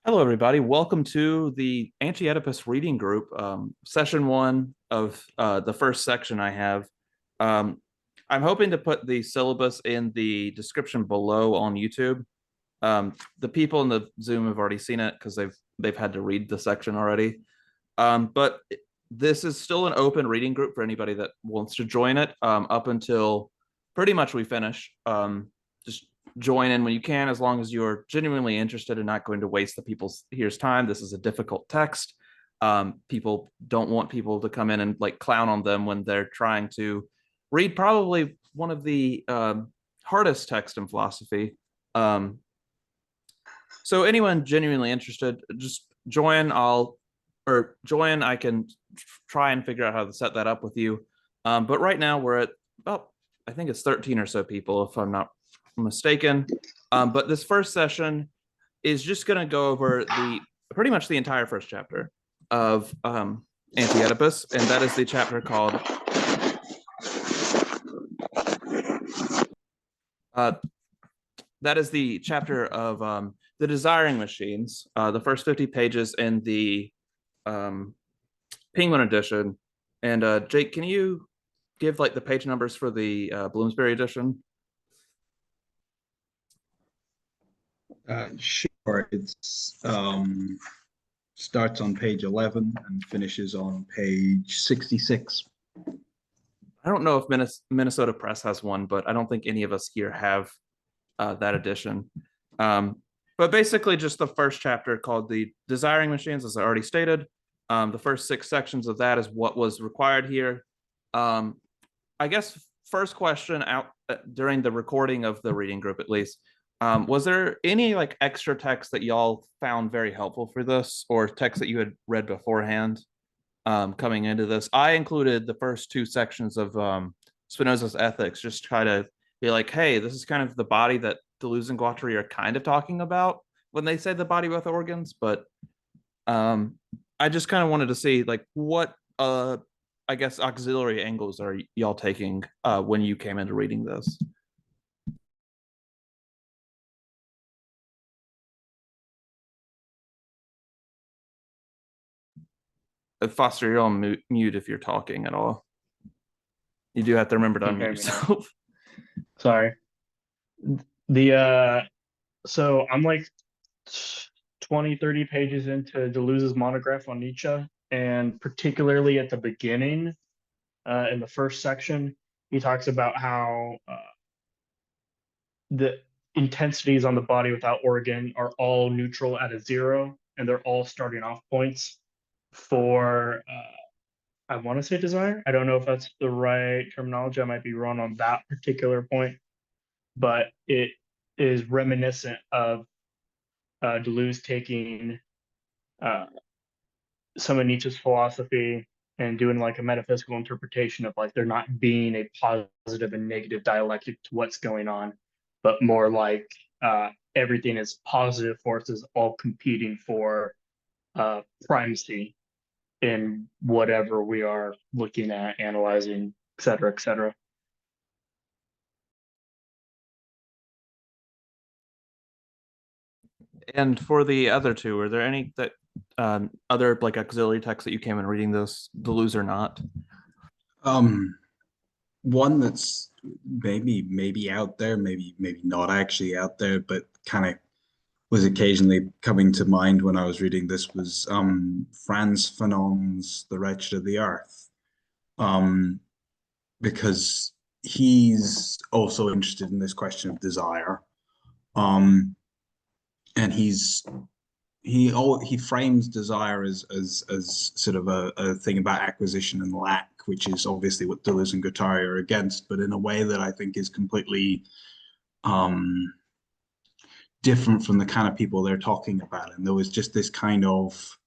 Hello, everybody. Welcome to the Anti-Oedipus reading group, session one of the first section I have. Um, I'm hoping to put the syllabus in the description below on YouTube. The people in the Zoom have already seen it because they've had to read the section already. But this is still an open reading group for anybody that wants to join it up until pretty much we finish. Just join in when you can, as long as you're genuinely interested and not going to waste the people's here's time. This is a difficult text. People don't want people to come in and like clown on them when they're trying to read probably one of the hardest texts in philosophy. So anyone genuinely interested, just join. Join. I can try and figure out how to set that up with you. But right now we're at about, I think it's 13 or so people, if I'm not mistaken. But this first session is just going to go over the pretty much the entire first chapter of Anti-Oedipus, and that is the chapter called that is the chapter of the desiring machines, the first 50 pages in the Penguin edition. And Jake, can you give like the page numbers for the Bloomsbury edition? Sure. It's starts on page 11 and finishes on page 66. I don't know if Minnesota Press has one, but I don't think any of us here have that edition. But basically, just the first chapter called the Desiring Machines, as I already stated. The first 6 sections of that is what was required here. I guess first question out during the recording of the reading group, at least, was there any like extra text that y'all found very helpful for this, or text that you had read beforehand coming into this? I included the first 2 sections of Spinoza's Ethics, just try to be like, hey, this is kind of the body that Deleuze and Guattari are kind of talking about when they say the body with organs. But I just kind of wanted to see like what I guess auxiliary angles are y'all taking when you came into reading this. Foster, you're on mute if you're talking at all. You do have to remember to unmute yourself. Sorry. So I'm like 20, 30 pages into Deleuze's monograph on Nietzsche, and particularly at the beginning, in the first section, he talks about how the intensities on the body without organ are all neutral at a 0, and they're all starting off points for I want to say desire. I don't know if that's the right terminology. I might be wrong on that particular point, but it is reminiscent of Deleuze taking some of Nietzsche's philosophy and doing like a metaphysical interpretation of like there not being a positive and negative dialectic to what's going on, but more like everything is positive forces all competing for primacy in whatever we are looking at, analyzing, et cetera, et cetera. And for the other 2, are there any that other like auxiliary texts that you came in reading this, Deleuze or not? One that's maybe out there, maybe not actually out there, but kind of was occasionally coming to mind when I was reading this was Frantz Fanon's The Wretched of the Earth. Because he's also interested in this question of desire. And he frames desire as sort of a thing about acquisition and lack, which is obviously what Deleuze and Guattari are against, but in a way that I think is completely different from the kind of people they're talking about. And there was just this kind of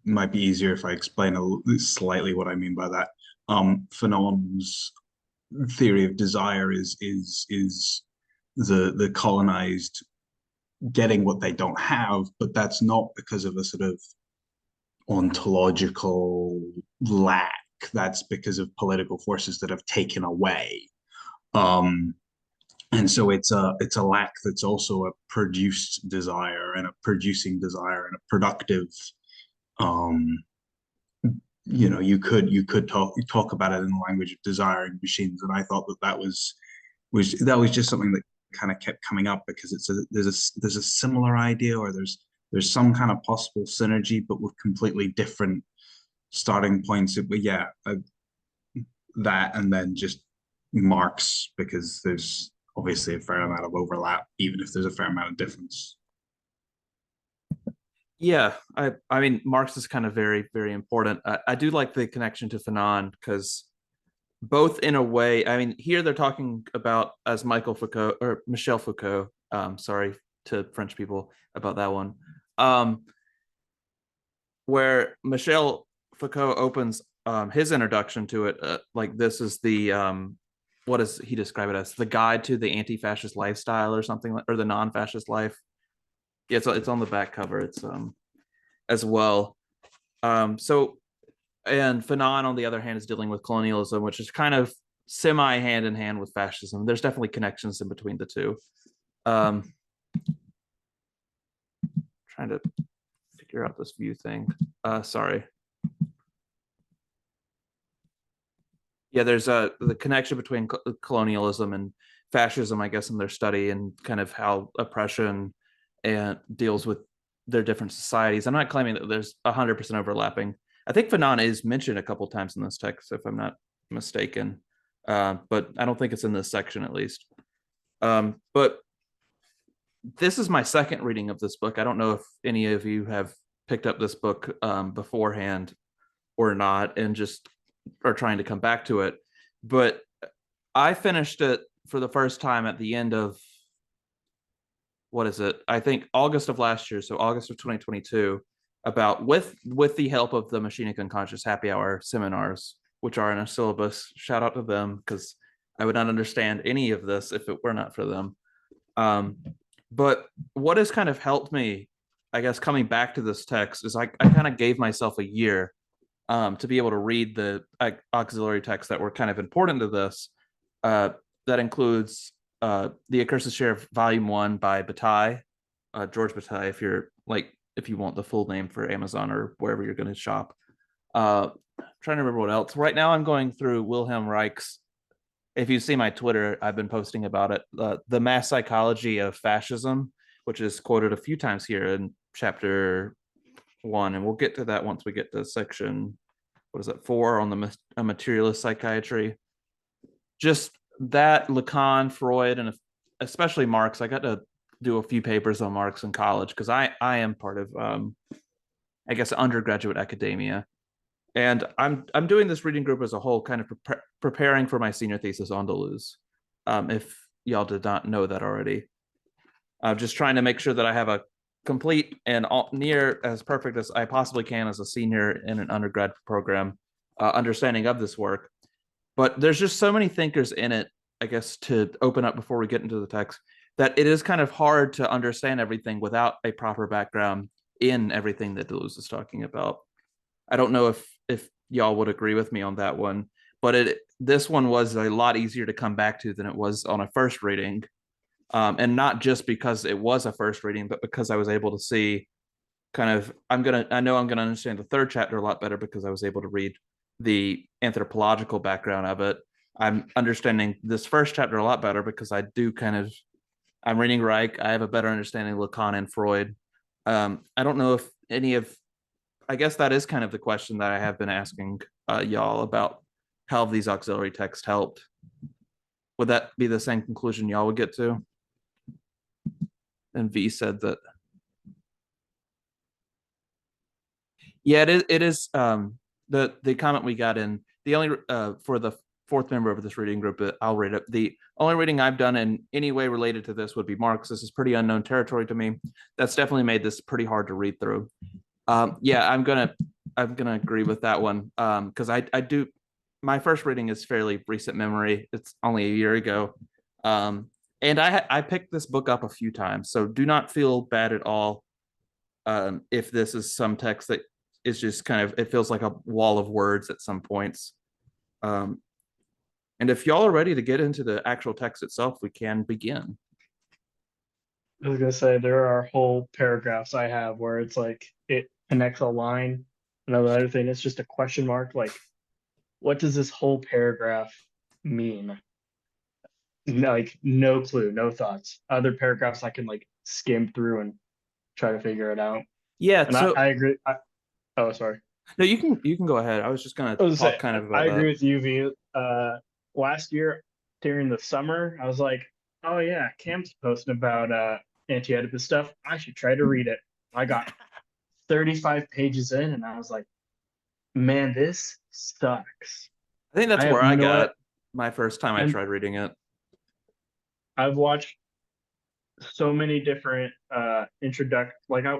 might be easier if I explain slightly what I mean by that. Fanon's theory of desire is the colonized getting what they don't have, but that's not because of a sort of ontological lack. That's because of political forces that have taken away. And and so it's a lack that's also a produced desire and a producing desire and a productive, um you could talk about it in the language of desiring machines. And I thought that was just something that kind of kept coming up, because there's a similar idea, or there's some kind of possible synergy, but with completely different starting points. But yeah, that, and then just Marx, because there's obviously a fair amount of overlap, even if there's a fair amount of difference. Yeah, I mean, Marx is kind of very, very important. I do like the connection to Fanon, because both in a way, I mean, here they're talking about as Michael Foucault or Michel Foucault. Sorry to French people about that one. Where Michel Foucault opens his introduction to it, like this is the what does he describe it as? The guide to the anti-fascist lifestyle or something, or the non-fascist life. Yeah, it's on the back cover. It's as well. So, and Fanon, on the other hand, is dealing with colonialism, which is kind of semi hand in hand with fascism. There's definitely connections in between the two. Trying to figure out this view thing. Sorry. Yeah, there's the connection between colonialism and fascism, I guess, in their study, and kind of how oppression and deals with their different societies. I'm not claiming that there's 100% overlapping. I think Fanon is mentioned a couple times in this text, if I'm not mistaken, but I don't think it's in this section, at least. But this is my second reading of this book. I don't know if any of you have picked up this book beforehand or not, and just are trying to come back to it. But I finished it for the first time at the end of, what is it? I think August of last year, so August of 2022, about with the help of the Machinic Unconscious Happy Hour seminars, which are in a syllabus. Shout out to them, because I would not understand any of this if it were not for them. But what has kind of helped me, I guess, coming back to this text is I kind of gave myself a year to be able to read the auxiliary texts that were kind of important to this. That includes The Accursed Sheriff Volume 1 by Bataille, George Bataille, if you want the full name for Amazon or wherever you're going to shop. I'm trying to remember what else. Right now I'm going through Wilhelm Reich's, if you see my Twitter, I've been posting about it, The Mass Psychology of Fascism, which is quoted a few times here in chapter 1, and we'll get to that once we get to section, what is it, 4 on the materialist psychiatry. Just that, Lacan, Freud, and especially Marx. I got to do a few papers on Marx in college, because I am part of I guess undergraduate academia, and I'm doing this reading group as a whole, kind of preparing for my senior thesis on Deleuze. If y'all did not know that already, I'm just trying to make sure that I have a complete and near as perfect as I possibly can as a senior in an undergrad program understanding of this work. But there's just so many thinkers in it, I guess, to open up before we get into the text, that it is kind of hard to understand everything without a proper background in everything that Deleuze is talking about. I don't know if y'all would agree with me on that one, but this one was a lot easier to come back to than it was on a first reading. And not just because it was a first reading, but because I was able to see kind of, I know I'm gonna understand the third chapter a lot better, because I was able to read the anthropological background of it. I'm understanding this first chapter a lot better because I'm reading Reich. I have a better understanding of Lacan and Freud. I don't know if I guess that is kind of the question that I have been asking y'all about how these auxiliary texts helped. Would that be the same conclusion y'all would get to? And V said that. Yeah, it is the comment we got in the only for the fourth member of this reading group, I'll read it. The only reading I've done in any way related to this would be Marx. This is pretty unknown territory to me. That's definitely made this pretty hard to read through. Yeah, I'm gonna agree with that one, because I do, my first reading is fairly recent memory. It's only a year ago, and I picked this book up a few times, so do not feel bad at all if this is some text that is just kind of, it feels like a wall of words at some points. And if y'all are ready to get into the actual text itself, we can begin. I was gonna say there are whole paragraphs I have where it's like it connects a line. Another thing, it's just a question mark. Like, what does this whole paragraph mean? Like, no clue, no thoughts. Other paragraphs I can like skim through and try to figure it out. Yeah, And so I agree. Oh, sorry. no, you can go ahead. I was just gonna I was talk say, kind of I about agree that. with you, V. Last year during the summer, I was like, oh yeah, Cam's posting about Anti-Oedipus stuff. I should try to read it. I got 35 pages in, and I was like, man, this sucks. I think that's I have where I no. got my first time I I'm tried reading it. I've watched so many different like I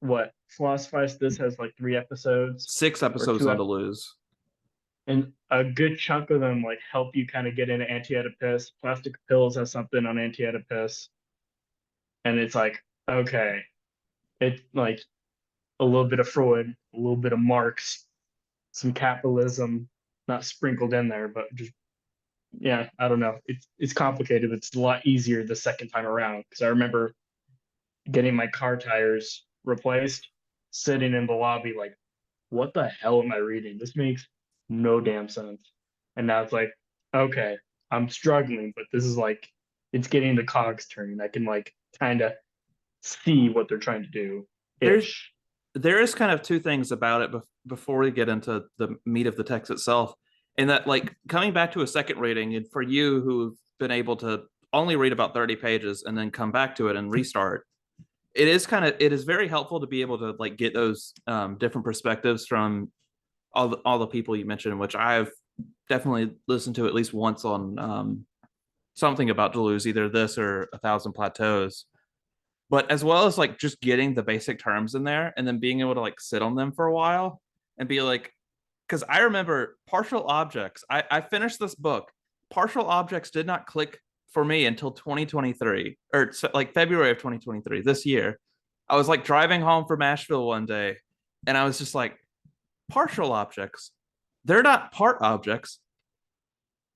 what Philosophize This has like 3 episodes 6 or episodes on Deleuze. and a good chunk of them like help you kind of get into Anti-Oedipus. Plastic Pills has something on Anti-Oedipus, and it's like, okay, it's like a little bit of Freud, a little bit of Marx, some capitalism, not sprinkled in there, but just yeah, I don't know. It's complicated, but it's a lot easier the second time around because I remember getting my car tires replaced, sitting in the lobby like, what the hell am I reading? This makes no damn sense. And now it's like, okay, I'm struggling, but this is like, it's getting the cogs turning. I can like kind of see what they're trying to do There's ish. there is kind of two things about it before we get into the meat of the text itself. And that, like, coming back to a second reading, and for you who've been able to only read about 30 pages and then come back to it and restart, it is very helpful to be able to like get those different perspectives from all the people you mentioned, which I've definitely listened to at least once on something about Deleuze, either this or A Thousand Plateaus. But as well as like just getting the basic terms in there and then being able to like sit on them for a while and be like, because I remember partial objects. I finished this book. Partial objects did not click for me until 2023 or like February of 2023 this year. I was like driving home from Asheville one day and I was just like, partial objects, they're not part objects.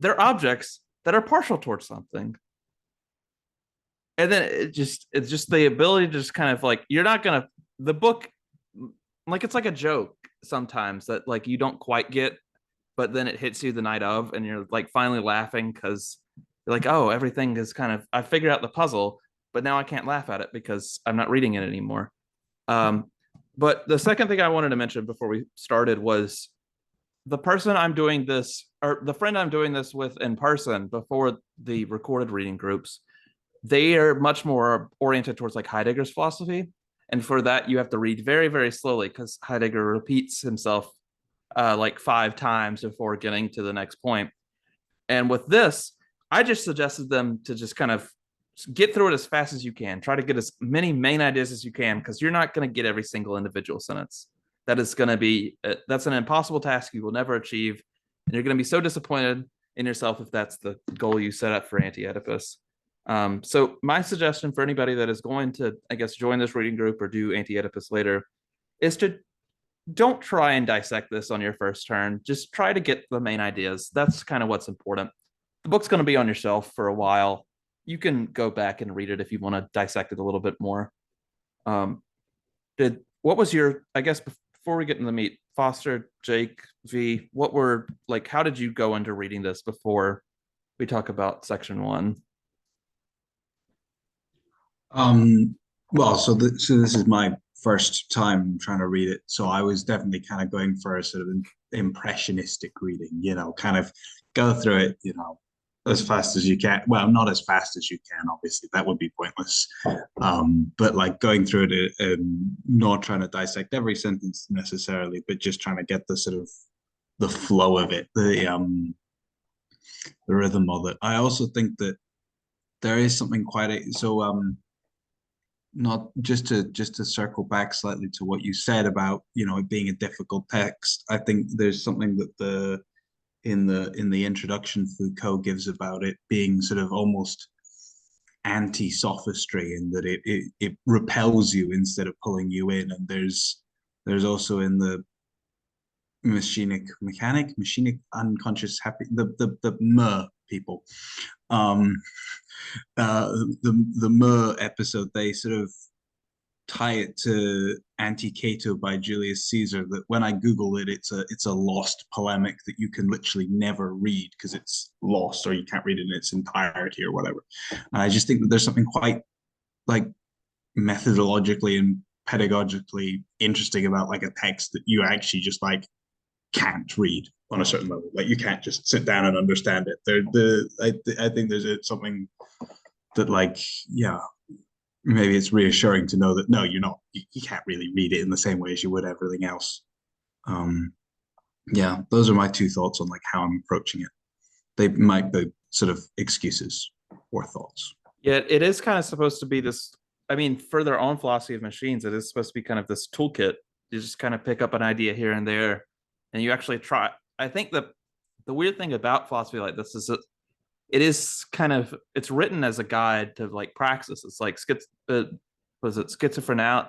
They're objects that are partial towards something. And then it's just the ability to just kind of like, you're not gonna, the book, like, it's like a joke sometimes that like you don't quite get, but then it hits you the night of and you're like finally laughing because you're like, oh, everything is kind of, I figured out the puzzle, but now I can't laugh at it because I'm not reading it anymore. um but the second thing I wanted to mention before we started was the person I'm doing this, or the friend I'm doing this with in person before the recorded reading groups, they are much more oriented towards like Heidegger's philosophy. And for that, you have to read very, very slowly because Heidegger repeats himself like 5 times before getting to the next point. And with this, I just suggested them to just kind of get through it as fast as you can. Try to get as many main ideas as you can because you're not going to get every single individual sentence. That is going to be, that's an impossible task you will never achieve. And you're going to be so disappointed in yourself if that's the goal you set up for Anti-Oedipus. So my suggestion for anybody that is going to, I guess, join this reading group or do Anti-Oedipus later is to don't try and dissect this on your first turn. Just try to get the main ideas. That's kind of what's important. The book's going to be on your shelf for a while. You can go back and read it if you want to dissect it a little bit more. What was your, I guess, before we get into the meat, Foster, Jake, V, what were like, how did you go into reading this before we talk about section 1? Well, so this is my first time trying to read it, so I was definitely kind of going for a sort of impressionistic reading, kind of go through it, as fast as you can. Well, not as fast as you can, obviously, that would be pointless. But like going through it and not trying to dissect every sentence necessarily, but just trying to get the sort of the flow of it, the rhythm of it. I also think that there is something not just to circle back slightly to what you said about it being a difficult text. I think there's something that in the introduction Foucault gives about it being sort of almost anti-sophistry, in that it repels you instead of pulling you in. And there's also in mechanic, unconscious, happy, the mer people. The mer episode, they sort of tie it to Anti-Cato by Julius Caesar, that when I Google it, it's a lost polemic that you can literally never read because it's lost, or you can't read it in its entirety or whatever. And I just think that there's something quite like methodologically and pedagogically interesting about like a text that you actually just like can't read on a certain level. Like you can't just sit down and understand it. I think there's something that like, yeah, maybe it's reassuring to know that no, you can't really read it in the same way as you would everything else. Yeah, those are my two thoughts on like how I'm approaching it. They might be sort of excuses or thoughts. Yeah, it is kind of supposed to be this. I mean, for their own philosophy of machines, it is supposed to be kind of this toolkit. You just kind of pick up an idea here and there, and you actually try. I think the weird thing about philosophy like this is that it is kind of, it's written as a guide to like praxis. It's like was it schizophrenia?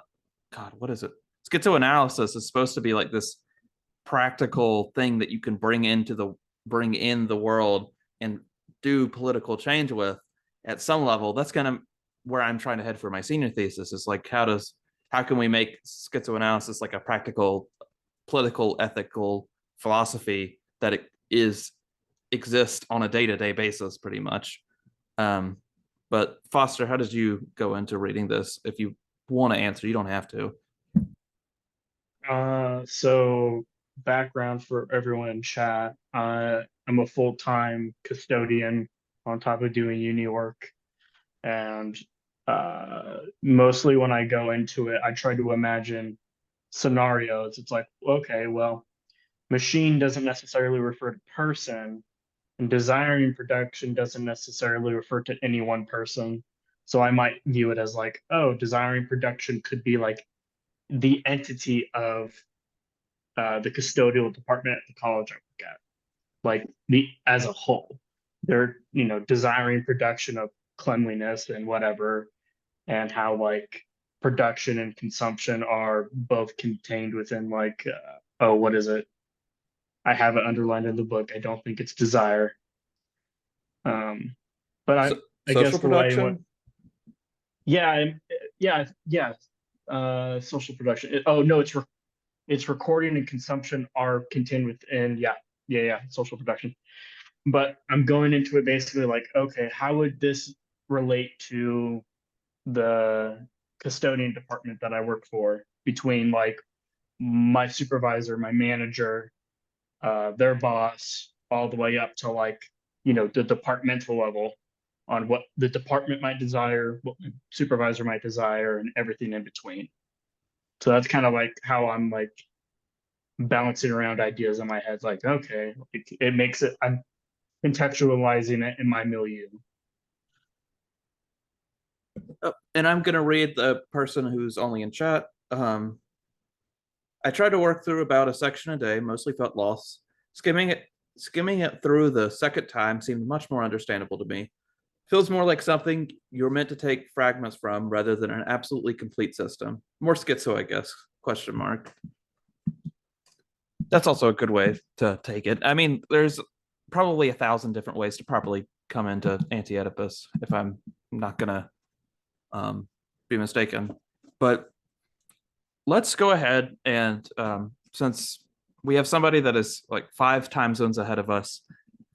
God, what is it? Schizoanalysis is supposed to be like this practical thing that you can bring in the world and do political change with at some level. That's kind of where I'm trying to head for my senior thesis, is like how can we make schizoanalysis like a practical political ethical philosophy that it exists on a day-to-day basis pretty much. But Foster, how did you go into reading this? If you want to answer, you don't have to. So background for everyone in chat. I'm a full-time custodian on top of doing uni work. And mostly when I go into it, I try to imagine scenarios. It's like, okay, well, machine doesn't necessarily refer to person, and design and production doesn't necessarily refer to any one person. So I might view it as like, oh, design and production could be like the entity of the custodial department at the college I work at, like the as a whole. They're, design and production of cleanliness and whatever, and how like production and consumption are both contained within like what is it? I have it underlined in the book. I don't think it's desire. But I Social guess production. Social production. No, it's recording and consumption are contained within social production. But I'm going into it basically like, okay, how would this relate to the custodian department that I work for, between like my supervisor, my manager, their boss, all the way up to like, the departmental level, on what the department might desire, what the supervisor might desire, and everything in between. So that's kind of like how I'm like bouncing around ideas in my head. Like, okay, it makes it, I'm contextualizing it in my milieu. And I'm going to read the person who's only in chat. I tried to work through about a section a day, mostly felt lost. Skimming it through the second time seemed much more understandable to me. Feels more like something you're meant to take fragments from rather than an absolutely complete system. More schizo, I guess, ? That's also a good way to take it. I mean, there's probably 1,000 different ways to properly come into Anti-Oedipus, if I'm not gonna be mistaken. But let's go ahead and since we have somebody that is like 5 time zones ahead of us,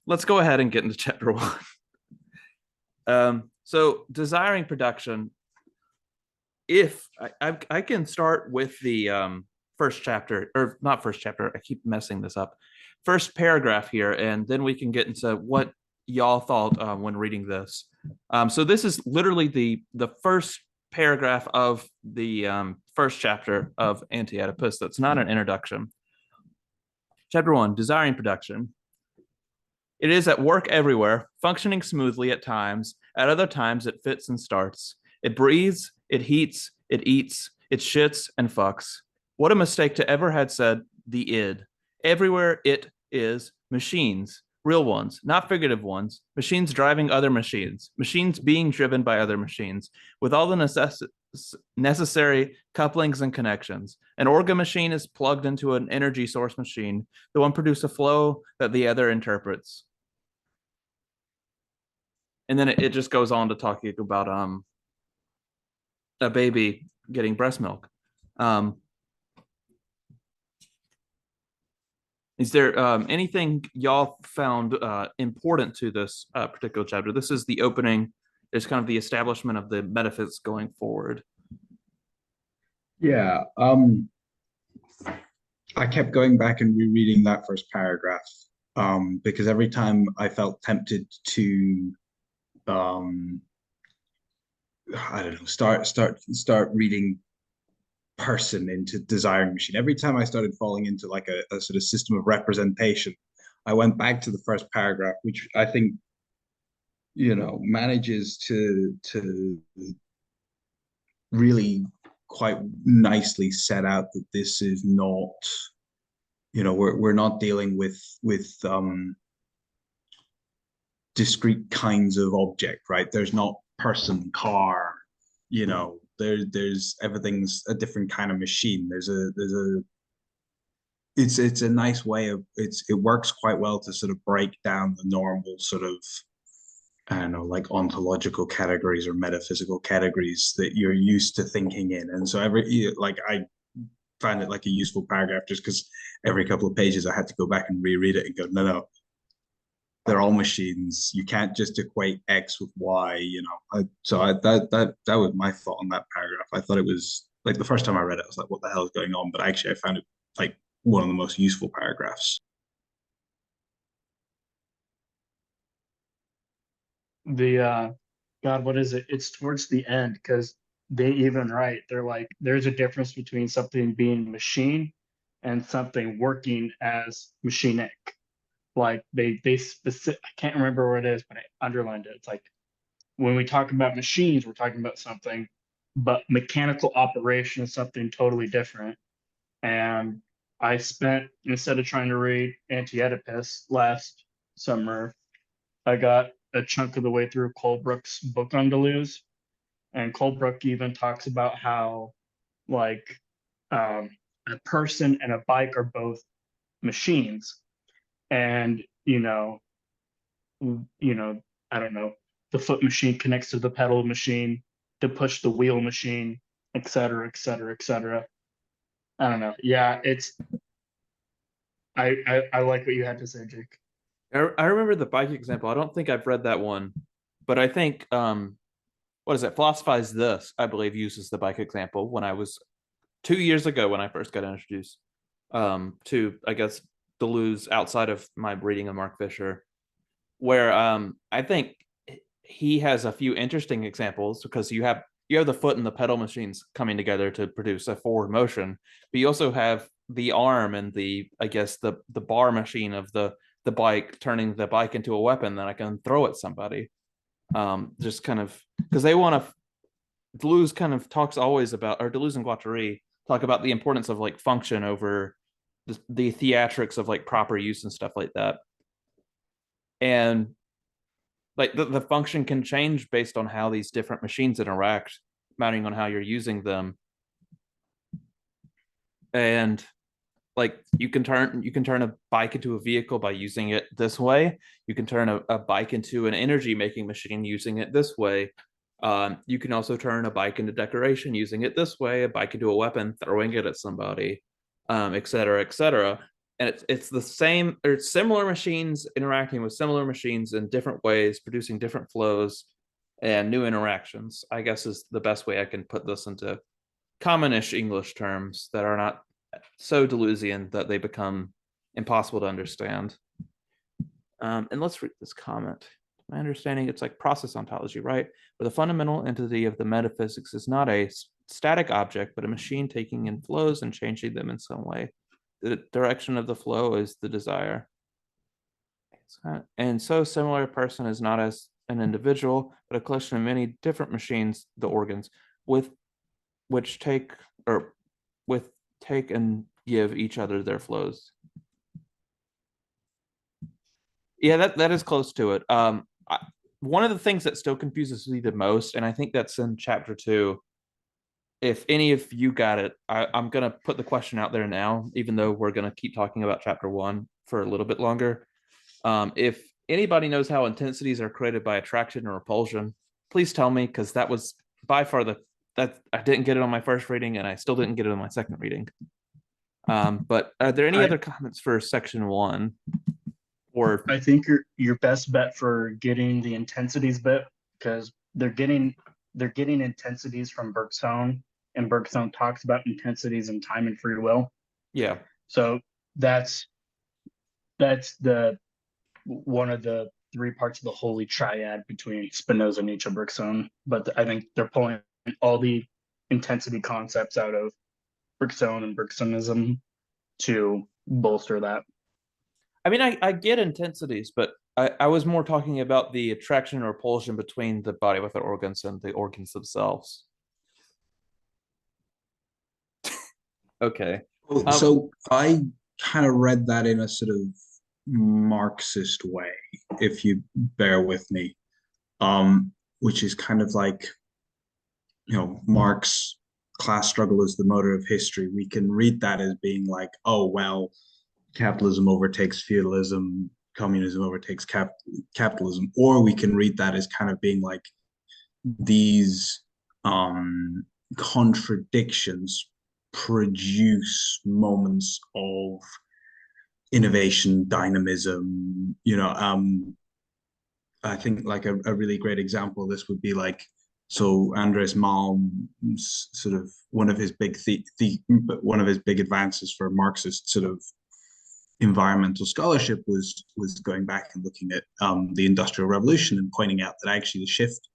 let's go ahead and get into chapter 1. So desiring production, if I can start with the first chapter, or not first chapter, I keep messing this up, first paragraph here, and then we can get into what y'all thought when reading this. So this is literally the first paragraph of the first chapter of Anti-Oedipus. That's not an introduction. Chapter 1, desiring production. It is at work everywhere, functioning smoothly at times. At other times, it fits and starts. It breathes, it heats, it eats, it shits and fucks. What a mistake to ever had said the id. Everywhere it is machines, real ones, not figurative ones, machines driving other machines, machines being driven by other machines, with all the necessary couplings and connections. An organ machine is plugged into an energy source machine. The one produces a flow that the other interprets. And then it just goes on to talking about a baby getting breast milk. Is there anything y'all found important to this particular chapter? This is the opening. It's kind of the establishment of the metaphysics going forward. Yeah. I kept going back and rereading that first paragraph because every time I felt tempted to I don't know, start reading person into desiring machine. Every time I started falling into like a sort of system of representation, I went back to the first paragraph, which I think, you know, manages to really quite nicely set out that this is not, you know, we're not dealing with discrete kinds of object, right? There's not person, car, you know, there's everything's a different kind of machine. It's a nice way of it works quite well to sort of break down the normal sort of, I don't know, like ontological categories or metaphysical categories that you're used to thinking in. And so I found it like a useful paragraph just because every couple of pages I had to go back and reread it and go, no, they're all machines. You can't just equate X with Y, you know. That was my thought on that paragraph. I thought it was like the first time I read it, I was like, what the hell is going on? But actually I found it like one of the most useful paragraphs. The God, what is it? It's towards the end because they even write, they're like, there's a difference between something being machine and something working as machinic. Like they specific, I can't remember what it is, but I underlined it. It's like when we talk about machines, we're talking about something, but mechanical operation is something totally different. And I spent, instead of trying to read Anti-Oedipus last summer, I got a chunk of the way through Colebrook's book on Deleuze. And Colebrook even talks about how, like, a person and a bike are both machines. And, I don't know, the foot machine connects to the pedal machine to push the wheel machine, et cetera, et cetera, et cetera. I don't know. Yeah, I like what you had to say, Jake. I remember the bike example. I don't think I've read that one, but I think what is it? Philosophize This, I believe, uses the bike example when I was 2 years ago when I first got introduced to, I guess, Deleuze outside of my reading of Mark Fisher, where I think he has a few interesting examples because you have the foot and the pedal machines coming together to produce a forward motion, but you also have the arm and the bar machine of the bike turning the bike into a weapon that I can throw at somebody. Just kind of because they want to. Deleuze kind of talks always about, or Deleuze and Guattari talk about the importance of like function over the theatrics of like proper use and stuff like that. And like the function can change based on how these different machines interact, depending on how you're using them. And like you can turn a bike into a vehicle by using it this way. You can turn a bike into an energy making machine using it this way. You can also turn a bike into decoration using it this way, a bike into a weapon, throwing it at somebody, et cetera, et cetera. And it's the same, or similar machines interacting with similar machines in different ways, producing different flows and new interactions, I guess is the best way I can put this into commonish English terms that are not so Deleuzian that they become impossible to understand. And let's read this comment. My understanding, it's like process ontology, right? Where the fundamental entity of the metaphysics is not a static object, but a machine taking in flows and changing them in some way. The direction of the flow is the desire. And so similar person is not as an individual, but a collection of many different machines, the organs, with take and give each other their flows. Yeah, that is close to it. One of the things that still confuses me the most, and I think that's in chapter 2, if any of you got it, I'm gonna put the question out there now, even though we're gonna keep talking about chapter 1 for a little bit longer. If anybody knows how intensities are created by attraction or repulsion, please tell me, because that was by far that I didn't get it on my first reading, and I still didn't get it on my second reading. But are there any other comments for section 1? Or I think your best bet for getting the intensities bit, because they're getting intensities from Bergson, and Bergson talks about intensities in time and free will. yeah, So that's the one of the 3 parts of the holy triad between Spinoza, Nietzsche, Bergson. But I think they're pulling all the intensity concepts out of Bergson and Bergsonism to bolster that. I mean, I get intensities, but I was more talking about the attraction and repulsion between the body with the organs and the organs themselves. Okay. So I kind of read that in a sort of Marxist way, if you bear with me, which is kind of like, Marx, class struggle is the motor of history. We can read that as being like, oh, well, capitalism overtakes feudalism, communism overtakes capitalism, or we can read that as kind of being like these contradictions produce moments of innovation, dynamism. I think like a really great example of this would be like, so Andres Malm's sort of one of his big advances for Marxist sort of environmental scholarship was going back and looking at the Industrial Revolution and pointing out that actually the shift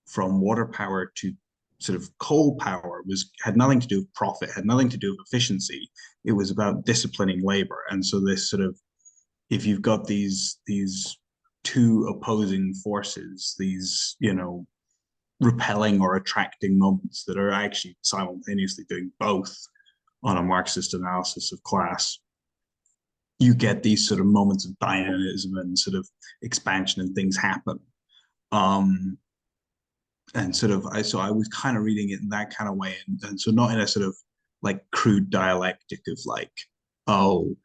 from water power to sort of coal power had nothing to do with profit, had nothing to do with efficiency. It was about disciplining labor. And so this sort of, if you've got these 2 opposing forces, these, repelling or attracting moments that are actually simultaneously doing both on a Marxist analysis of class, you get these sort of moments of dynamism and sort of expansion, and things happen. And sort of, I was kind of reading it in that kind of way, and so not in a sort of like crude dialectic of like, oh,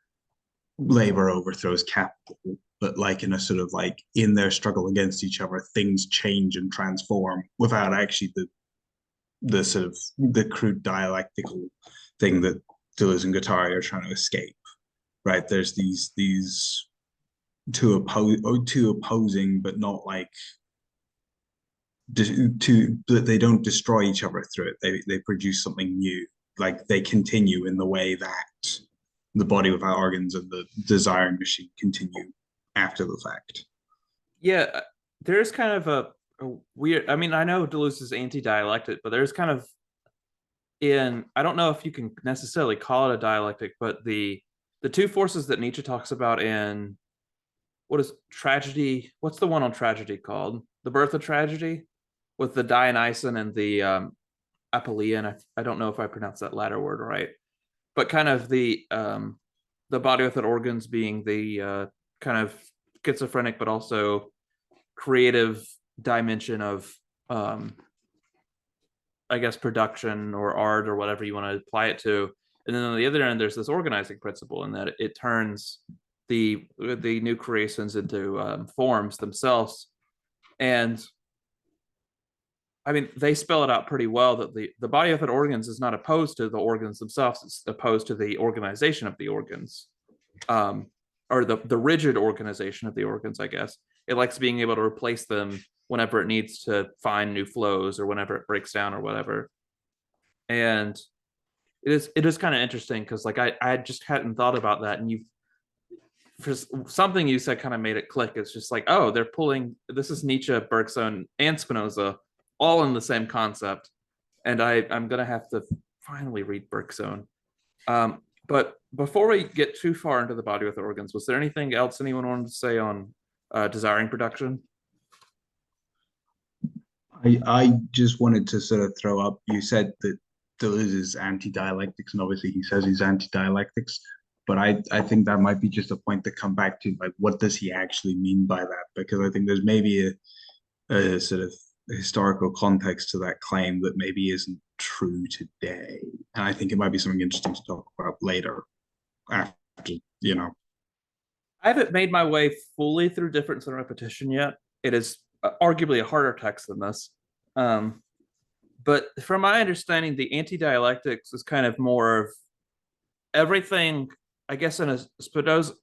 labor overthrows capital, but like in a sort of like, in their struggle against each other, things change and transform without actually the sort of the crude dialectical thing that Deleuze and Guattari are trying to escape. Right? There's these two opposing, but not like but they don't destroy each other through it. They produce something new. Like they continue in the way that the body without organs and the desiring machine continue after the fact. Yeah, there's kind of a weird. I mean, I know Deleuze is anti-dialectic, but there's kind of I don't know if you can necessarily call it a dialectic, but the 2 forces that Nietzsche talks about in what is tragedy? What's the one on tragedy called? The Birth of Tragedy, with the Dionysian and the Apollyon. I don't know if I pronounced that latter word right, but kind of the body without organs being the kind of schizophrenic but also creative dimension of I guess production or art or whatever you want to apply it to. And then on the other end, there's this organizing principle in that it turns the new creations into forms themselves. And I mean, they spell it out pretty well that the body without organs is not opposed to the organs themselves. It's opposed to the organization of the organs, or the rigid organization of the organs, I guess. It likes being able to replace them whenever it needs to find new flows or whenever it breaks down or whatever. And it is kind of interesting because like I just hadn't thought about that, and for something you said kind of made it click. It's just like, oh, they're pulling, this is Nietzsche, Bergson, and Spinoza all in the same concept. And I'm gonna have to finally read Bergson. But before we get too far into the body with the organs, was there anything else anyone wanted to say on desiring production? I just wanted to sort of throw up, you said that Deleuze is anti-dialectics, and obviously he says he's anti-dialectics, but I think that might be just a point to come back to, like, what does he actually mean by that? Because I think there's maybe a sort of historical context to that claim that maybe isn't true today. And I think it might be something interesting to talk about later after, you know. I haven't made my way fully through difference and repetition yet. It is arguably a harder text than this. But from my understanding, the anti-dialectics is kind of more of everything, I guess, in a Spinoza.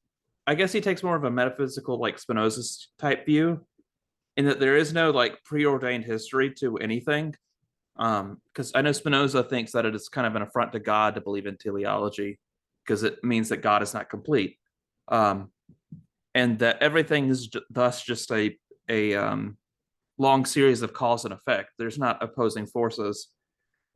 I guess he takes more of a metaphysical, like Spinoza's type view, in that there is no like preordained history to anything. Because I know Spinoza thinks that it is kind of an affront to God to believe in teleology, because it means that God is not complete. And that everything is thus just a long series of cause and effect. There's not opposing forces,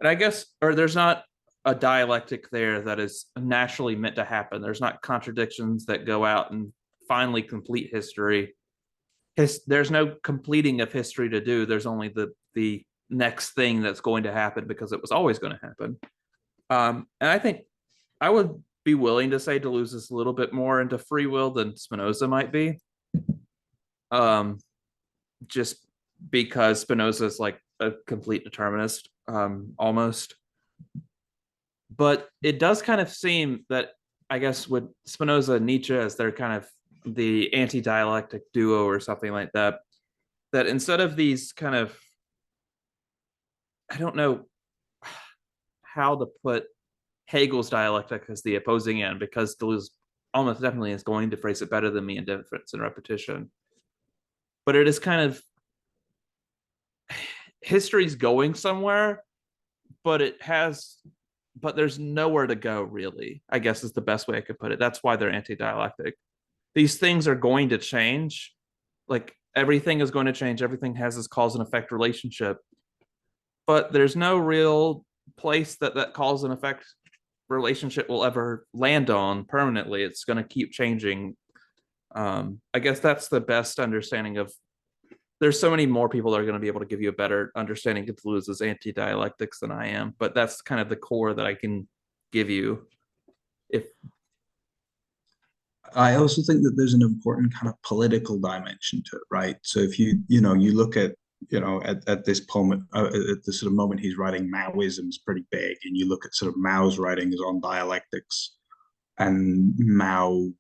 and I guess, or there's not a dialectic there that is naturally meant to happen. There's not contradictions that go out and finally complete history. There's no completing of history to do. There's only the next thing that's going to happen because it was always going to happen. And I think I would be willing to say Deleuze is a little bit more into free will than Spinoza might be. Just because Spinoza is like a complete determinist, almost. But it does kind of seem that, I guess, with Spinoza and Nietzsche as they're kind of the anti-dialectic duo or something like that, that instead of these kind of, I don't know how to put Hegel's dialectic as the opposing end, because Deleuze almost definitely is going to phrase it better than me in difference and repetition. But it is kind of, history's going somewhere, but there's nowhere to go, really, I guess is the best way I could put it. That's why they're anti-dialectic. These things are going to change. Like everything is going to change. Everything has this cause and effect relationship, but there's no real place that cause and effect relationship will ever land on permanently. It's going to keep changing. I guess that's the best understanding of. There's so many more people that are going to be able to give you a better understanding of Deleuze's anti-dialectics than I am, but that's kind of the core that I can give you. If I also think that there's an important kind of political dimension to it, right? So if you look at at this moment, at the sort of moment he's writing, Maoism is pretty big, and you look at sort of Mao's writing is on dialectics, and Mao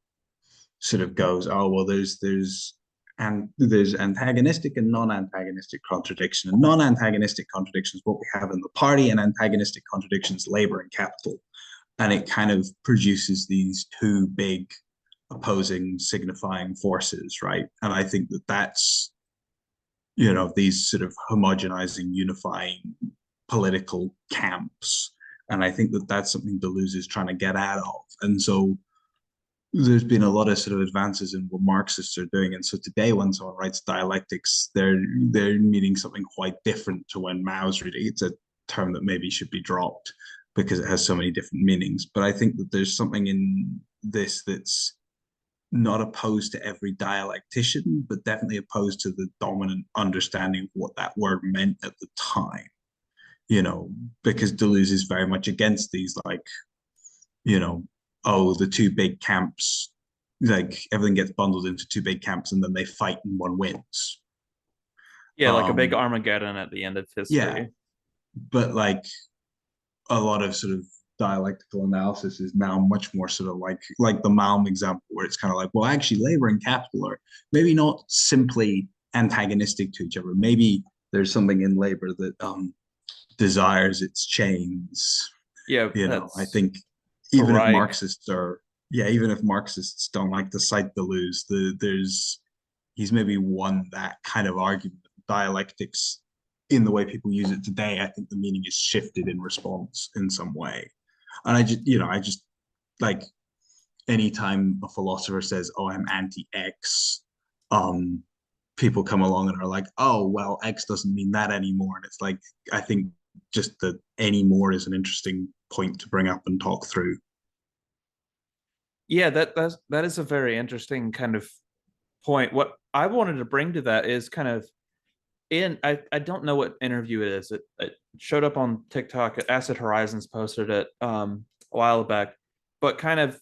sort of goes, oh well, there's antagonistic and non-antagonistic contradiction, and non-antagonistic contradiction is what we have in the party, and antagonistic contradictions, labor and capital, and it kind of produces these two big opposing signifying forces, right? And I think that that's these sort of homogenizing, unifying political camps, and I think that that's something Deleuze is trying to get out of. And so there's been a lot of sort of advances in what Marxists are doing, and so today when someone writes dialectics, they're meaning something quite different to when Mao's reading. It's a term that maybe should be dropped because it has so many different meanings, but I think that there's something in this that's not opposed to every dialectician, but definitely opposed to the dominant understanding of what that word meant at the time, because Deleuze is very much against these, like, oh, the two big camps, like everything gets bundled into two big camps and then they fight and one wins. Yeah, like a big Armageddon at the end of history. Yeah, but like a lot of sort of dialectical analysis is now much more sort of like the Malm example, where it's kind of like, well, actually, labor and capital are maybe not simply antagonistic to each other. Maybe there's something in labor that desires its chains. Yeah, I think even if Marxists don't like to cite Deleuze, he's maybe won that kind of argument. Dialectics, in the way people use it today, I think the meaning is shifted in response in some way. And I just like, anytime a philosopher says, "Oh, I'm anti-X," people come along and are like, "Oh, well, X doesn't mean that anymore." And it's like, I think just the anymore is an interesting point to bring up and talk through. Yeah, that is a very interesting kind of point. What I wanted to bring to that is kind of I don't know what interview it is. It showed up on TikTok. Acid Horizons posted it a while back, but kind of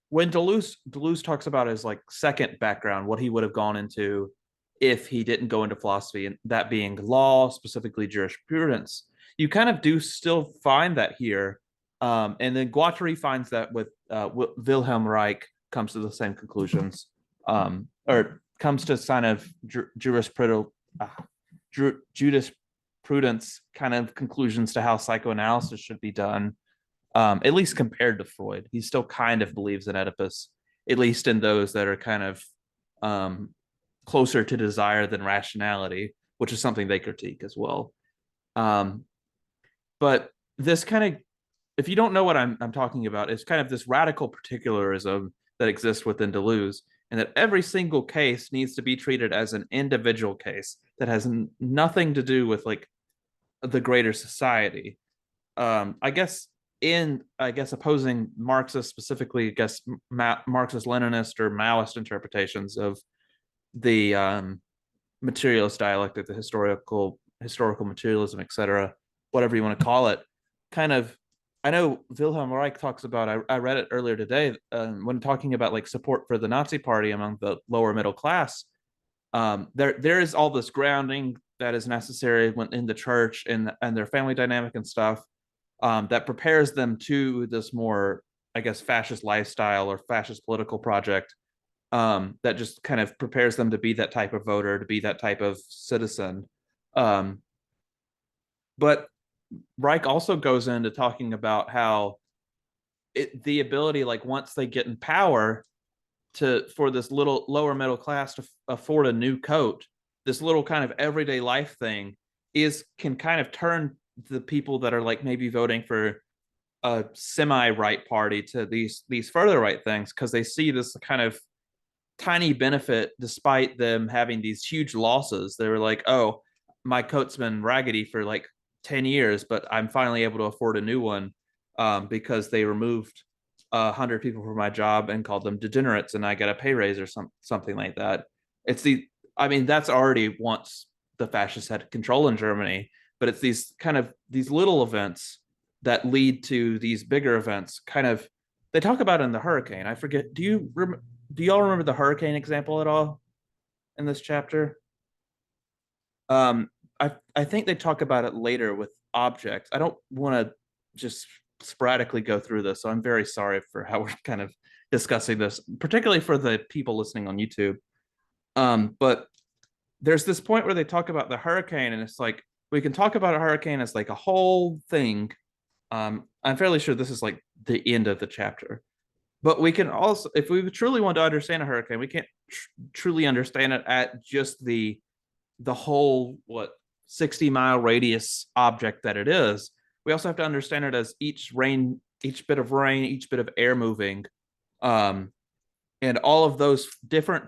when Deleuze talks about his like second background, what he would have gone into, if he didn't go into philosophy, and that being law, specifically jurisprudence. You kind of do still find that here. And then Guattari finds that with Wilhelm Reich comes to the same conclusions, or comes to kind of jurisprudence kind of conclusions to how psychoanalysis should be done, at least compared to Freud. He still kind of believes in Oedipus, at least in those that are kind of closer to desire than rationality, which is something they critique as well. But this kind of, if you don't know what I'm talking about, it's kind of this radical particularism that exists within Deleuze, and that every single case needs to be treated as an individual case that has nothing to do with like the greater society. I guess opposing Marxist, specifically, I guess Marxist Leninist or Maoist interpretations of the materialist dialectic, the historical materialism, etc., whatever you want to call it, kind of. I know Wilhelm Reich talks about, I read it earlier today, when talking about like support for the Nazi party among the lower middle class. There is all this grounding that is necessary when in the church and their family dynamic and stuff, that prepares them to this more, I guess, fascist lifestyle or fascist political project, that just kind of prepares them to be that type of voter, to be that type of citizen. But Reich also goes into talking about how the ability, like once they get in power, for this little lower middle class to afford a new coat, this little kind of everyday life thing can kind of turn the people that are like maybe voting for a semi-right party to these further right things, because they see this kind of tiny benefit despite them having these huge losses. They were like, oh, my coat's been raggedy for like 10 years, but I'm finally able to afford a new one, because they removed 100 people from my job and called them degenerates, and I got a pay raise or something like that. That's already once the fascists had control in Germany, but it's these little events that lead to these bigger events. Kind of, they talk about in the hurricane. I forget. Do y'all remember the hurricane example at all in this chapter? I think they talk about it later with objects. I don't want to just sporadically go through this, so I'm very sorry for how we're kind of discussing this, particularly for the people listening on YouTube. But there's this point where they talk about the hurricane, and it's like we can talk about a hurricane as like a whole thing. I'm fairly sure this is like the end of the chapter, but we can also, if we truly want to understand a hurricane, we can't truly understand it at just the whole 60-mile radius object that it is. We also have to understand it as each bit of rain, each bit of air moving, and all of those different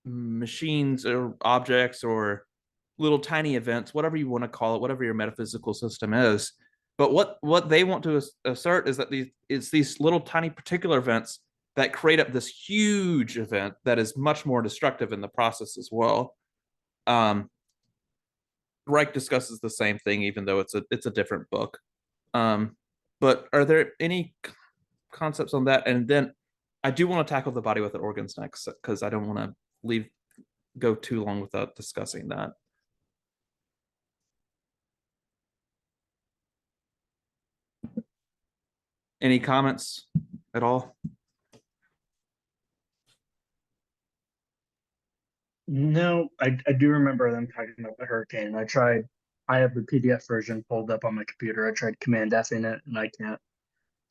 machines or objects or little tiny events, whatever you want to call it, whatever your metaphysical system is. But what they want to assert is that these little tiny particular events that create up this huge event that is much more destructive in the process as well. Reich discusses the same thing, even though it's a different book. But are there any concepts on that? And then I do want to tackle the body without organs next, because I don't want to go too long without discussing that. Any comments at all? No, I do remember them talking about the hurricane. I have the PDF version pulled up on my computer. I tried Command F-ing it and I can't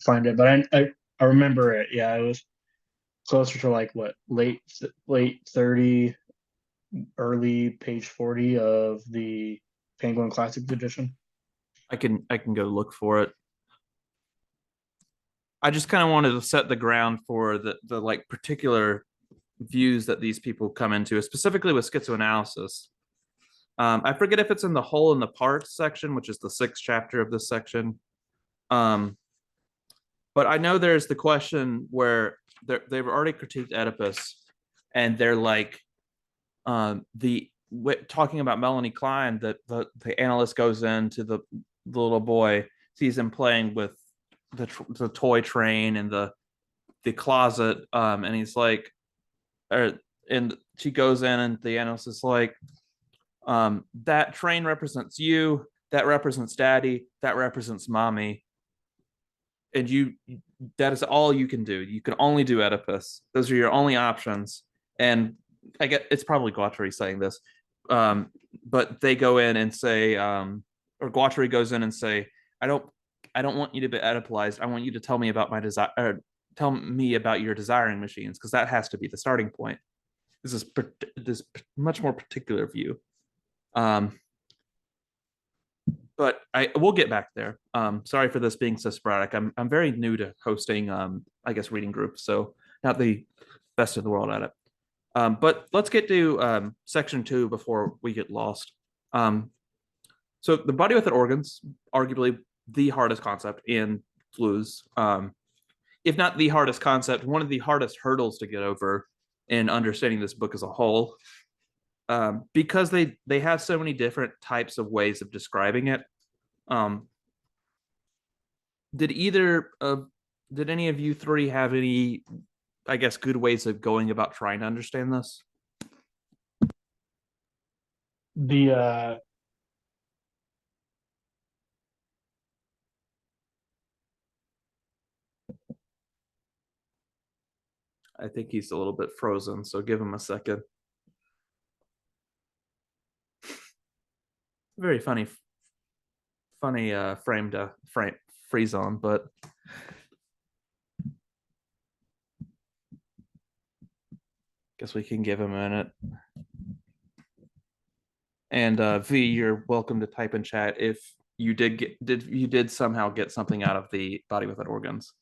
find it, but I remember it. Yeah, it was closer to like what, late 30, early page 40 of the Penguin Classics edition. I can go look for it. I just kind of wanted to set the ground for the like particular views that these people come into, specifically with schizoanalysis. I forget if it's in the whole and the parts section, which is the 6th chapter of this section. But I know there's the question where they've already critiqued Oedipus, and they're like, talking about Melanie Klein, that the analyst goes into the little boy, sees him playing with the toy train and the closet, and he's like, and she goes in, and the analyst is like, that train represents you, that represents daddy, that represents mommy, and that is all you can do. You can only do Oedipus. Those are your only options. And I get it's probably Guattari saying this, but they go in and say, or Guattari goes in and say, I don't want you to be Oedipalized. I want you to tell me about my desire, or tell me about your desiring machines, because that has to be the starting point. This much more particular view. But we'll get back there. Sorry for this being so sporadic. I'm very new to hosting, I guess, reading groups, so not the best in the world at it. But let's get to section 2 before we get lost. So the body without organs, arguably the hardest concept in Deleuze, if not the hardest concept, one of the hardest hurdles to get over in understanding this book as a whole. Because they have so many different types of ways of describing it. Did any of you three have any, I guess, good ways of going about trying to understand this? I think he's a little bit frozen, so give him a second. Very funny frame to freeze on, but guess we can give him a minute. And V, you're welcome to type in chat if you did somehow get something out of the body without organs.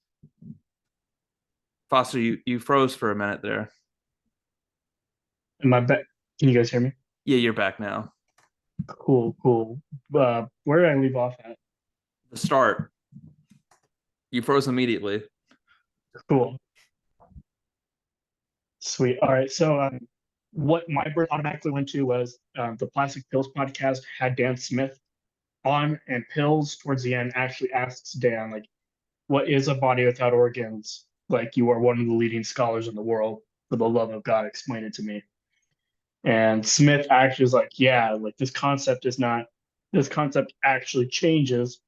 Foster, you froze for a minute there. Am I back? Can you guys hear me? Yeah, you're back now. Cool. Where did I leave off at? The start. You froze immediately. Cool. Sweet. All right. So what my brain automatically went to was the Plastic Pills podcast had Dan Smith on, and Pills towards the end actually asks Dan, like, what is a body without organs? Like, you are one of the leading scholars in the world. For the love of God, explain it to me. And Smith actually is like, yeah, like this concept actually changes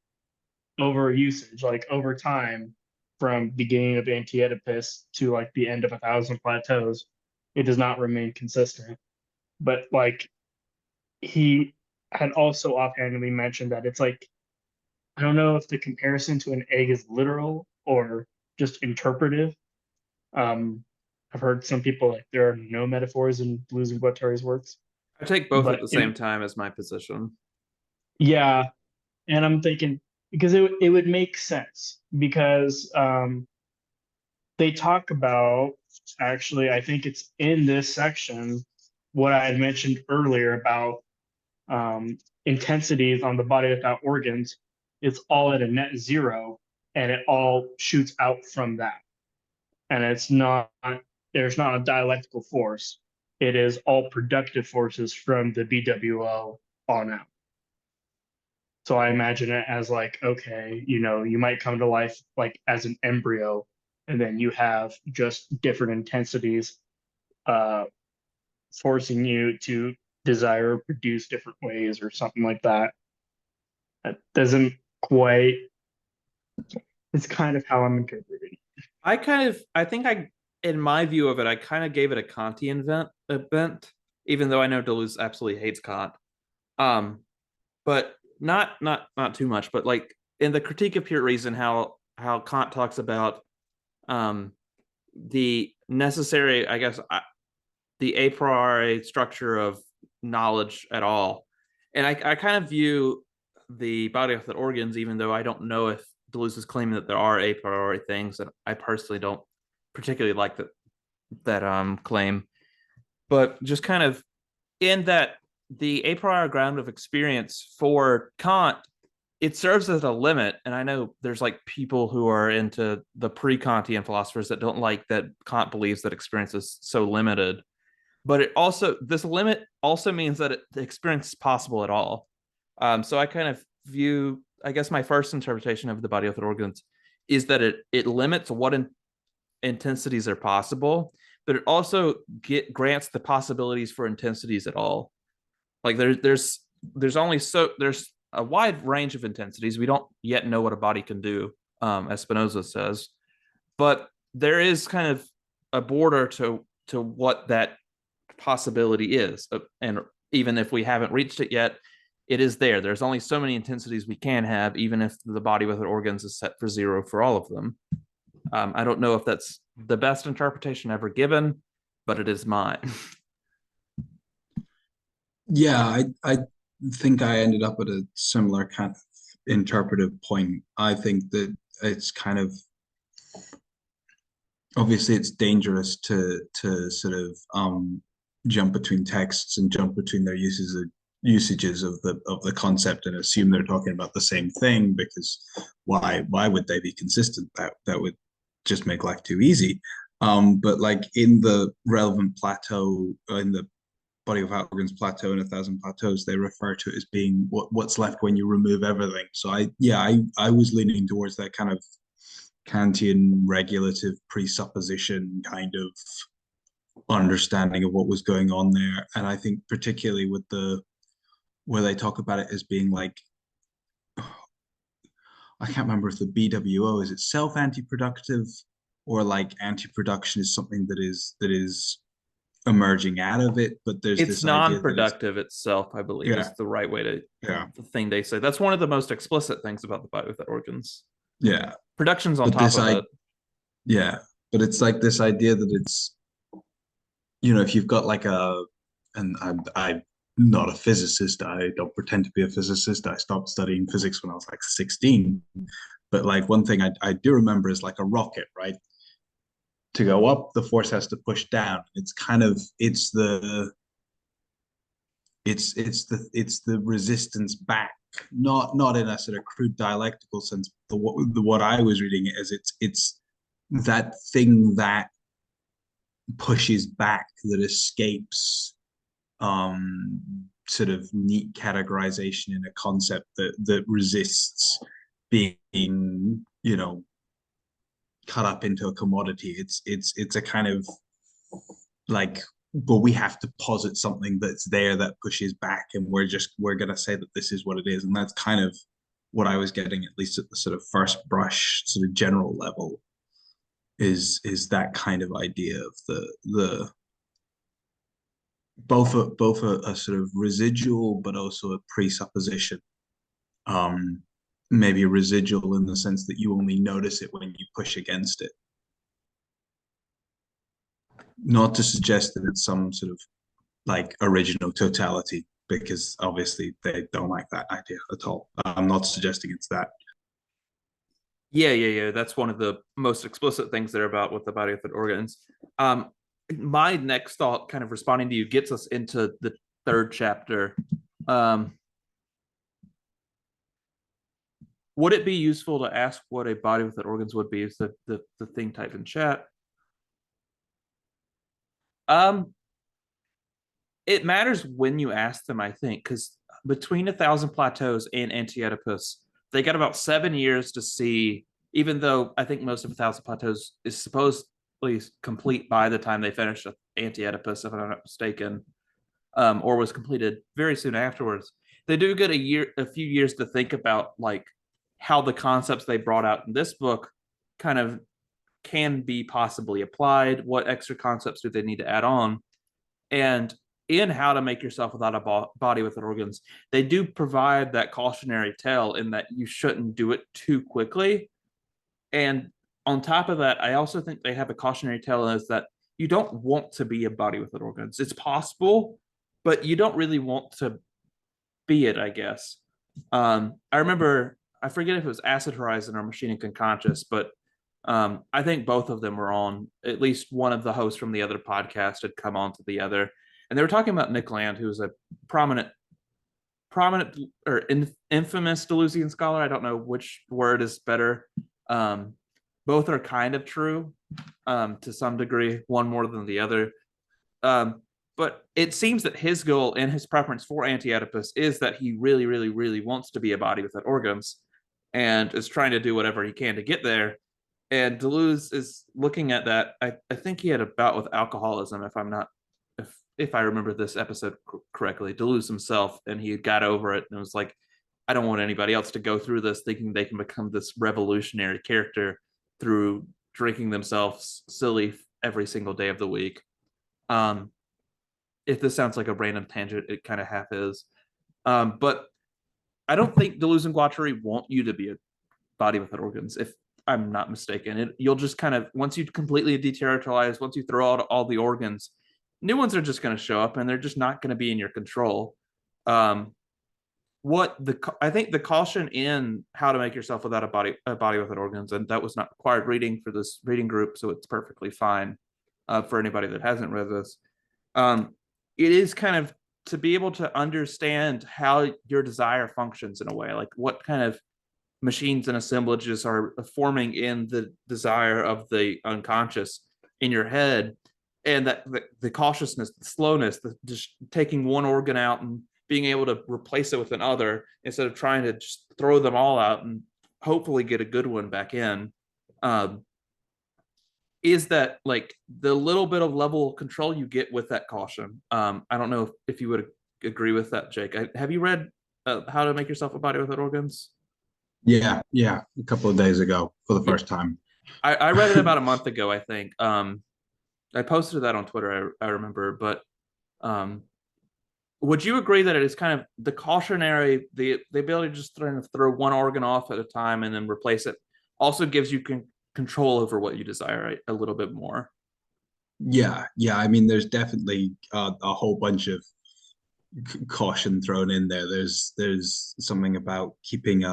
over usage, like over time, from beginning of Anti-Oedipus to like the end of 1,000 Plateaus. It does not remain consistent. But like he had also offhandedly mentioned that it's like, I don't know if the comparison to an egg is literal or just interpretive. I've heard some people like there are no metaphors in Deleuze and Guattari's works. I take both But at the same time as my position. Yeah, and I'm thinking because it would make sense because they talk about, actually, I think it's in this section, what I had mentioned earlier about intensities on the body without organs. It's all at a net zero, and it all shoots out from that. And there's not a dialectical force. It is all productive forces from the BWO on out. So I imagine it as like, okay, you might come to life like as an embryo, and then you have just different intensities forcing you to desire or produce different ways or something like that. That doesn't quite, it's kind of how I'm interpreting. I think in my view of it, I kind of gave it a Kantian bent, even though I know Deleuze absolutely hates Kant. But not too much, but like in the Critique of Pure Reason, how Kant talks about the necessary, I guess, the a priori structure of knowledge at all. And I kind of view the body without organs, even though I don't know if Deleuze is claiming that there are a priori things, and I personally don't particularly like that claim, but just kind of in that the a priori ground of experience for Kant, it serves as a limit. And I know there's like people who are into the pre-Kantian philosophers that don't like that Kant believes that experience is so limited. But this limit also means that the experience is possible at all. So I kind of view, I guess my first interpretation of the body without organs is that it limits what intensities are possible, but it also grants the possibilities for intensities at all. Like there's a wide range of intensities. We don't yet know what a body can do, as Spinoza says, but there is kind of a border to what that possibility is, and even if we haven't reached it yet, it is there. There's only so many intensities we can have, even if the body without organs is set for 0 for all of them. I don't know if that's the best interpretation ever given, but it is mine. Yeah, I think I ended up at a similar kind of interpretive point. I think that it's kind of obviously it's dangerous to sort of jump between texts and jump between their usages of the concept and assume they're talking about the same thing, because why would they be consistent? That would just make life too easy. But like in the relevant plateau, in the body without organs plateau and 1,000 plateaus, they refer to it as being what's left when you remove everything. So I was leaning towards that kind of Kantian regulative presupposition kind of understanding of what was going on there. And I think particularly with where they talk about it as being like, I can't remember if the BWO is it self-anti-productive or like anti-production is something that is emerging out of it, but there's It's this idea non-productive itself, I believe, Yeah. is the right way to the thing they say. That's one of the most explicit things about the body without organs. yeah, Production's on but top of it. yeah, but it's like this idea that it's, if you've got like and I'm not a physicist, I don't pretend to be a physicist. I stopped studying physics when I was like 16. But like one thing I do remember is like a rocket, right? To go up, the force has to push down. It's kind of it's the resistance back, not in a sort of crude dialectical sense. What I was reading it as it's that thing that pushes back, that escapes sort of neat categorization in a concept that resists being cut up into a commodity. It's a kind of like, but we have to posit something that's there that pushes back, and we're gonna say that this is what it is. And that's kind of what I was getting, at least at the sort of first brush sort of general level, is that kind of idea of the both a sort of residual but also a presupposition. Maybe a residual in the sense that you only notice it when you push against it. Not to suggest that it's some sort of like original totality, because obviously they don't like that idea at all. I'm not suggesting it's that. Yeah. That's one of the most explicit things there about with the body without organs. My next thought, kind of responding to you, gets us into the third chapter. Would it be useful to ask what a body without organs would be? Is the thing typed in chat? It matters when you ask them, I think, because between 1,000 plateaus and Anti-Oedipus, they got about 7 years to see, even though I think most of 1,000 plateaus is supposedly complete by the time they finished Anti-Oedipus, if I'm not mistaken, or was completed very soon afterwards. They do get a few years to think about like how the concepts they brought out in this book kind of can be possibly applied. What extra concepts do they need to add on? And in How to Make Yourself Without a Body Without Organs, they do provide that cautionary tale in that you shouldn't do it too quickly. And on top of that, I also think they have a cautionary tale is that you don't want to be a body without organs. It's possible, but you don't really want to be it, I guess. I remember, I forget if it was Acid Horizon or Machine and Unconscious, but I think both of them were on. At least one of the hosts from the other podcast had come on to the other, and they were talking about Nick Land, who's a prominent or infamous Deleuzian scholar. I don't know which word is better. Both are kind of true to some degree, one more than the other. But it seems that his goal and his preference for Anti-Oedipus is that he really, really, really wants to be a body without organs and is trying to do whatever he can to get there. And Deleuze is looking at that. I think he had a bout with alcoholism, if I remember this episode correctly. Deleuze himself, and he got over it and was like, I don't want anybody else to go through this thinking they can become this revolutionary character through drinking themselves silly every single day of the week. Um, if this sounds like a random tangent, it kind of half is. But I don't think Deleuze and Guattari want you to be a body without organs, if I'm not mistaken. You'll just kind of, once you completely deterritorialize, once you throw out all the organs, new ones are just going to show up and they're just not going to be in your control. I think the caution in How to Make Yourself Without a Body Without Organs, and that was not required reading for this reading group, so it's perfectly fine for anybody that hasn't read this. It is kind of to be able to understand how your desire functions in a way, like what kind of machines and assemblages are forming in the desire of the unconscious in your head, and that the cautiousness, the slowness, the just taking one organ out and being able to replace it with another instead of trying to just throw them all out and hopefully get a good one back in. Is that like the little bit of level of control you get with that caution? I don't know if you would agree with that, Jake. Have you read How to Make Yourself a Body Without Organs? Yeah, yeah, a couple of days ago for the first time. I read it about a month ago, I think. I posted that on Twitter, I remember, but would you agree that it is kind of the cautionary, the ability to just throw one organ off at a time and then replace it also gives you control over what you desire a little bit more? Yeah, yeah. I mean, there's definitely a whole bunch of caution thrown in there. There's something about keeping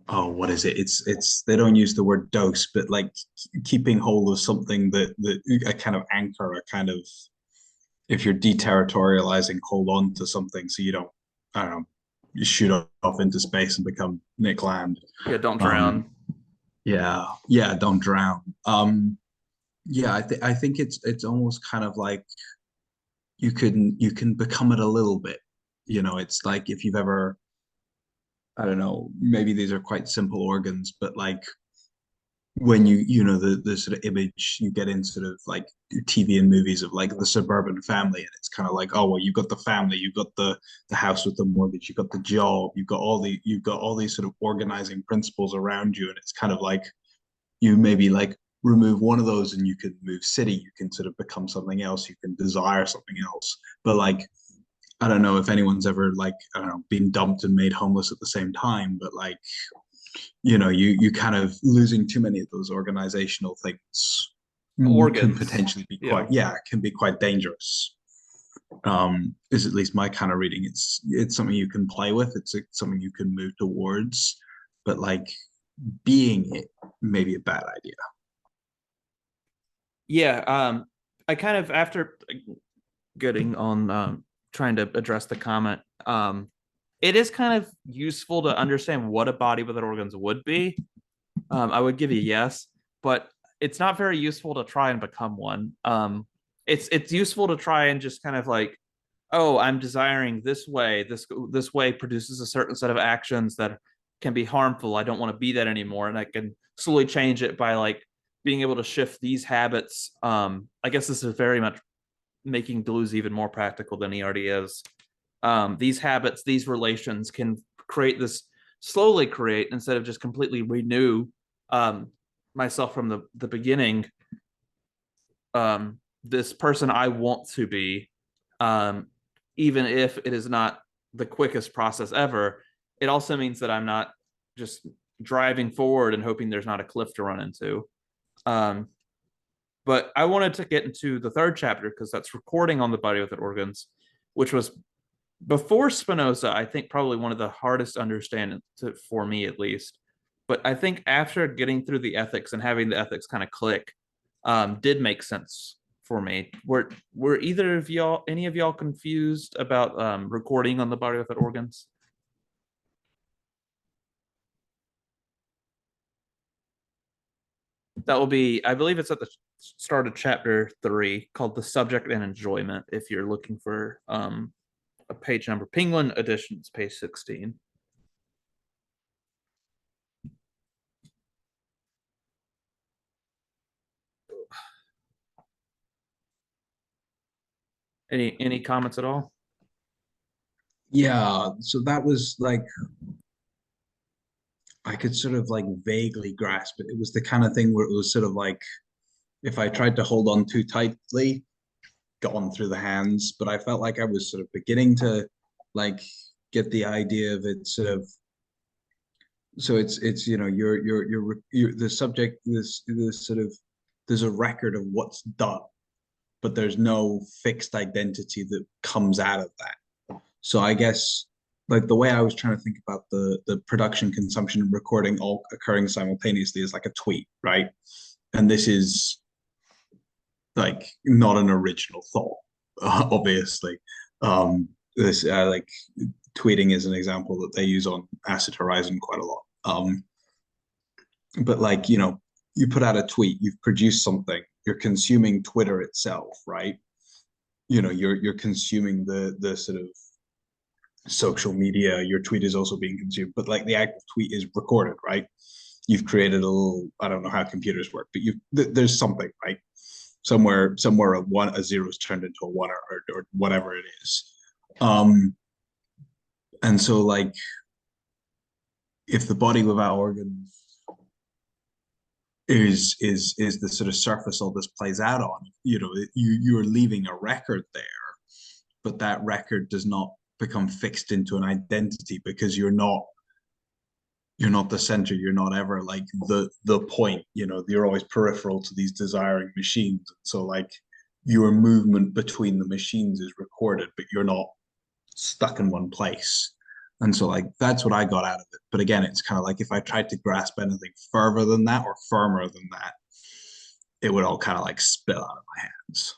oh, what is it? It's they don't use the word dose, but like keeping hold of something that a kind of anchor, a kind of, if you're deterritorializing, hold on to something so you don't, I don't know, you shoot off into space and become Nick Land. Yeah, don't drown. Yeah, yeah, don't drown. Yeah, I think it's almost kind of like you can become it a little bit. You know, it's like if you've ever, I don't know, maybe these are quite simple organs, but like when you know the sort of image you get in sort of like TV and movies of like the suburban family, and it's kind of like, oh well, you've got the family, you've got the house with the mortgage, you've got the job, you've got all these sort of organizing principles around you, and it's kind of like you maybe like remove one of those and you can move city, you can sort of become something else, you can desire something else. But like, I don't know if anyone's ever like, I don't know, been dumped and made homeless at the same time, but like, you know, you kind of losing too many of those organizational things can Organs. potentially be Yeah. quite, yeah, can be quite dangerous. Is at least my kind of reading. It's something you can play with, it's something you can move towards, but like being it may be a bad idea. Yeah, I kind of, after getting on trying to address the comment, it is kind of useful to understand what a body without organs would be. I would give you yes, but it's not very useful to try and become one. It's useful to try and just kind of like, oh, I'm desiring this way. This way produces a certain set of actions that can be harmful. I don't want to be that anymore, and I can slowly change it by like being able to shift these habits. I guess this is very much making Deleuze even more practical than he already is. These habits, these relations can create this, slowly create, instead of just completely renew myself from the beginning, this person I want to be, even if it is not the quickest process ever. It also means that I'm not just driving forward and hoping there's not a cliff to run into. But I wanted to get into the third chapter because that's recording on the body without organs, which was before Spinoza, I think probably one of the hardest to understand for me at least. But I think after getting through the ethics and having the ethics kind of click, did make sense for me. Were either of y'all, any of y'all, confused about recording on the body without organs? That will be, I believe it's at the start of chapter 3, called The Subject and Enjoyment, if you're looking for a page number. Penguin editions, page 16. Any comments at all? Yeah, so that was like I could sort of like vaguely grasp it. It was the kind of thing where it was sort of like if I tried to hold on too tightly, gone through the hands, but I felt like I was sort of beginning to like get the idea of it sort of so it's you know you're the subject this sort of there's a record of what's done, but there's no fixed identity that comes out of that. So I guess like the way I was trying to think about the production, consumption, and recording all occurring simultaneously is like a tweet, right? And this is like not an original thought, obviously. This like tweeting is an example that they use on Acid Horizon quite a lot. But like you put out a tweet, you've produced something, you're consuming Twitter itself, right? You're consuming the sort of social media. Your tweet is also being consumed, but like the actual tweet is recorded, right? You've created a little, I don't know how computers work, but there's something, right? Somewhere a zero is turned into a one or whatever it is. And so like if the body without organs is the sort of surface all this plays out on, you're leaving a record there, but that record does not become fixed into an identity because you're not the center, you're not ever like the point, you're always peripheral to these desiring machines. So like your movement between the machines is recorded, but you're not stuck in one place. And so like that's what I got out of it. But again, it's kind of like if I tried to grasp anything further than that or firmer than that, it would all kind of like spill out of my hands.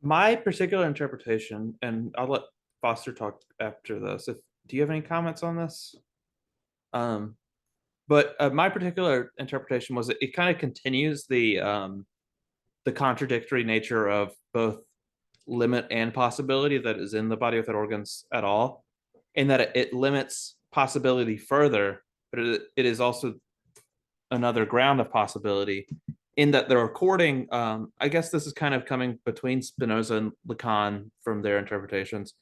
My particular interpretation, and I'll let Foster talk after this. Do you have any comments on this? But my particular interpretation was it kind of continues the contradictory nature of both limit and possibility that is in the body without organs at all, in that it limits possibility further, but it is also another ground of possibility in that the recording, I guess this is kind of coming between Spinoza and Lacan from their interpretations,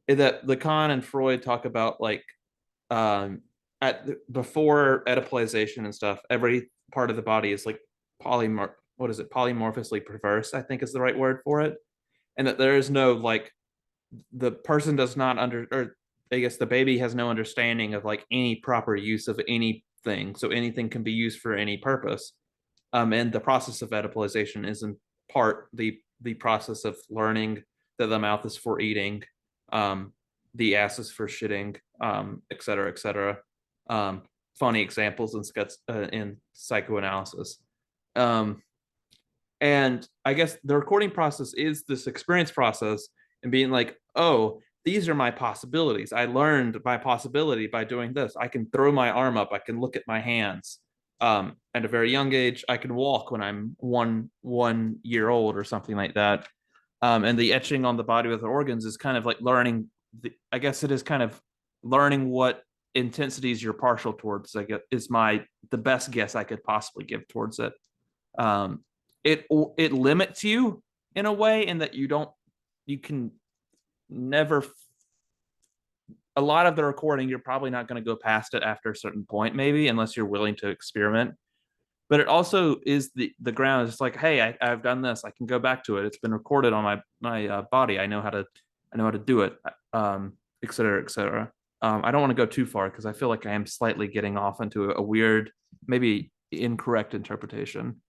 is that Lacan and Freud talk about like before Oedipalization and stuff, every part of the body is like polymorphously perverse, I think is the right word for it. And that there is no like the person does not or I guess the baby has no understanding of like any proper use of anything. So anything can be used for any purpose. And the process of Oedipalization is in part the process of learning that the mouth is for eating, the ass is for shitting, et cetera, et cetera. Funny examples in psychoanalysis. And I guess the recording process is this experience process and being like, oh, these are my possibilities. I learned my possibility by doing this. I can throw my arm up. I can look at my hands. At a very young age, I can walk when I'm one year old or something like that. And the etching on the body with the organs is kind of like learning. I guess it is kind of learning what intensities you're partial towards. I guess is the best guess I could possibly give towards it. It limits you in a way in that you can never. A lot of the recording, you're probably not going to go past it after a certain point, maybe, unless you're willing to experiment. But it also is the ground. It's like, hey, I've done this. I can go back to it. It's been recorded on my body. I know how to do it, et cetera, et cetera. I don't want to go too far because I feel like I am slightly getting off into a weird, maybe incorrect interpretation.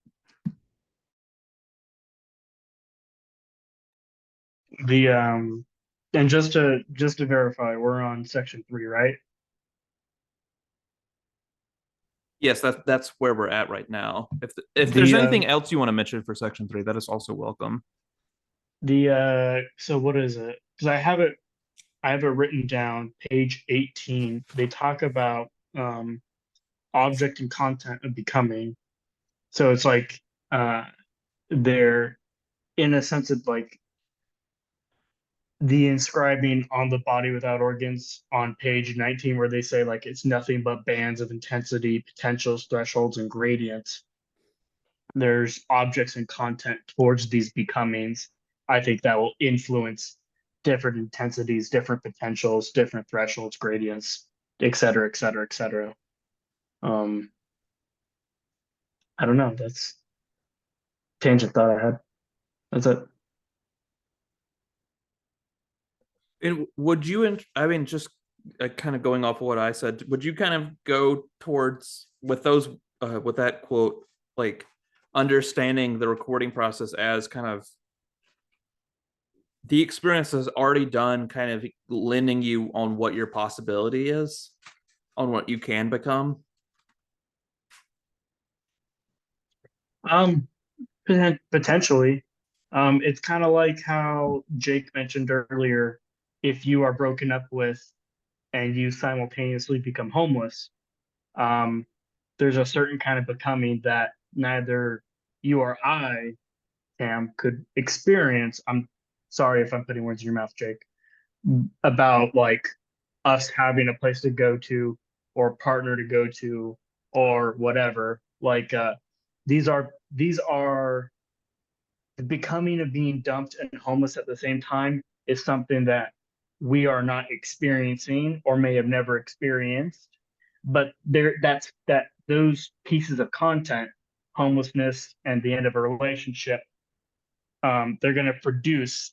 And just to verify, we're on section 3, right? Yes, that's where we're at right now. If there's anything else you want to mention for section 3, that is also welcome. So what is it? Because I have it written down, page 18. They talk about object and content of becoming. So it's like they're in a sense of like the inscribing on the body without organs on page 19, where they say like it's nothing but bands of intensity, potentials, thresholds, and gradients. There's objects and content towards these becomings, I think that will influence different intensities, different potentials, different thresholds, gradients, et cetera, et cetera, et cetera. I don't know. That's tangent thought I had. That's it. And would you, I mean, just kind of going off of what I said, would you kind of go towards with those, with that quote, like understanding the recording process as kind of the experience is already done, kind of lending you on what your possibility is, on what you can become? Potentially. It's kind of like how Jake mentioned earlier, if you are broken up with and you simultaneously become homeless, there's a certain kind of becoming that neither you or I, Cam, could experience. I'm sorry if I'm putting words in your mouth, Jake, about like us having a place to go to or partner to go to or whatever. Like these are the becoming of being dumped and homeless at the same time is something that we are not experiencing or may have never experienced. But that those pieces of content, homelessness and the end of a relationship, they're going to produce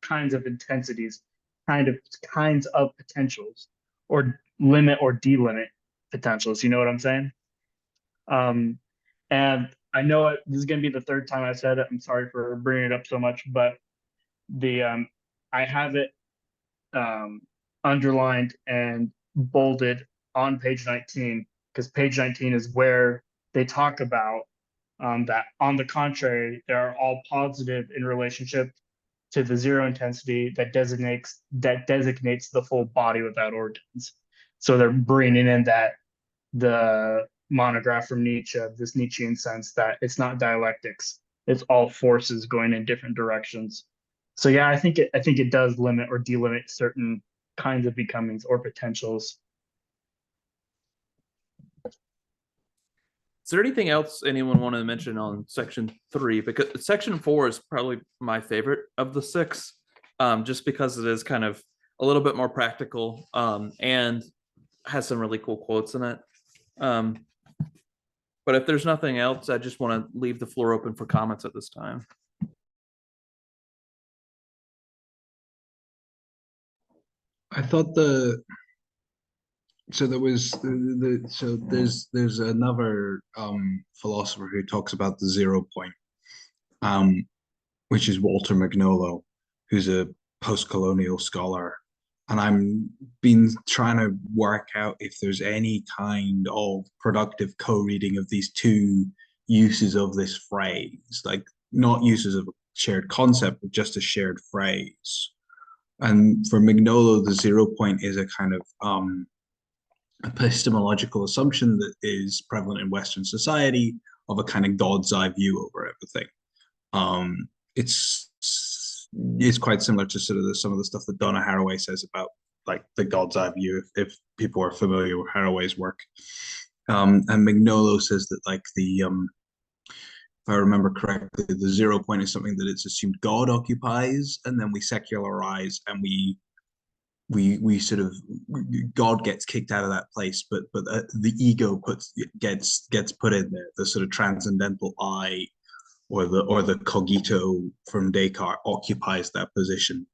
kinds of intensities, kinds of potentials, or limit or delimit potentials. You know what I'm saying? And I know this is going to be the third time I said it. I'm sorry for bringing it up so much, but the I have it underlined and bolded on page 19 because page 19 is where they talk about that. On the contrary, they are all positive in relationship to the zero intensity that designates the full body without organs. So they're bringing in that the monograph from Nietzsche, this Nietzschean sense that it's not dialectics, it's all forces going in different directions. So yeah, I think it does limit or delimit certain kinds of becomings or potentials. Is there anything else anyone wanted to mention on section 3? Because section 4 is probably my favorite of the 6, just because it is kind of a little bit more practical, and has some really cool quotes in it. But if there's nothing else, I just want to leave the floor open for comments at this time. I thought so there was so there's another philosopher who talks about the 0 point, which is Walter Mignolo, who's a post-colonial scholar. And I'm been trying to work out if there's any kind of productive co-reading of these two uses of this phrase, like not uses of a shared concept, but just a shared phrase. And for Mignolo, the 0 point is a kind of epistemological assumption that is prevalent in Western society of a kind of God's eye view over everything. It's quite similar to sort of some of the stuff that Donna Haraway says about like the God's eye view, if people are familiar with Haraway's work. And Mignolo says that like if I remember correctly, the 0 point is something that it's assumed God occupies, and then we secularize and we sort of God gets kicked out of that place, but the ego gets put in there. The sort of transcendental I, or the cogito from Descartes, occupies that position.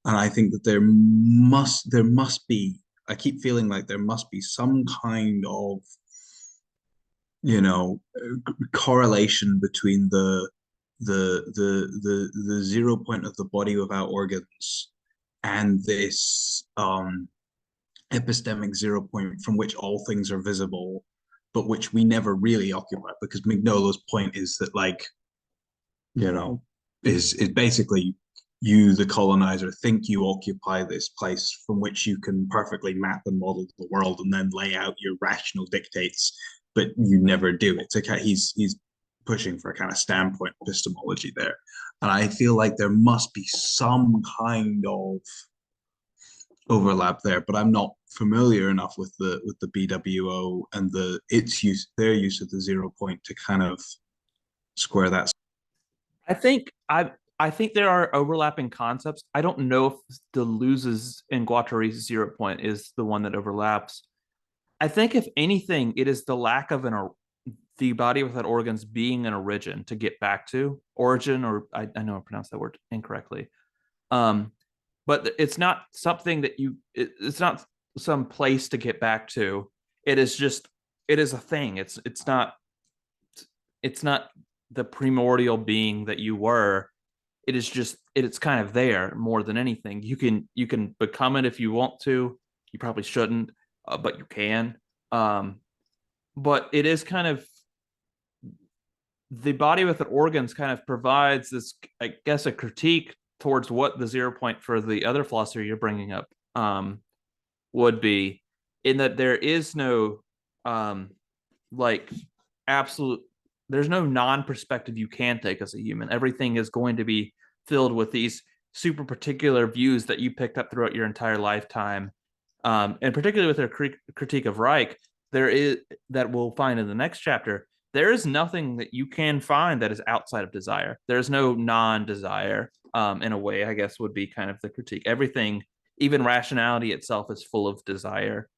And I think that there must be. I keep feeling like there must be some kind of, correlation between the 0 point of the body without organs and this epistemic 0 point from which all things are visible, but which we never really occupy, because Mignolo's point is that is basically you, the colonizer, think you occupy this place from which you can perfectly map and model the world and then lay out your rational dictates, but you never do. It's he's pushing for a kind of standpoint epistemology there. And I feel like there must be some kind of overlap there, but I'm not familiar enough with the BWO and their use of the 0 point to kind of square that. I think I think there are overlapping concepts. I don't know if Deleuze's and Guattari's 0 point is the one that overlaps. I think if anything, it is the lack of the body without organs being an origin to get back to origin, or I know I pronounced that word incorrectly. But it's not something that it's not some place to get back to. It is just, it is a thing. It's not the primordial being that you were. It is just, it's kind of there more than anything. You can become it if you want to. You probably shouldn't, but you can. But it is kind of, the body with the organs kind of provides this, I guess, a critique towards what the 0 point for the other philosopher you're bringing up would be, in that there is no like absolute, there's no non-perspective you can take as a human. Everything is going to be filled with these super particular views that you picked up throughout your entire lifetime. And particularly with their critique of Reich, there is, that we'll find in the next chapter, there is nothing that you can find that is outside of desire. There's no non-desire, in a way, I guess, would be kind of the critique. Everything, even rationality itself, is full of desire.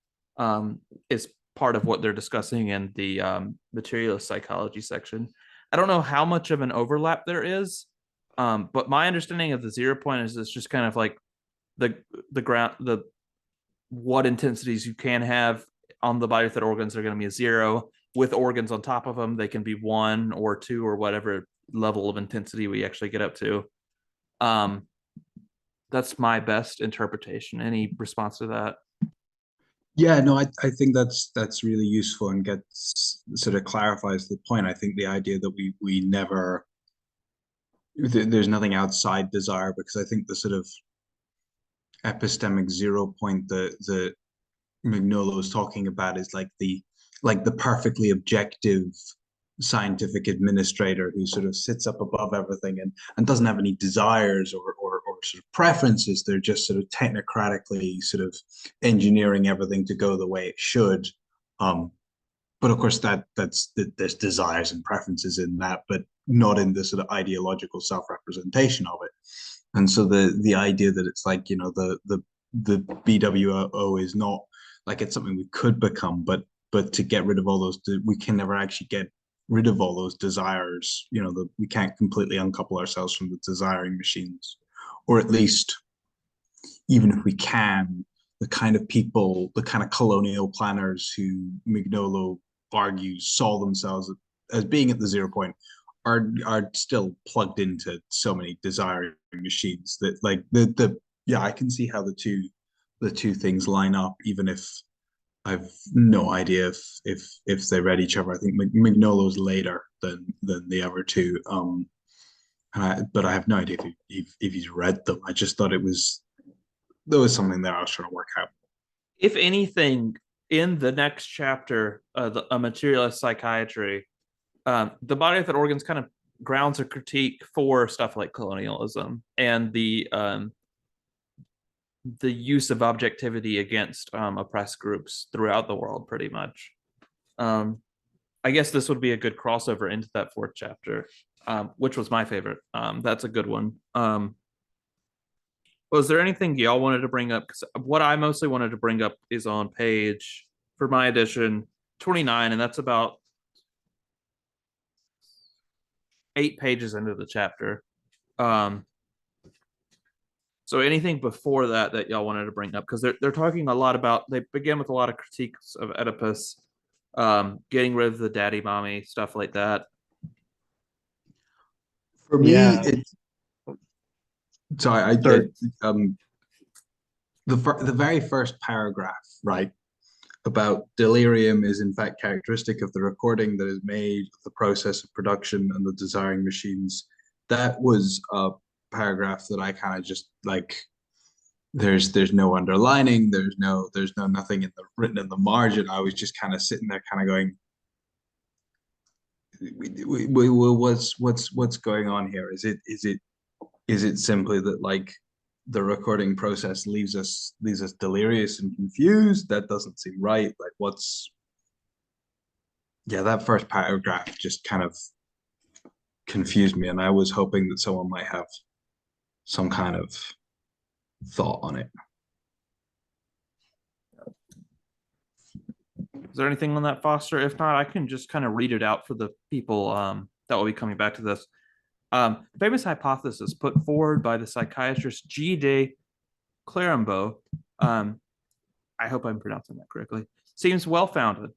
Is part of what they're discussing in the materialist psychology section. I don't know how much of an overlap there is, but my understanding of the 0 point is it's just kind of like the ground, the what intensities you can have on the body with organs are going to be a 0. With organs on top of them, they can be 1 or 2 or whatever level of intensity we actually get up to. That's my best interpretation. Any response to that? Yeah, no, I think that's really useful and gets sort of clarifies the point. I think the idea that we never there's nothing outside desire, because I think the sort of epistemic 0 point that Mignolo is talking about is like the perfectly objective scientific administrator who sort of sits up above everything and doesn't have any desires or sort of preferences. They're just sort of technocratically sort of engineering everything to go the way it should. But of course there's desires and preferences in that, but not in the sort of ideological self-representation of it. And so the idea that it's like, you know, the BWO is not like it's something we could become, but to get rid of all those, we can never actually get rid of all those desires. You know, we can't completely uncouple ourselves from the desiring machines, or at least, even if we can, the kind of people, the kind of colonial planners who Mignolo argues saw themselves as being at the 0 point are still plugged into so many desiring machines that like yeah, I can see how the two things line up, even if I've no idea if they read each other. I think Mignolo's later than the other two. But I have no idea if he's read them. I just thought there was something there I was trying to work out. If anything, in the next chapter, a materialist psychiatry, the body without organs kind of grounds a critique for stuff like colonialism and the use of objectivity against oppressed groups throughout the world, pretty much. I guess this would be a good crossover into that 4th chapter, which was my favorite. That's a good one. Was there anything y'all wanted to bring up? Because what I mostly wanted to bring up is on page, for my edition, 29, and that's about 8 pages into the chapter. So anything before that y'all wanted to bring up? Because they're talking a lot about, they begin with a lot of critiques of Oedipus, getting rid of the daddy mommy, stuff like that. For me, Yeah. sorry, Sorry. the very first paragraph, right, about delirium is in fact characteristic of the recording that is made, the process of production, and the desiring machines. That was a paragraph that I kind of just like. There's no underlining. There's no nothing written in the margin. I was just kind of sitting there, kind of going, what's going on here? Is it simply that like the recording process leaves us delirious and confused? That doesn't seem right. Like that first paragraph just kind of confused me, and I was hoping that someone might have some kind of thought on it. Is there anything on that, Foster? If not, I can just kind of read it out for the people that will be coming back to this. Famous hypothesis put forward by the psychiatrist G. de Clerambault, I hope I'm pronouncing that correctly, seems well-founded.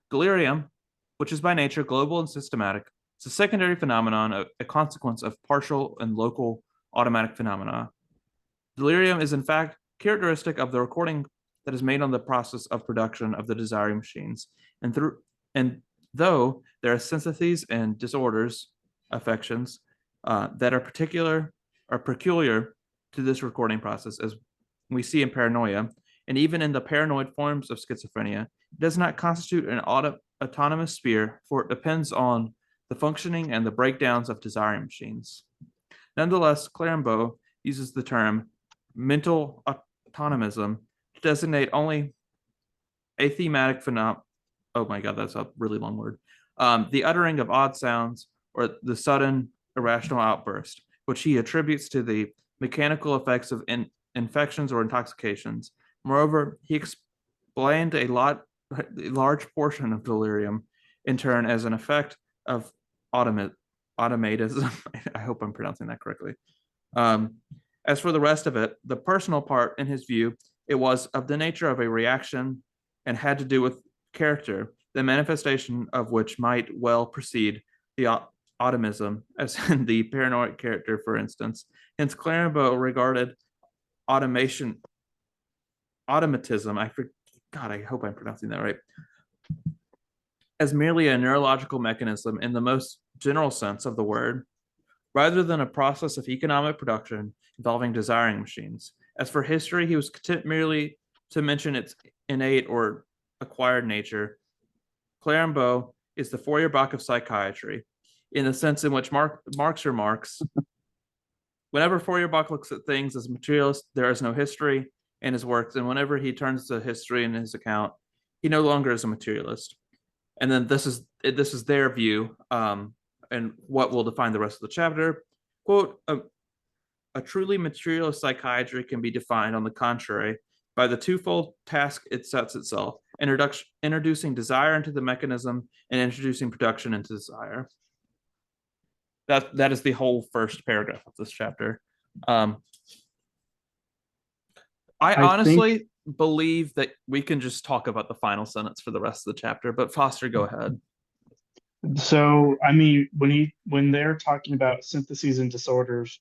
Delirium, which is by nature global and systematic, is a secondary phenomenon, a consequence of partial and local automatic phenomena. Delirium is in fact characteristic of the recording that is made on the process of production of the desiring machines, and though there are sympathies and disorders, affections that are peculiar to this recording process, as we see in paranoia, and even in the paranoid forms of schizophrenia, it does not constitute an autonomous sphere, for it depends on the functioning and the breakdowns of desiring machines. Nonetheless, Clerambault uses the term mental autonomism to designate only a thematic phenomenon. Oh my God, that's a really long word. The uttering of odd sounds or the sudden irrational outburst, which he attributes to the mechanical effects of infections or intoxications. Moreover, he explained a large portion of delirium in turn as an effect of automatism. I hope I'm pronouncing that correctly. As for the rest of it, the personal part, in his view, it was of the nature of a reaction and had to do with character, the manifestation of which might well precede the automism, as in the paranoid character, for instance. Hence, Clerambault regarded automatism. God, I hope I'm pronouncing that right. As merely a neurological mechanism in the most general sense of the word, rather than a process of economic production involving desiring machines. As for history, he was content merely to mention its innate or acquired nature. Clerambault is the Feuerbach of psychiatry, in the sense in which Marx remarks, whenever Feuerbach looks at things as materialist, there is no history in his works, and whenever he turns to history in his account, he no longer is a materialist. And then this is their view, and what will define the rest of the chapter. Quote, a truly materialist psychiatry can be defined, on the contrary, by the twofold task it sets itself: introducing desire into the mechanism and introducing production into desire. That is the whole first paragraph of this chapter. I honestly believe that we can just talk about the final sentence for the rest of the chapter, but Foster, go ahead. So, I mean, when they're talking about syntheses and disorders,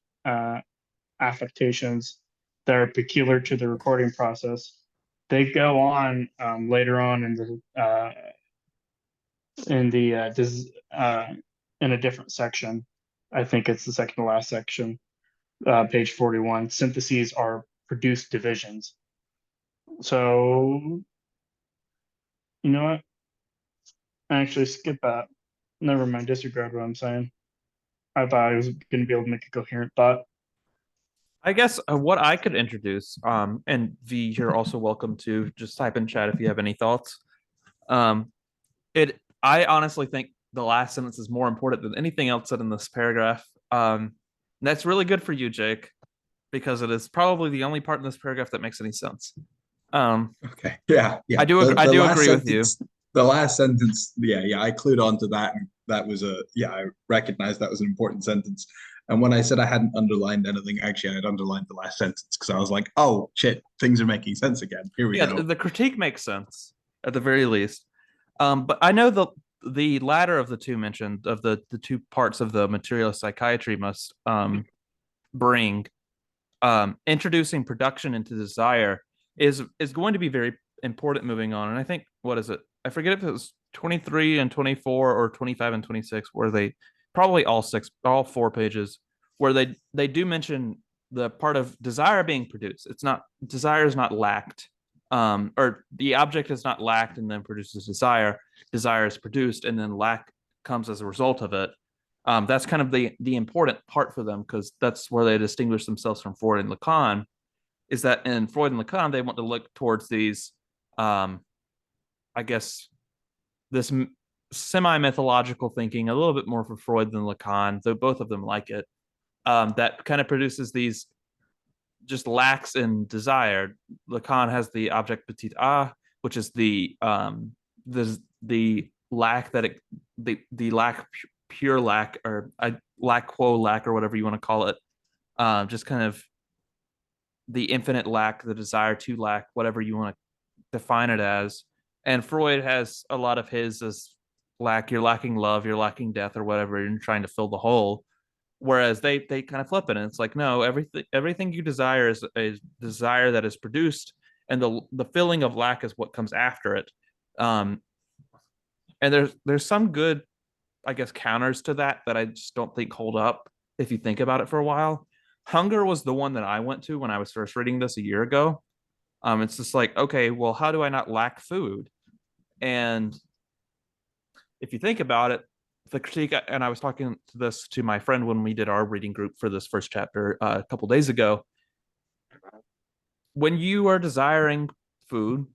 affectations that are peculiar to the recording process, they go on later on in a different section. I think it's the second to last section, page 41. Syntheses are produced divisions. So, you know what? I actually skip that. Never mind, disregard what I'm saying. I thought I was going to be able to make a coherent thought. I guess what I could introduce, and V, you're also welcome to just type in chat if you have any thoughts. I honestly think the last sentence is more important than anything else said in this paragraph. That's really good for you, Jake, because it is probably the only part in this paragraph that makes any sense. Okay. Yeah. I do agree with you. The last sentence, I clued on to that, and that was I recognized that was an important sentence. And when I said I hadn't underlined anything, actually, I had underlined the last sentence because I was like, oh, shit, things are making sense again. Here we go. The critique makes sense, at the very least. But I know the latter of the two mentioned, of the two parts of the materialist psychiatry must bring, introducing production into desire is going to be very important moving on. And I think, what is it? I forget if it was 23 and 24 or 25 and 26, where they probably all 4 pages, where they do mention the part of desire being produced. It's not, desire is not lacked, or the object is not lacked and then produces desire. Desire is produced and then lack comes as a result of it. That's kind of the important part for them, because that's where they distinguish themselves from Freud and Lacan, is that in Freud and Lacan, they want to look towards these, I guess, this semi-mythological thinking, a little bit more for Freud than Lacan, though both of them like it. that kind of produces these just lacks in desire. Lacan has the object petit a, which is the lack that the lack, pure lack, or lack quo lack, or whatever you want to call it. Just kind of the infinite lack, the desire to lack, whatever you want to define it as. And Freud has a lot of his as lack, you're lacking love, you're lacking death, or whatever, you're trying to fill the hole. Whereas they kind of flip it, and it's like, no, everything you desire is a desire that is produced, and the filling of lack is what comes after it. And there's some good, I guess, counters to that I just don't think hold up if you think about it for a while. Hunger was the one that I went to when I was first reading this a year ago. It's just like, okay, well, how do I not lack food? And if you think about it, the critique, and I was talking to this to my friend when we did our reading group for this first chapter a couple days ago. When you are desiring food,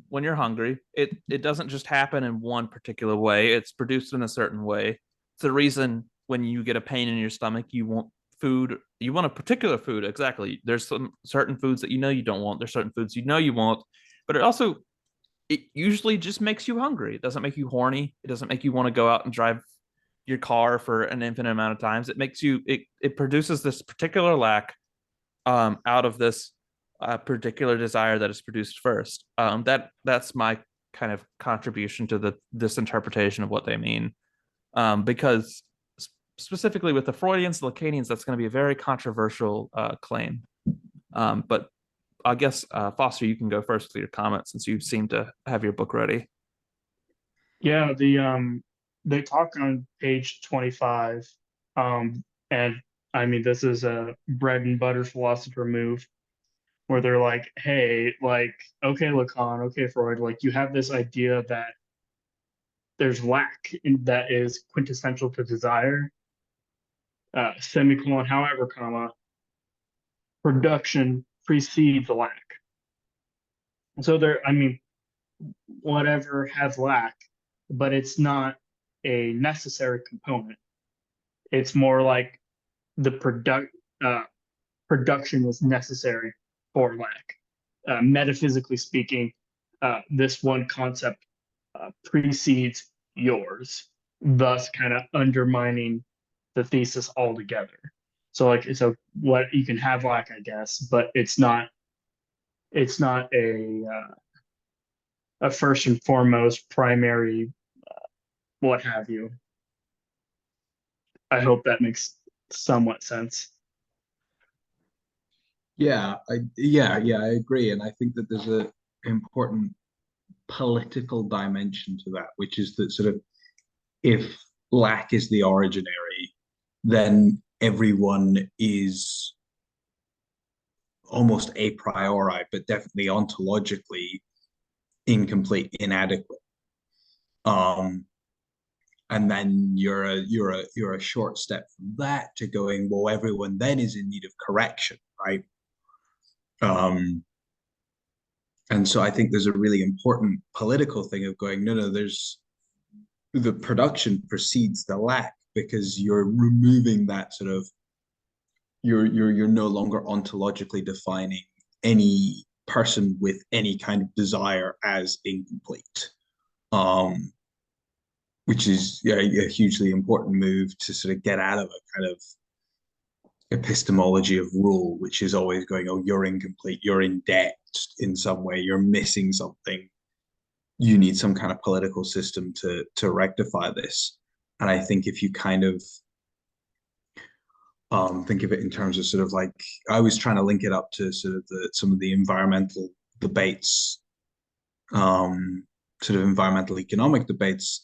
when you're hungry, it doesn't just happen in one particular way. It's produced in a certain way. It's the reason when you get a pain in your stomach, you want food. You want a particular food. Exactly. There's some certain foods that you know you don't want. There's certain foods you know you want, but it usually just makes you hungry. It doesn't make you horny. It doesn't make you want to go out and drive your car for an infinite amount of times. It makes you, it produces this particular lack out of this particular desire that is produced first. That's my kind of contribution to this interpretation of what they mean. Because specifically with the Freudians, the Lacanians, that's going to be a very controversial claim. But I guess Foster, you can go first with your comments since you seem to have your book ready. Yeah, they talk on page 25, and I mean this is a bread and butter philosopher move, where they're like, hey, like, okay, Lacan, okay, Freud, like you have this idea that there's lack that is quintessential to desire, semicolon, however, comma, production precedes the lack. So there, I mean, whatever has lack, but it's not a necessary component. It's more like the production is necessary for lack. Metaphysically speaking, this one concept precedes yours, thus kind of undermining the thesis altogether. So what you can have lack, I guess, but it's not a first and foremost primary what have you. I hope that makes somewhat sense. Yeah, I agree, and I think that there's an important political dimension to that, which is that sort of if lack is the originary, then everyone is almost a priori, but definitely ontologically incomplete, inadequate. And then you're a short step from that to going, well, everyone then is in need of correction, right? And so I think there's a really important political thing of going, no, there's the production precedes the lack, because you're removing that sort of you're no longer ontologically defining any person with any kind of desire as incomplete. Which is a hugely important move to sort of get out of a kind of epistemology of rule, which is always going, oh, you're incomplete, you're in debt in some way, you're missing something. You need some kind of political system to rectify this. And I think if you kind of think of it in terms of sort of like, I was trying to link it up to sort of some of the environmental debates, sort of environmental economic debates,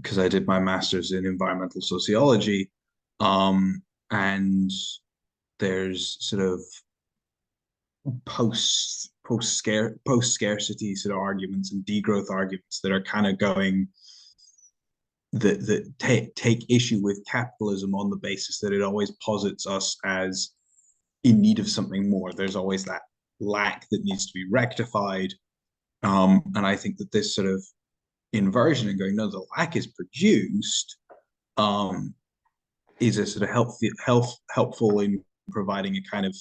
because I did my master's in environmental sociology, and there's sort of post scarcity sort of arguments and degrowth arguments that are kind of going that take issue with capitalism on the basis that it always posits us as in need of something more. There's always that lack that needs to be rectified, and I think that this sort of inversion and going, no, the lack is produced, is a sort of helpful in providing a kind of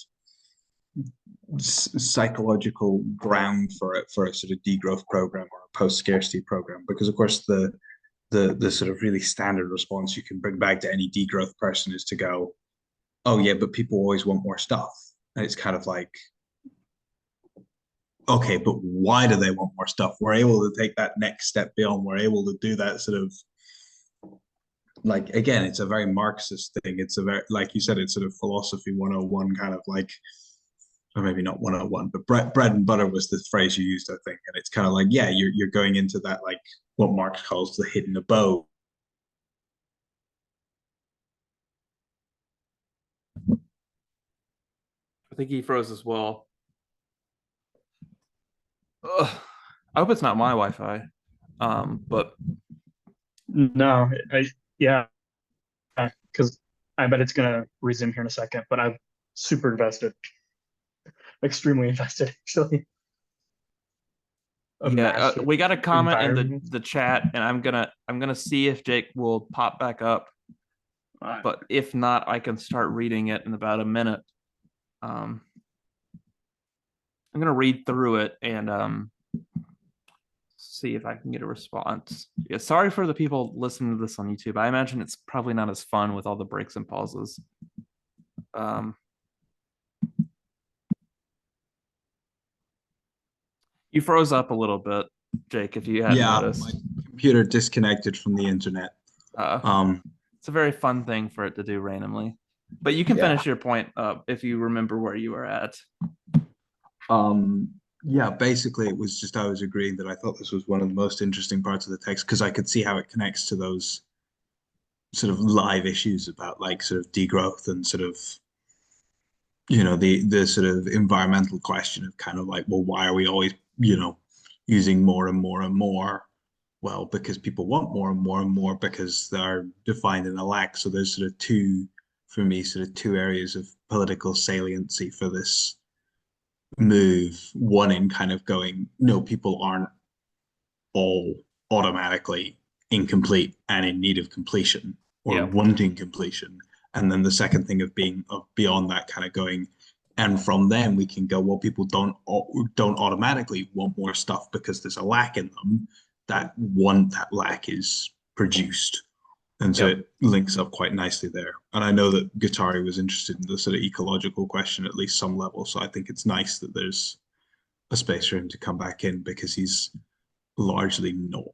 psychological ground for it, for a sort of degrowth program or a post-scarcity program, because of course the sort of really standard response you can bring back to any degrowth person is to go, oh yeah, but people always want more stuff. And it's kind of like, okay, but why do they want more stuff? We're able to take that next step beyond. We're able to do that sort of, like, again, it's a very Marxist thing. It's a very, like you said, it's sort of philosophy 101 kind of like, or maybe not 101, but bread and butter was the phrase you used, I think. And it's kind of like, yeah, you're going into that, like what Marx calls the hidden abode. I think he froze as well. Ugh. I hope it's not my Wi-Fi. But No, yeah, because I bet it's gonna resume here in a second. But I'm super invested, extremely invested, actually. yeah, we got a comment in environment. the chat, and I'm gonna see if Jake will pop back up. But if not, I can start reading it in about a minute. I'm gonna read through it and see if I can get a response. Yeah, sorry for the people listening to this on YouTube. I imagine it's probably not as fun with all the breaks and pauses. You froze up a little bit, Jake, if you hadn't noticed. My computer disconnected from the internet. It's a very fun thing for it to do randomly. But you can finish your point if you remember where you were at. Yeah, basically it was just I was agreeing that I thought this was one of the most interesting parts of the text because I could see how it connects to those sort of live issues about like sort of degrowth and sort of, you know, the sort of environmental question of kind of like, well, why are we always, you know, using more and more and more? Well, because people want more and more and more because they're defined in a lack. So there's sort of two, for me, sort of two areas of political saliency for this move. One in kind of going, no, people aren't all automatically incomplete and in need of completion or wanting completion. And then the second thing of being beyond that, kind of going, and from then we can go, well, people don't automatically want more stuff because there's a lack in them. That lack is produced. And so it links up quite nicely there. And I know that Guattari was interested in the sort of ecological question at least some level. So I think it's nice that there's a space for him to come back in because he's largely not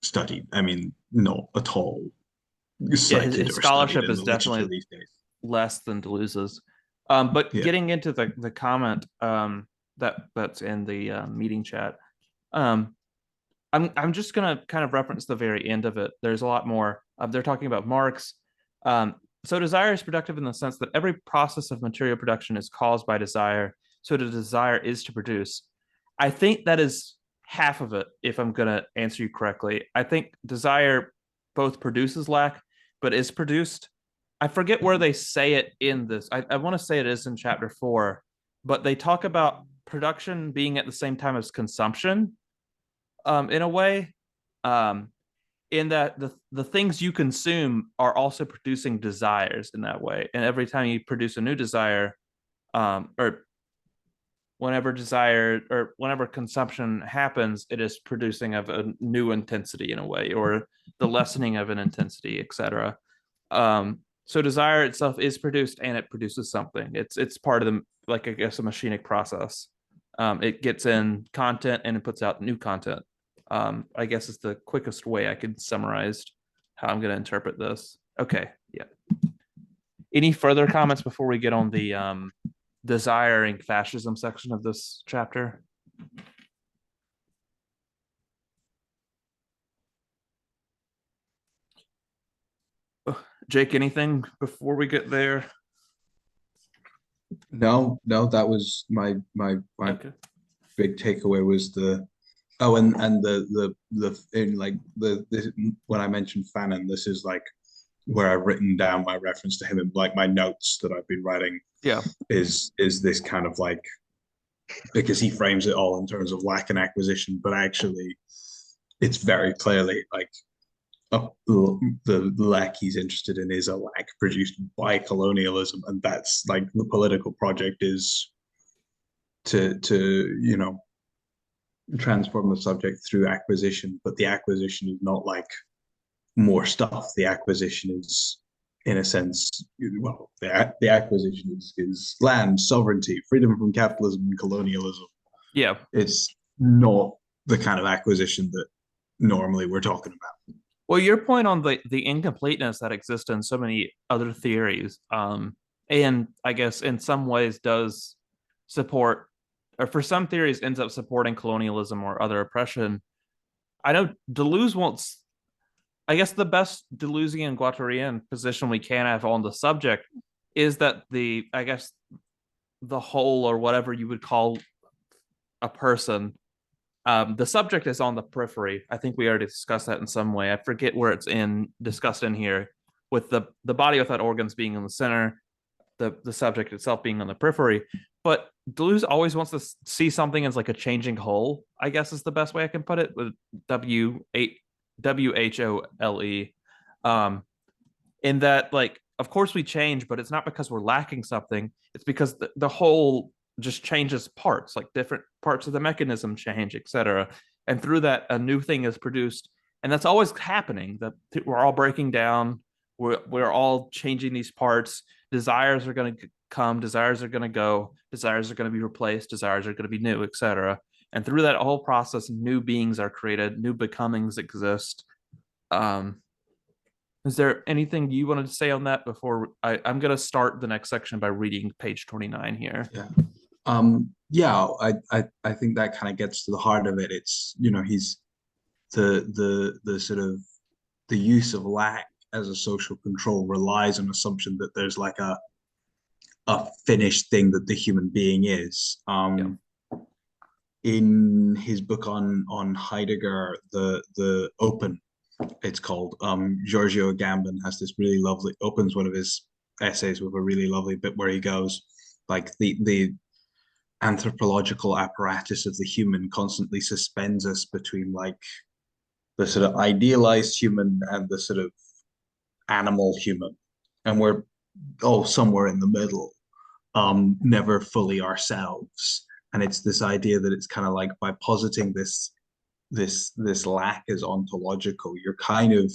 studied. I mean, not at all cited his scholarship is definitely these days. Less than Deleuze's. But getting into the comment that's in the meeting chat, I'm just gonna kind of reference the very end of it. There's a lot more. They're talking about Marx. So desire is productive in the sense that every process of material production is caused by desire. So the desire is to produce. I think that is half of it, if I'm gonna answer you correctly. I think desire both produces lack, but is produced. I forget where they say it in this. I want to say it is in chapter 4, but they talk about production being at the same time as consumption. In a way, in that the things you consume are also producing desires in that way. And every time you produce a new desire, or whenever consumption happens, it is producing of a new intensity in a way, or the lessening of an intensity, etc. So desire itself is produced and it produces something. It's part of the, like, I guess, a machinic process. It gets in content and it puts out new content. I guess it's the quickest way I could summarize how I'm going to interpret this. Okay, yeah. Any further comments before we get on the desiring fascism section of this chapter? Jake, anything before we get there? No, that was my Okay. big takeaway was the and the in like when I mentioned Fanon, this is like where I've written down my reference to him in like my notes that I've been writing. Yeah. Is this kind of like, because he frames it all in terms of lack and acquisition, but actually it's very clearly like the lack he's interested in is a lack produced by colonialism, and that's like the political project is to transform the subject through acquisition, but the acquisition is not like more stuff. The acquisition is, in a sense, well, the acquisition is land, sovereignty, freedom from capitalism and colonialism. Yeah. It's not the kind of acquisition that normally we're talking about. Well, your point on the incompleteness that exists in so many other theories, and I guess in some ways does support, or for some theories ends up supporting colonialism or other oppression. I know Deleuze won't. I guess the best Deleuzian Guattarian position we can have on the subject is that the whole, or whatever you would call a person, the subject is on the periphery. I think we already discussed that in some way. I forget where it's discussed in here, with the body without organs being in the center, the subject itself being on the periphery. But Deleuze always wants to see something as like a changing whole, I guess is the best way I can put it, with WHOLE. In that, like, of course we change, but it's not because we're lacking something. It's because the whole just changes parts, like different parts of the mechanism change, etc. And through that, a new thing is produced. And that's always happening, that we're all breaking down. We're all changing these parts. Desires are going to come, desires are going to go, desires are going to be replaced, desires are going to be new, etc. And through that whole process, new beings are created, new becomings exist. Is there anything you wanted to say on that before I'm going to start the next section by reading page 29 here? Yeah. I think that kind of gets to the heart of it. It's, he's the sort of the use of lack as a social control relies on assumption that there's like a finished thing that the human being is. In his book on Heidegger, the Open, it's called, Giorgio Agamben has this really lovely, opens one of his essays with a really lovely bit where he goes, like, the anthropological apparatus of the human constantly suspends us between like the sort of idealized human and the sort of animal human, and we're all somewhere in the middle, never fully ourselves. And it's this idea that it's kind of like, by positing this lack as ontological, you're kind of,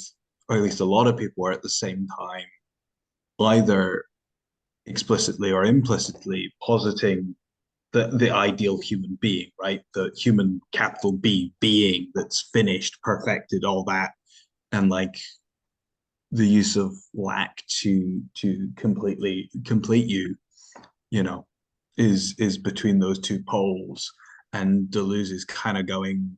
or at least a lot of people are at the same time, either explicitly or implicitly positing the ideal human being, right? The human capital B being that's finished, perfected, all that. And like the use of lack to completely complete you, is between those two poles. And Deleuze is kind of going,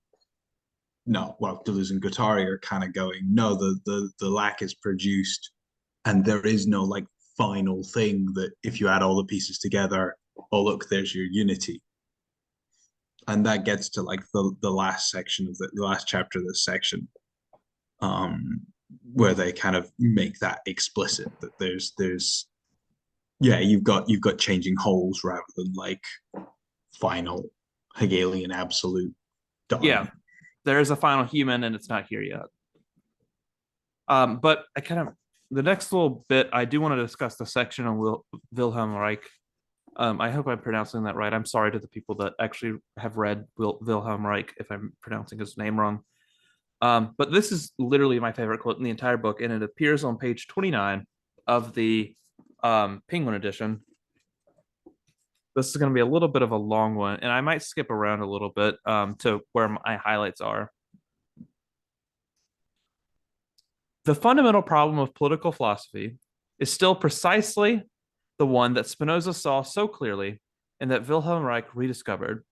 no, well, Deleuze and Guattari are kind of going, no, the lack is produced, and there is no like final thing that if you add all the pieces together, oh look, there's your unity. And that gets to like the last section of the last chapter of this section, where they kind of make that explicit, that there's you've got changing wholes rather than like final Hegelian absolute done. Yeah, there is a final human and it's not here yet. But the next little bit, I do want to discuss the section on Wilhelm Reich. I hope I'm pronouncing that right. I'm sorry to the people that actually have read Wilhelm Reich if I'm pronouncing his name wrong. But this is literally my favorite quote in the entire book, and it appears on page 29 of the Penguin edition. This is going to be a little bit of a long one, and I might skip around a little bit to where my highlights are. The fundamental problem of political philosophy is still precisely the one that Spinoza saw so clearly and that Wilhelm Reich rediscovered.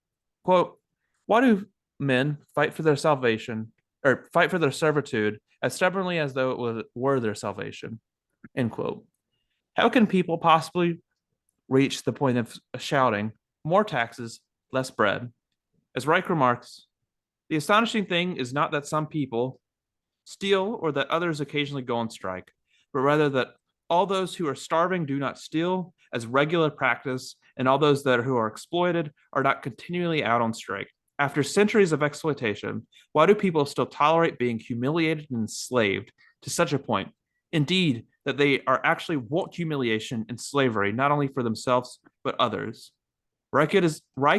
Quote, why do men fight for their salvation, or fight for their servitude as stubbornly as though it were their salvation? End quote. How can people possibly reach the point of shouting, more taxes, less bread? As Reich remarks, the astonishing thing is not that some people steal or that others occasionally go on strike, but rather that all those who are starving do not steal as regular practice, and all those who are exploited are not continually out on strike. After centuries of exploitation, why do people still tolerate being humiliated and enslaved to such a point? Indeed, that they are actually want humiliation and slavery, not only for themselves, but others. Reich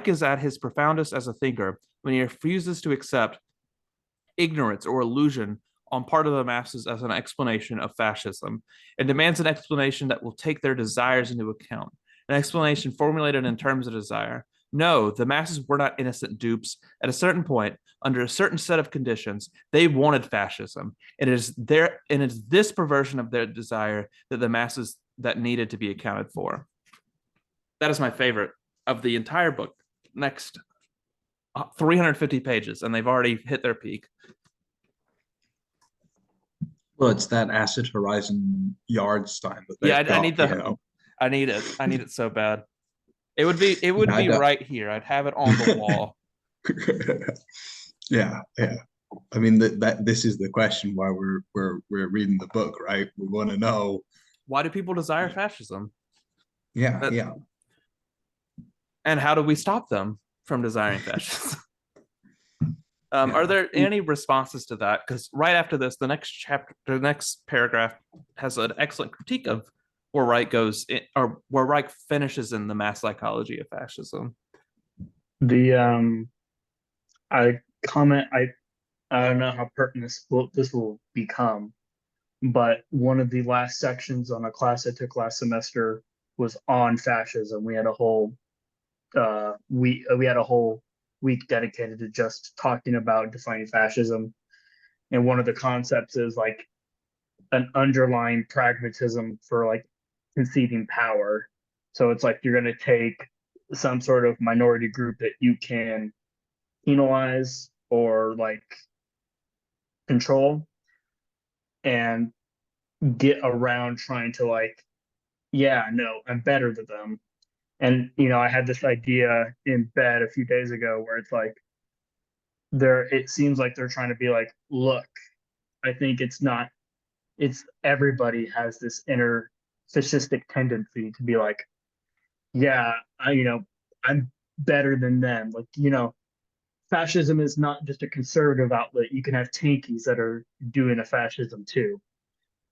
is at his profoundest as a thinker when he refuses to accept ignorance or illusion on part of the masses as an explanation of fascism, and demands an explanation that will take their desires into account, an explanation formulated in terms of desire. No, the masses were not innocent dupes. At a certain point, under a certain set of conditions, they wanted fascism. And it is this perversion of their desire that the masses that needed to be accounted for. That is my favorite of the entire book. Next 350 pages, and they've already hit their peak. Well, it's that Acid Horizon Yardstein that Yeah, they've I need got, the you know. I need it. I need it so bad. It would be right here. I'd have it on the wall. Yeah, yeah. I mean that this is the question why we're reading the book, right? We want to know, Why do people desire fascism? yeah, yeah. And how do we stop them from desiring fascism? Yeah. Are there any responses to that? Because right after this, the next chapter, the next paragraph has an excellent critique of where Reich goes, or where Reich finishes in the mass psychology of fascism. The I comment I don't know how pertinent this will become, but one of the last sections on a class I took last semester was on fascism. We had a whole we had a whole week dedicated to just talking about defining fascism, and one of the concepts is like an underlying pragmatism for like conceding power. So it's like you're going to take some sort of minority group that you can penalize or like control and get around trying to like, yeah, no, I'm better than them. And I had this idea in bed a few days ago where it's like it seems like they're trying to be like, look, I think it's everybody has this inner fascistic tendency to be like, yeah, I'm better than them. Like, fascism is not just a conservative outlet. You can have tankies that are doing a fascism too.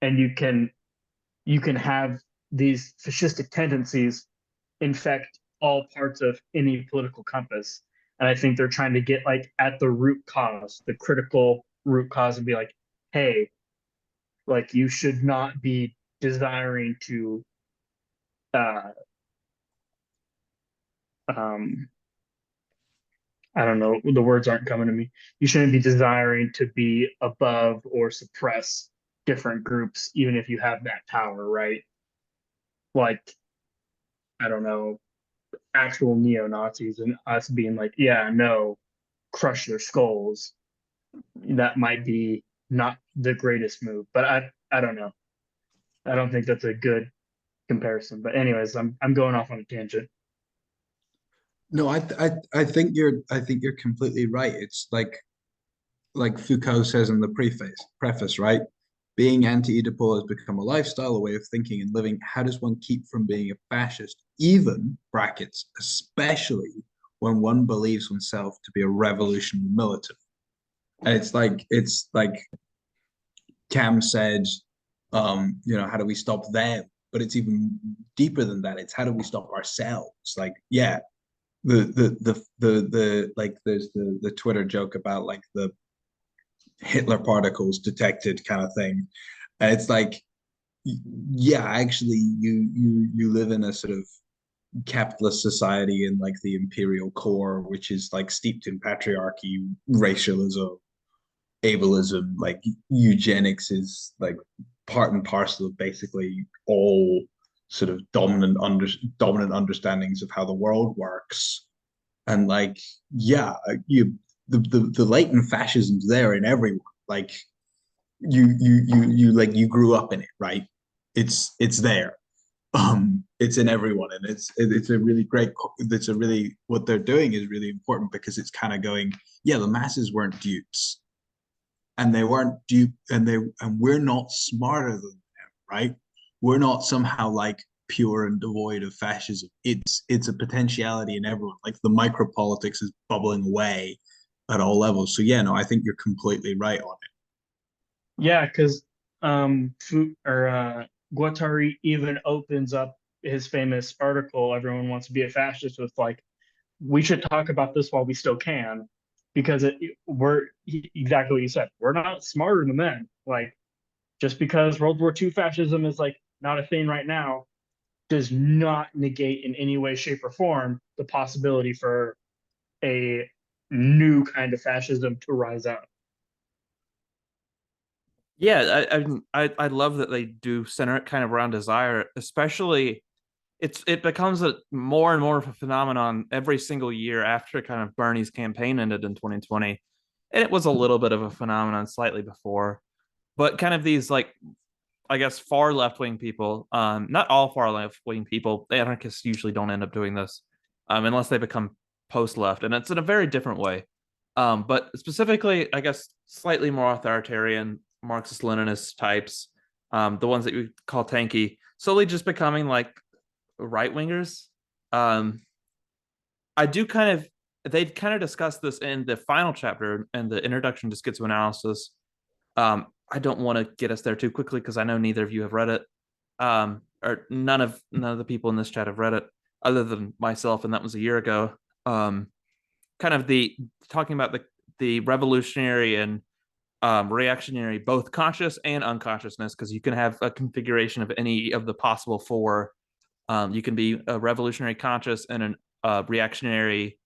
And you can have these fascistic tendencies infect all parts of any political compass. And I think they're trying to get like at the root cause, the critical root cause, and be like, hey, like you should not be desiring to uh um I don't know, the words aren't coming to me. You shouldn't be desiring to be above or suppress different groups, even if you have that power, right? Like, I don't know, actual neo-Nazis and us being like, yeah, no, crush their skulls. That might be not the greatest move, but I don't know. I don't think that's a good comparison. But anyways, I'm going off on a tangent. No, I think you're completely right. It's like Foucault says in the preface, right? Being anti-Oedipal has become a lifestyle, a way of thinking and living. How does one keep from being a fascist, even brackets, especially when one believes oneself to be a revolutionary militant? And it's like Cam said, how do we stop them? But it's even deeper than that. It's how do we stop ourselves? Like, yeah, the like there's the Twitter joke about like the Hitler particles detected kind of thing. And it's like, yeah, actually you live in a sort of capitalist society in like the imperial core, which is like steeped in patriarchy, racialism, ableism, like eugenics is like part and parcel of basically all sort of dominant understandings of how the world works. And like, yeah, the latent fascism's there in everyone. Like you grew up in it, right? It's there. It's in everyone, and it's a really great. It's a really what they're doing is really important because it's kind of going, yeah, the masses weren't dupes, and they weren't dupe, and we're not smarter than them, right? We're not somehow like pure and devoid of fascism. It's a potentiality in everyone. Like the micropolitics is bubbling away at all levels. So yeah, no, I think you're completely right on it. Yeah, because Guattari even opens up his famous article, "Everyone Wants to Be a Fascist," with like, we should talk about this while we still can, because exactly what you said. We're not smarter than them. Like, just because World War II fascism is like not a thing right now, does not negate in any way, shape, or form the possibility for a new kind of fascism to rise up. Yeah, I love that they do center it kind of around desire, especially it becomes a more and more of a phenomenon every single year after kind of Bernie's campaign ended in 2020. And it was a little bit of a phenomenon slightly before, but kind of these like I guess far left wing people, not all far left wing people, the anarchists usually don't end up doing this, unless they become post left, and it's in a very different way. But specifically, I guess slightly more authoritarian Marxist Leninist types, the ones that you call tanky, slowly just becoming like right wingers. Um, I do kind of They've kind of discussed this in the final chapter and the introduction to schizoanalysis. I don't want to get us there too quickly because I know neither of you have read it, or none of the people in this chat have read it, other than myself, and that was a year ago. Kind of the talking about the revolutionary and reactionary, both conscious and unconsciousness, because you can have a configuration of any of the possible four. You can be a revolutionary conscious and a reactionary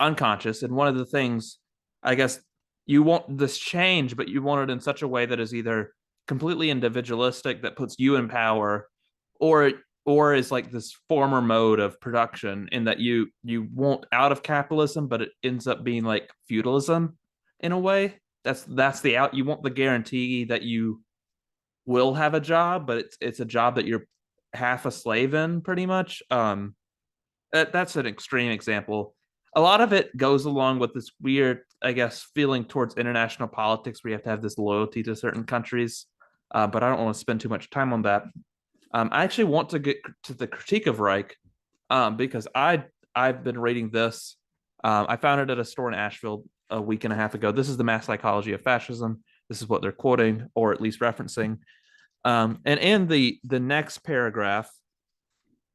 unconscious. And one of the things, I guess, you want this change, but you want it in such a way that is either completely individualistic that puts you in power, or is like this former mode of production in that you want out of capitalism, but it ends up being like feudalism in a way. That's the out. You want the guarantee that you will have a job, but it's a job that you're half a slave in, pretty much. That's an extreme example. A lot of it goes along with this weird, I guess, feeling towards international politics where you have to have this loyalty to certain countries. But I don't want to spend too much time on that. I actually want to get to the critique of Reich, because I've been reading this. I found it at a store in Asheville a week and a half ago. This is the Mass Psychology of Fascism. This is what they're quoting or at least referencing. And in the next paragraph,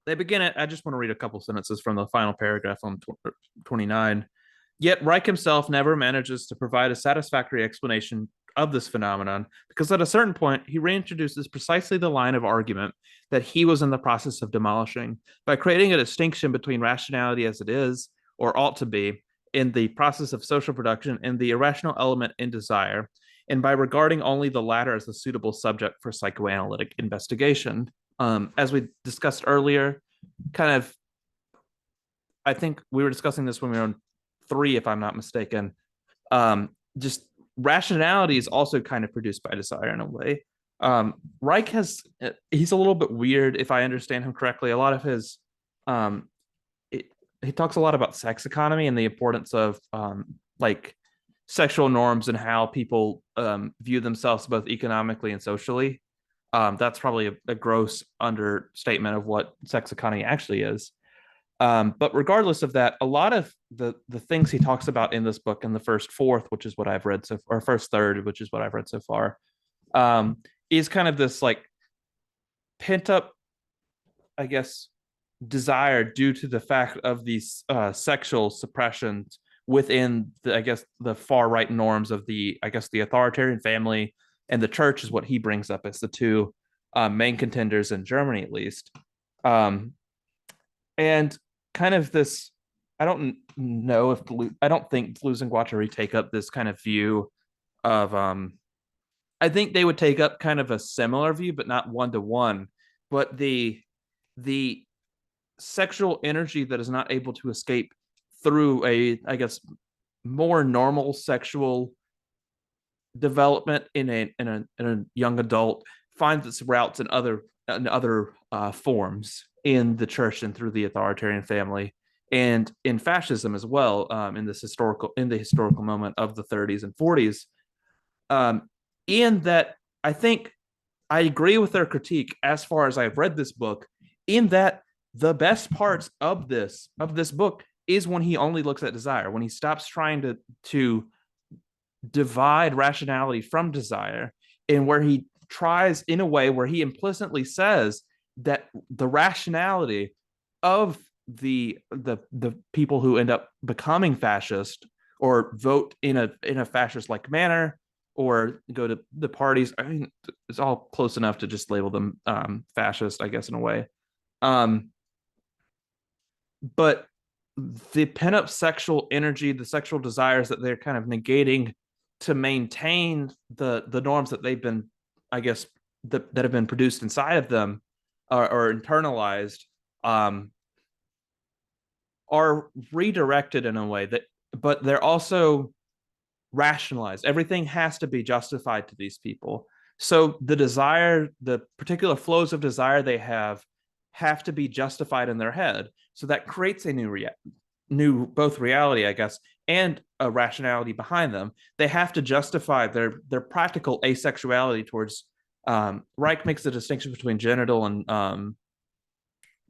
they begin it. I just want to read a couple sentences from the final paragraph on 29. Yet Reich himself never manages to provide a satisfactory explanation of this phenomenon, because at a certain point he reintroduces precisely the line of argument that he was in the process of demolishing by creating a distinction between rationality as it is, or ought to be, in the process of social production and the irrational element in desire, and by regarding only the latter as a suitable subject for psychoanalytic investigation. As we discussed earlier, kind of, I think we were discussing this when we were on 3, if I'm not mistaken. Just rationality is also kind of produced by desire in a way. Reich he's a little bit weird, if I understand him correctly. A lot of his, he talks a lot about sex economy and the importance of like sexual norms and how people view themselves both economically and socially. That's probably a gross understatement of what sex economy actually is. But regardless of that, a lot of the things he talks about in this book, in the first fourth, which is what I've read so far, or first third, which is what I've read so far, is kind of this like pent up, I guess, desire due to the fact of these sexual suppressions within the, I guess, the far right norms of the, I guess, the authoritarian family and the church is what he brings up as the two main contenders in Germany, at least. And kind of this, I don't know if I don't think Deleuze and Guattari take up this kind of view of I think they would take up kind of a similar view, but not one to one. But the sexual energy that is not able to escape through a, I guess, more normal sexual development in a young adult finds its routes in other forms in the church and through the authoritarian family and in fascism as well, in the historical moment of the 30s and 40s. In that, I think I agree with their critique as far as I've read this book, in that the best parts of this book is when he only looks at desire, when he stops trying to divide rationality from desire, and where he tries in a way where he implicitly says that the rationality of the people who end up becoming fascist or vote in a fascist like manner or go to the parties, I mean, it's all close enough to just label them fascist, I guess, in a way. But the pent-up sexual energy, the sexual desires that they're kind of negating to maintain the norms that they've been, I guess, that have been produced inside of them or internalized, are redirected in a way that, but they're also rationalized. Everything has to be justified to these people. So the desire, the particular flows of desire they have to be justified in their head. So that creates a new both reality, I guess, and a rationality behind them. They have to justify their practical asexuality towards. Reich makes the distinction between genital and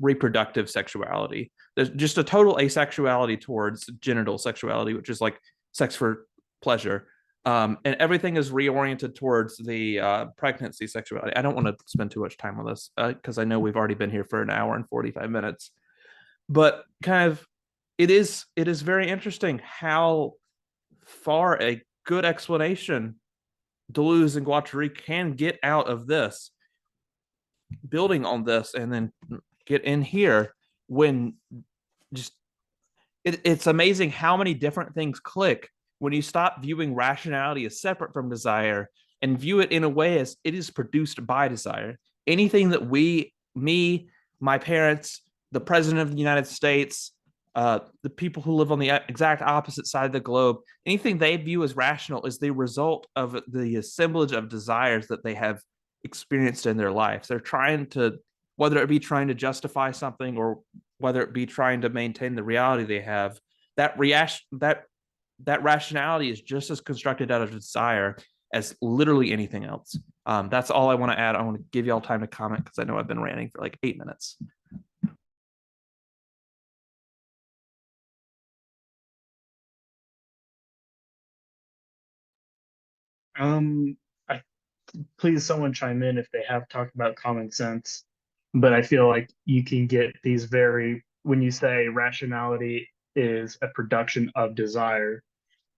reproductive sexuality. There's just a total asexuality towards genital sexuality, which is like sex for pleasure. And everything is reoriented towards the pregnancy sexuality. I don't want to spend too much time on this because I know we've already been here for an hour and 45 minutes. But kind of, it is very interesting how far a good explanation Deleuze and Guattari can get out of this, building on this, and then get in here when just it's amazing how many different things click when you stop viewing rationality as separate from desire and view it in a way as it is produced by desire. Anything that me, my parents, the president of the United States, the people who live on the exact opposite side of the globe, anything they view as rational is the result of the assemblage of desires that they have experienced in their lives. They're trying to, whether it be trying to justify something or whether it be trying to maintain the reality they have, that rationality is just as constructed out of desire as literally anything else. That's all I want to add. I want to give you all time to comment because I know I've been ranting for like 8 minutes. I please someone chime in if they have talked about common sense, but I feel like you can get these very, when you say rationality is a production of desire,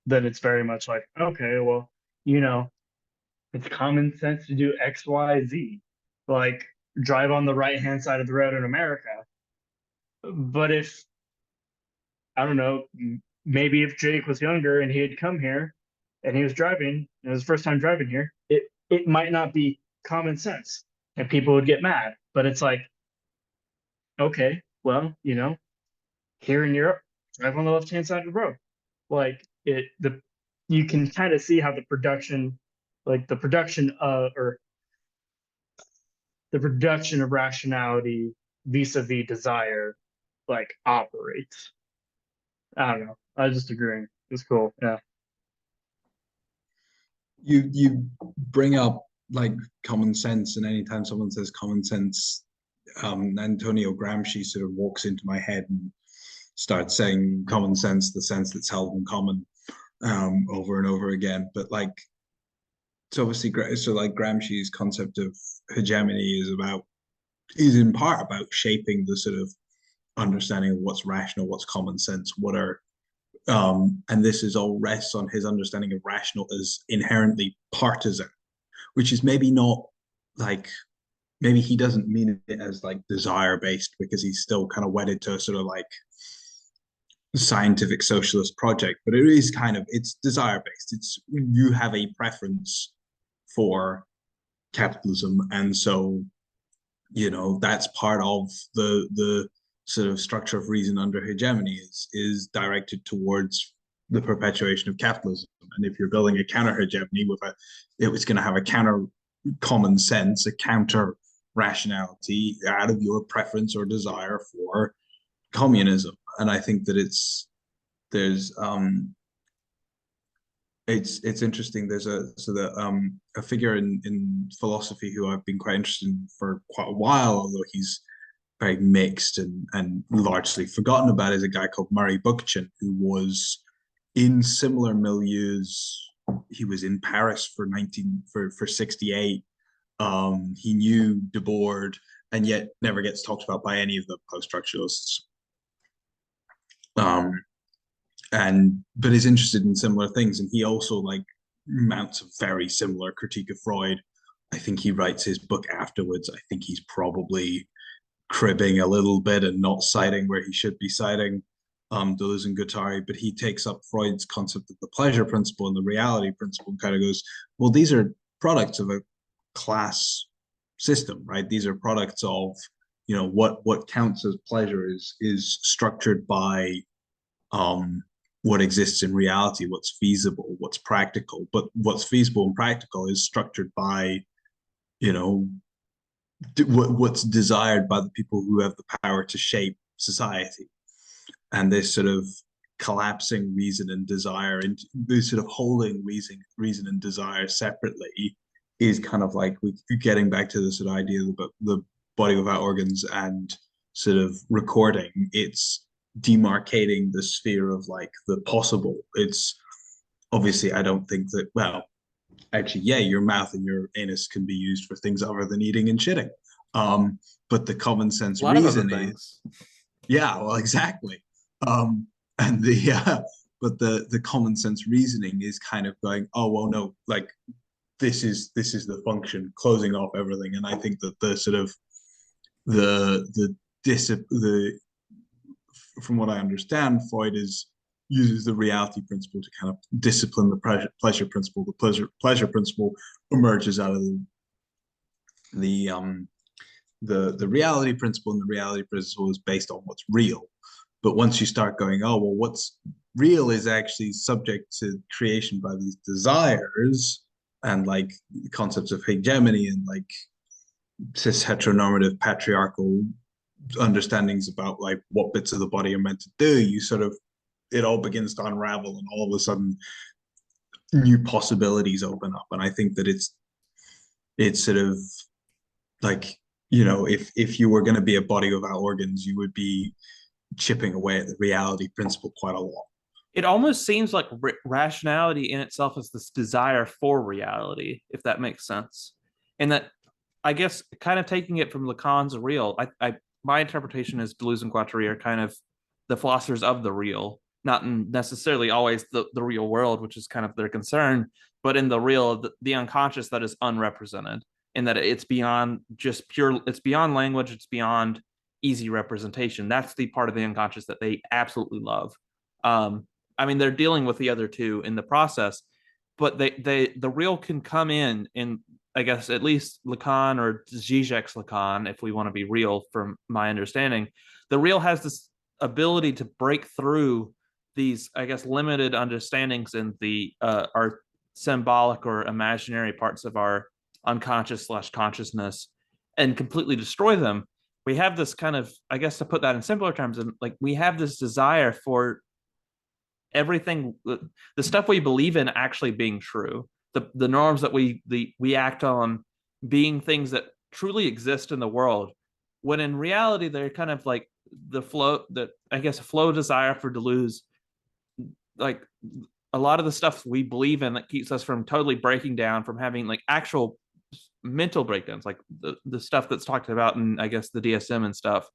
then it's very much like, okay, well, you know, it's common sense to do X, Y, Z, like drive on the right hand side of the road in America. But if, I don't know, maybe if Jake was younger and he had come here and he was driving, and it was his first time driving here, it might not be common sense and people would get mad. But it's like, okay, well, you know, here in Europe, drive on the left hand side of the road. Like you can kind of see how the production, like the production or the production of rationality vis-a-vis desire, like operates. I don't know. I was just agreeing. It's cool. Yeah. You bring up like common sense, and anytime someone says common sense, Antonio Gramsci sort of walks into my head and starts saying common sense, the sense that's held in common, over and over again. But like, it's obviously great. So like Gramsci's concept of hegemony is in part about shaping the sort of understanding of what's rational, what's common sense, what are and this is all rests on his understanding of rational as inherently partisan, which is maybe not like, maybe he doesn't mean it as like desire based because he's still kind of wedded to a sort of like scientific socialist project, but it is kind of, it's desire based. It's, you have a preference for capitalism, and so you know that's part of the sort of structure of reason under hegemony is directed towards the perpetuation of capitalism. And if you're building a counter hegemony with it's going to have a counter common sense, a counter rationality out of your preference or desire for communism. And I think that it's interesting. There's a figure in philosophy who I've been quite interested in for quite a while, although he's very mixed and largely forgotten about is a guy called Murray Bookchin, who was in similar milieus. He was in Paris for 68. He knew Debord, and yet never gets talked about by any of the post-structuralists. But is interested in similar things, and he also like mounts a very similar critique of Freud. I think he writes his book afterwards. I think he's probably cribbing a little bit and not citing where he should be citing Deleuze and Guattari, but he takes up Freud's concept of the pleasure principle and the reality principle and kind of goes, well, these are products of a class system, right? These are products of, you know, what counts as pleasure is structured by what exists in reality, what's feasible, what's practical. But what's feasible and practical is structured by, you know, what's desired by the people who have the power to shape society. And this sort of collapsing reason and desire, and this sort of holding reason and desire separately is kind of like getting back to this sort of idea about the body without organs and sort of recording. It's demarcating the sphere of like the possible. It's obviously, I don't think that, well, actually, yeah, your mouth and your anus can be used for things other than eating and shitting. But the common sense reason is, yeah, well, exactly. And but the common sense reasoning is kind of going, oh, well, no, like this is the function, closing off everything. And I think that the sort of the from what I understand, Freud uses the reality principle to kind of discipline the pleasure principle. The pleasure principle emerges out of the reality principle, and the reality principle is based on what's real. But once you start going, oh, well, what's real is actually subject to creation by these desires and like concepts of hegemony and like cis heteronormative patriarchal understandings about like what bits of the body are meant to do, you sort of, it all begins to unravel, and all of a sudden new possibilities open up. And I think that it's sort of like, you know, if you were going to be a body without organs, you would be chipping away at the reality principle quite a lot. It almost seems like rationality in itself is this desire for reality, if that makes sense. And that, I guess, kind of taking it from Lacan's real, my interpretation is Deleuze and Guattari are kind of the philosophers of the real, not necessarily always the real world, which is kind of their concern, but in the real, the unconscious that is unrepresented, and that it's beyond just pure, it's beyond language, it's beyond easy representation. That's the part of the unconscious that they absolutely love. I mean, they're dealing with the other two in the process, but the real can come in, I guess, at least Lacan or Zizek's Lacan, if we want to be real from my understanding, the real has this ability to break through these, I guess, limited understandings in our symbolic or imaginary parts of our unconscious / consciousness and completely destroy them. We have this kind of, I guess, to put that in simpler terms, and like we have this desire for everything, the stuff we believe in actually being true, the norms that we act on being things that truly exist in the world, when in reality they're kind of like the flow, that I guess a flow desire for Deleuze, like a lot of the stuff we believe in that keeps us from totally breaking down, from having like actual mental breakdowns, like the stuff that's talked about in, I guess, the DSM and stuff,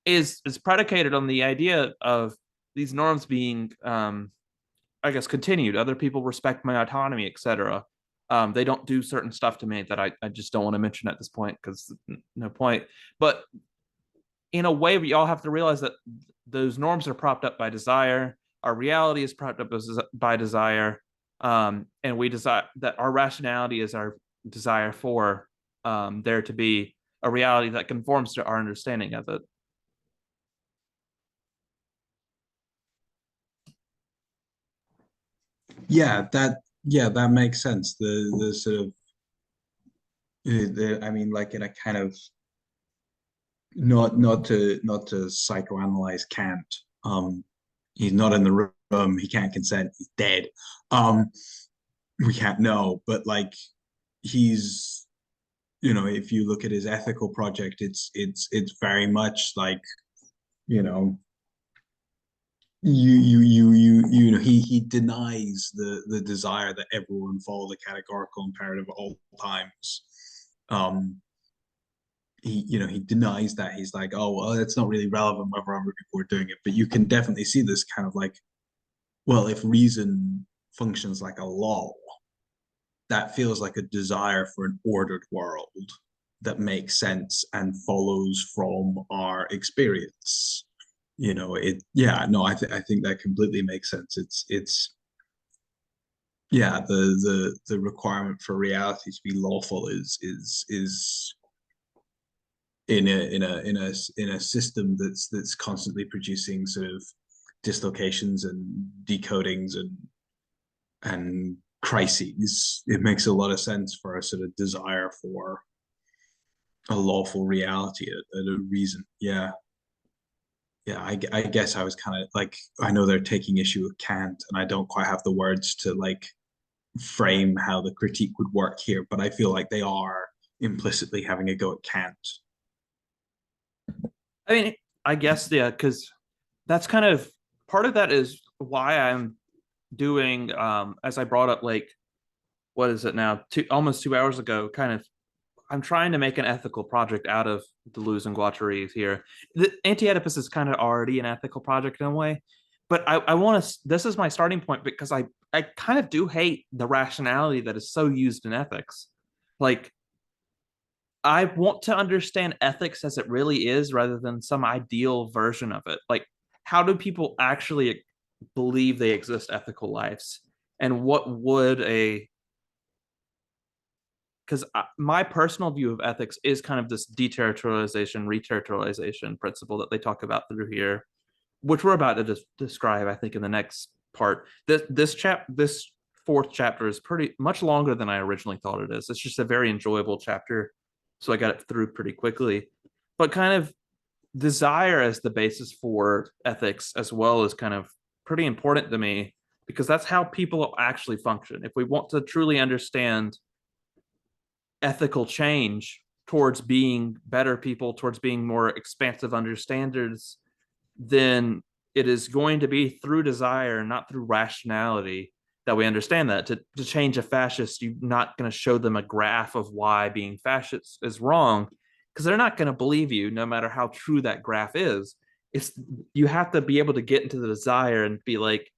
is predicated on the idea of these norms being, I guess, continued. Other people respect my autonomy, etc. They don't do certain stuff to me that I just don't want to mention at this point because no point. But in a way, we all have to realize that those norms are propped up by desire. Our reality is propped up by desire, and we desire that our rationality is our desire for there to be a reality that conforms to our understanding of it. Yeah, that makes sense. The sort of I mean, like in a kind of not to psychoanalyze Kant. He's not in the room. He can't consent. He's dead. We can't know, but like he's if you look at his ethical project, it's very much like, you know, he denies the desire that everyone follow the categorical imperative at all times. He denies that. He's like, oh well, it's not really relevant whether other people are doing it. But you can definitely see this kind of like, well, if reason functions like a law, that feels like a desire for an ordered world that makes sense and follows from our experience. I think that completely makes sense. It's the requirement for reality to be lawful is in a system that's constantly producing sort of dislocations and decodings and crises. It makes a lot of sense for a sort of desire for a lawful reality, a reason. Yeah. I guess I was kind of like, I know they're taking issue with Kant, and I don't quite have the words to like frame how the critique would work here, but I feel like they are implicitly having a go at Kant. I mean, I guess, yeah, because that's kind of part of that is why I'm doing, as I brought up, like, what is it now? Almost 2 hours ago, kind of, I'm trying to make an ethical project out of Deleuze and Guattari here. The Anti-Oedipus is kind of already an ethical project in a way, but I want to, this is my starting point because I kind of do hate the rationality that is so used in ethics. Like, I want to understand ethics as it really is rather than some ideal version of it. Like, how do people actually believe they exist ethical lives? And what would because my personal view of ethics is kind of this deterritorialization, reterritorialization principle that they talk about through here, which we're about to describe, I think, in the next part. This fourth chapter is pretty much longer than I originally thought it is. It's just a very enjoyable chapter, so I got it through pretty quickly. But kind of desire as the basis for ethics as well is kind of pretty important to me, because that's how people actually function. If we want to truly understand ethical change towards being better people, towards being more expansive understanders, then it is going to be through desire, not through rationality, that we understand that. To change a fascist, you're not going to show them a graph of why being fascist is wrong, because they're not going to believe you no matter how true that graph is. It's, you have to be able to get into the desire and be like,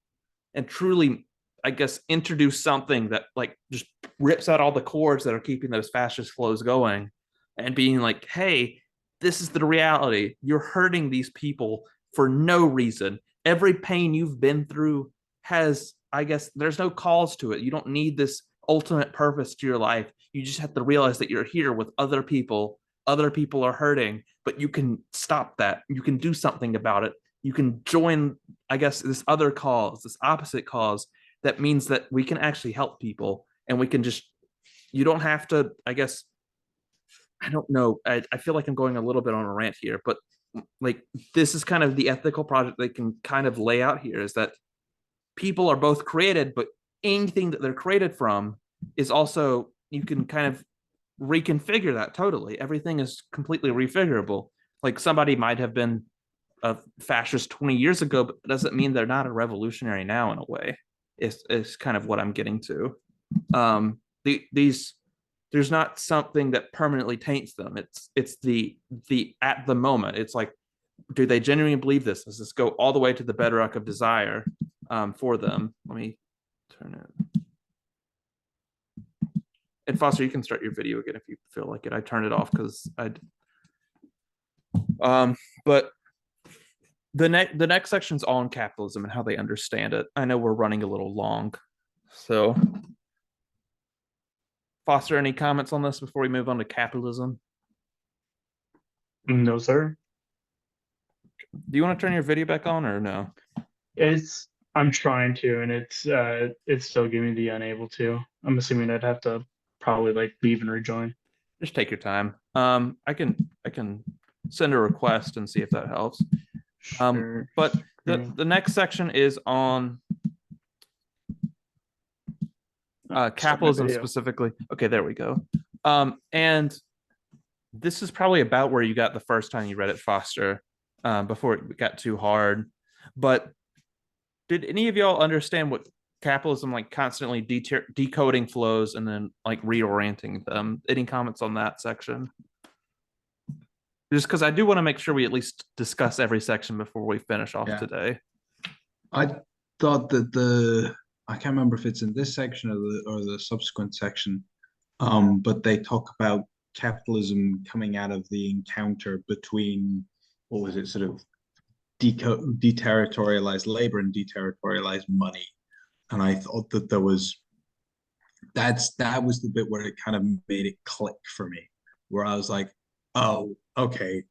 and truly, I guess, introduce something that like just rips out all the cords that are keeping those fascist flows going, and being like, hey, this is the reality. You're hurting these people for no reason. Every pain you've been through has, I guess, there's no cause to it. You don't need this ultimate purpose to your life. You just have to realize that you're here with other people. Other people are hurting, but you can stop that. You can do something about it. You can join, I guess, this other cause, this opposite cause, that means that we can actually help people, and we can just, you don't have to, I guess, I don't know. I feel like I'm going a little bit on a rant here, but like, this is kind of the ethical project they can kind of lay out here, is that people are both created, but anything that they're created from is also, you can kind of reconfigure that totally. Everything is completely refigurable. Like, somebody might have been a fascist 20 years ago, but it doesn't mean they're not a revolutionary now in a way. Is kind of what I'm getting to. These, there's not something that permanently taints them. It's the at the moment. It's like, do they genuinely believe this? Does this go all the way to the bedrock of desire for them? Let me turn it. And Foster, you can start your video again if you feel like it. I turned it off because I'd. But the next section's on capitalism and how they understand it. I know we're running a little long, so Foster, any comments on this before we move on to capitalism? No, sir. Do you want to turn your video back on or no? I'm trying to, and it's still giving me the unable to. I'm assuming I'd have to probably like leave and rejoin. Just take your time. I can send a request and see if that helps. Sure. But the next section is on capitalism specifically. Okay, there we go. And this is probably about where you got the first time you read it, Foster, before it got too hard. But did any of y'all understand what capitalism, like constantly decoding flows and then like reorienting them? Any comments on that section? Just because I do want to make sure we at least discuss every section before we finish off Yeah. today. I thought that I can't remember if it's in this section or the subsequent section, but they talk about capitalism coming out of the encounter between, what was it, sort of deterritorialized labor and deterritorialized money. And I thought that that was the bit where it kind of made it click for me, where I was like, oh, okay,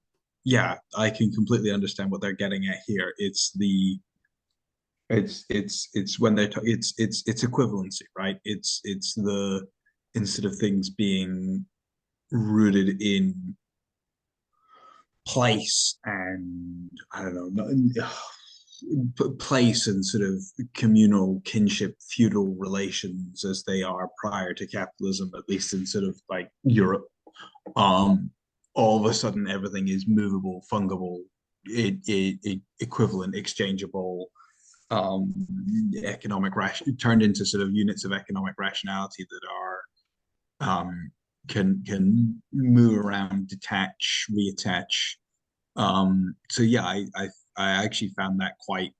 yeah, I can completely understand what they're getting at here. It's when they're it's equivalency, right? It's the, instead of things being rooted in place and I don't know, place and sort of communal kinship, feudal relations as they are prior to capitalism, at least in sort of like Europe. All of a sudden, everything is movable, fungible, equivalent, exchangeable, economic ration turned into sort of units of economic rationality that are can move around, detach, reattach. So yeah, I actually found that quite,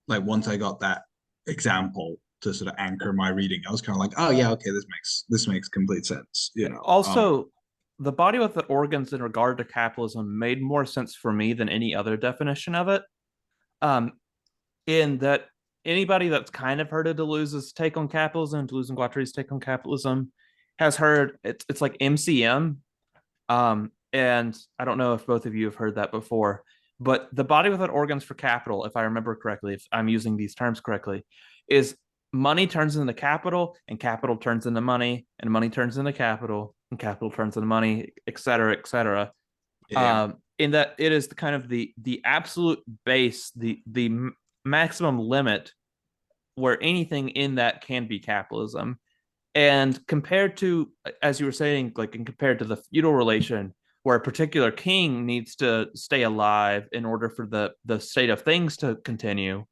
like, once I got that example to sort of anchor my reading, I was kind of like, oh yeah, okay, this makes complete sense, you know. Also, the body with the organs in regard to capitalism made more sense for me than any other definition of it. In that anybody that's kind of heard of Deleuze's take on capitalism, Deleuze and Guattari's take on capitalism, has heard it's like MCM. And I don't know if both of you have heard that before, but the body without organs for capital, if I remember correctly, if I'm using these terms correctly, is money turns into capital and capital turns into money and money turns into capital and capital turns into money, et cetera, et cetera. Yeah. In that it is the kind of the absolute base, the maximum limit where anything in that can be capitalism. And compared to, as you were saying, like, and compared to the feudal relation, where a particular king needs to stay alive in order for the state of things to continue,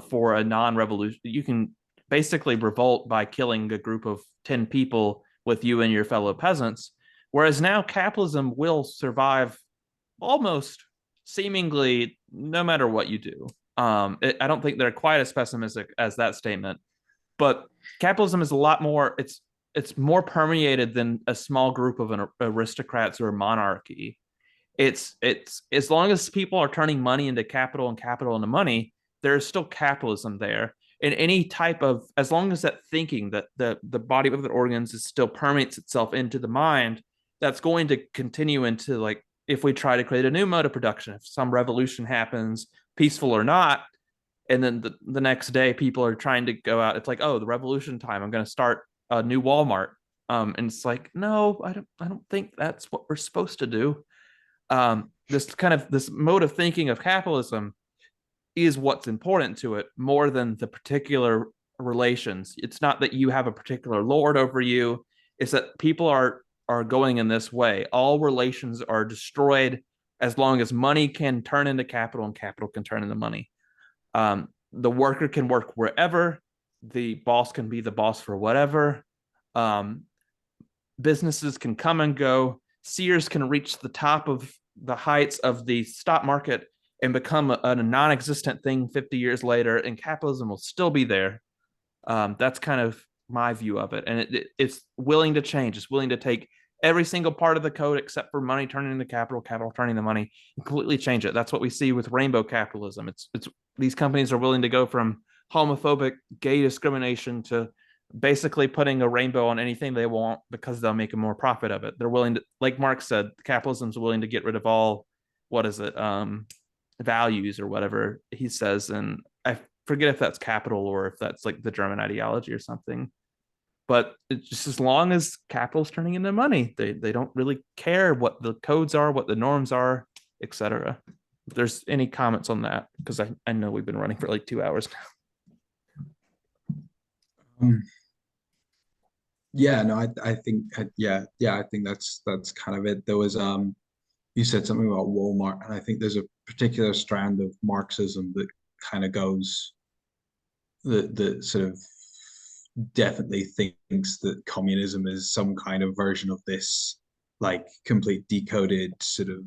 for a non-revolution, you can basically revolt by killing a group of 10 people with you and your fellow peasants. Whereas now capitalism will survive almost seemingly no matter what you do. I don't think they're quite as pessimistic as that statement, but capitalism is a lot more. It's more permeated than a small group of an aristocrats or a monarchy. It's as long as people are turning money into capital and capital into money, there is still capitalism there. And any type of, as long as that thinking, that the body of the organs is still permeates itself into the mind, that's going to continue into, like, if we try to create a new mode of production, if some revolution happens, peaceful or not, and then the next day people are trying to go out, it's like, oh, the revolution time, I'm going to start a new Walmart. And it's like, no, I don't think that's what we're supposed to do. This kind of this mode of thinking of capitalism is what's important to it more than the particular relations. It's not that you have a particular lord over you, it's that people are going in this way. All relations are destroyed as long as money can turn into capital and capital can turn into money. The worker can work wherever, the boss can be the boss for whatever. Businesses can come and go. Sears can reach the top of the heights of the stock market and become a non-existent thing 50 years later, and capitalism will still be there. That's kind of my view of it. And it's willing to change. It's willing to take every single part of the code except for money turning into capital, capital turning to money, and completely change it. That's what we see with rainbow capitalism. It's these companies are willing to go from homophobic gay discrimination to basically putting a rainbow on anything they want because they'll make a more profit of it. They're willing to, like Mark said, capitalism's willing to get rid of all, what is it, values or whatever he says. And I forget if that's capital or if that's like the German ideology or something. But it's just, as long as capital's turning into money, they don't really care what the codes are, what the norms are, etc. If there's any comments on that, because I know we've been running for like 2 hours now. Yeah, no, I think yeah, I think that's kind of it. There was you said something about Walmart, and I think there's a particular strand of Marxism that kind of goes that sort of definitely thinks that communism is some kind of version of this, like complete decoded sort of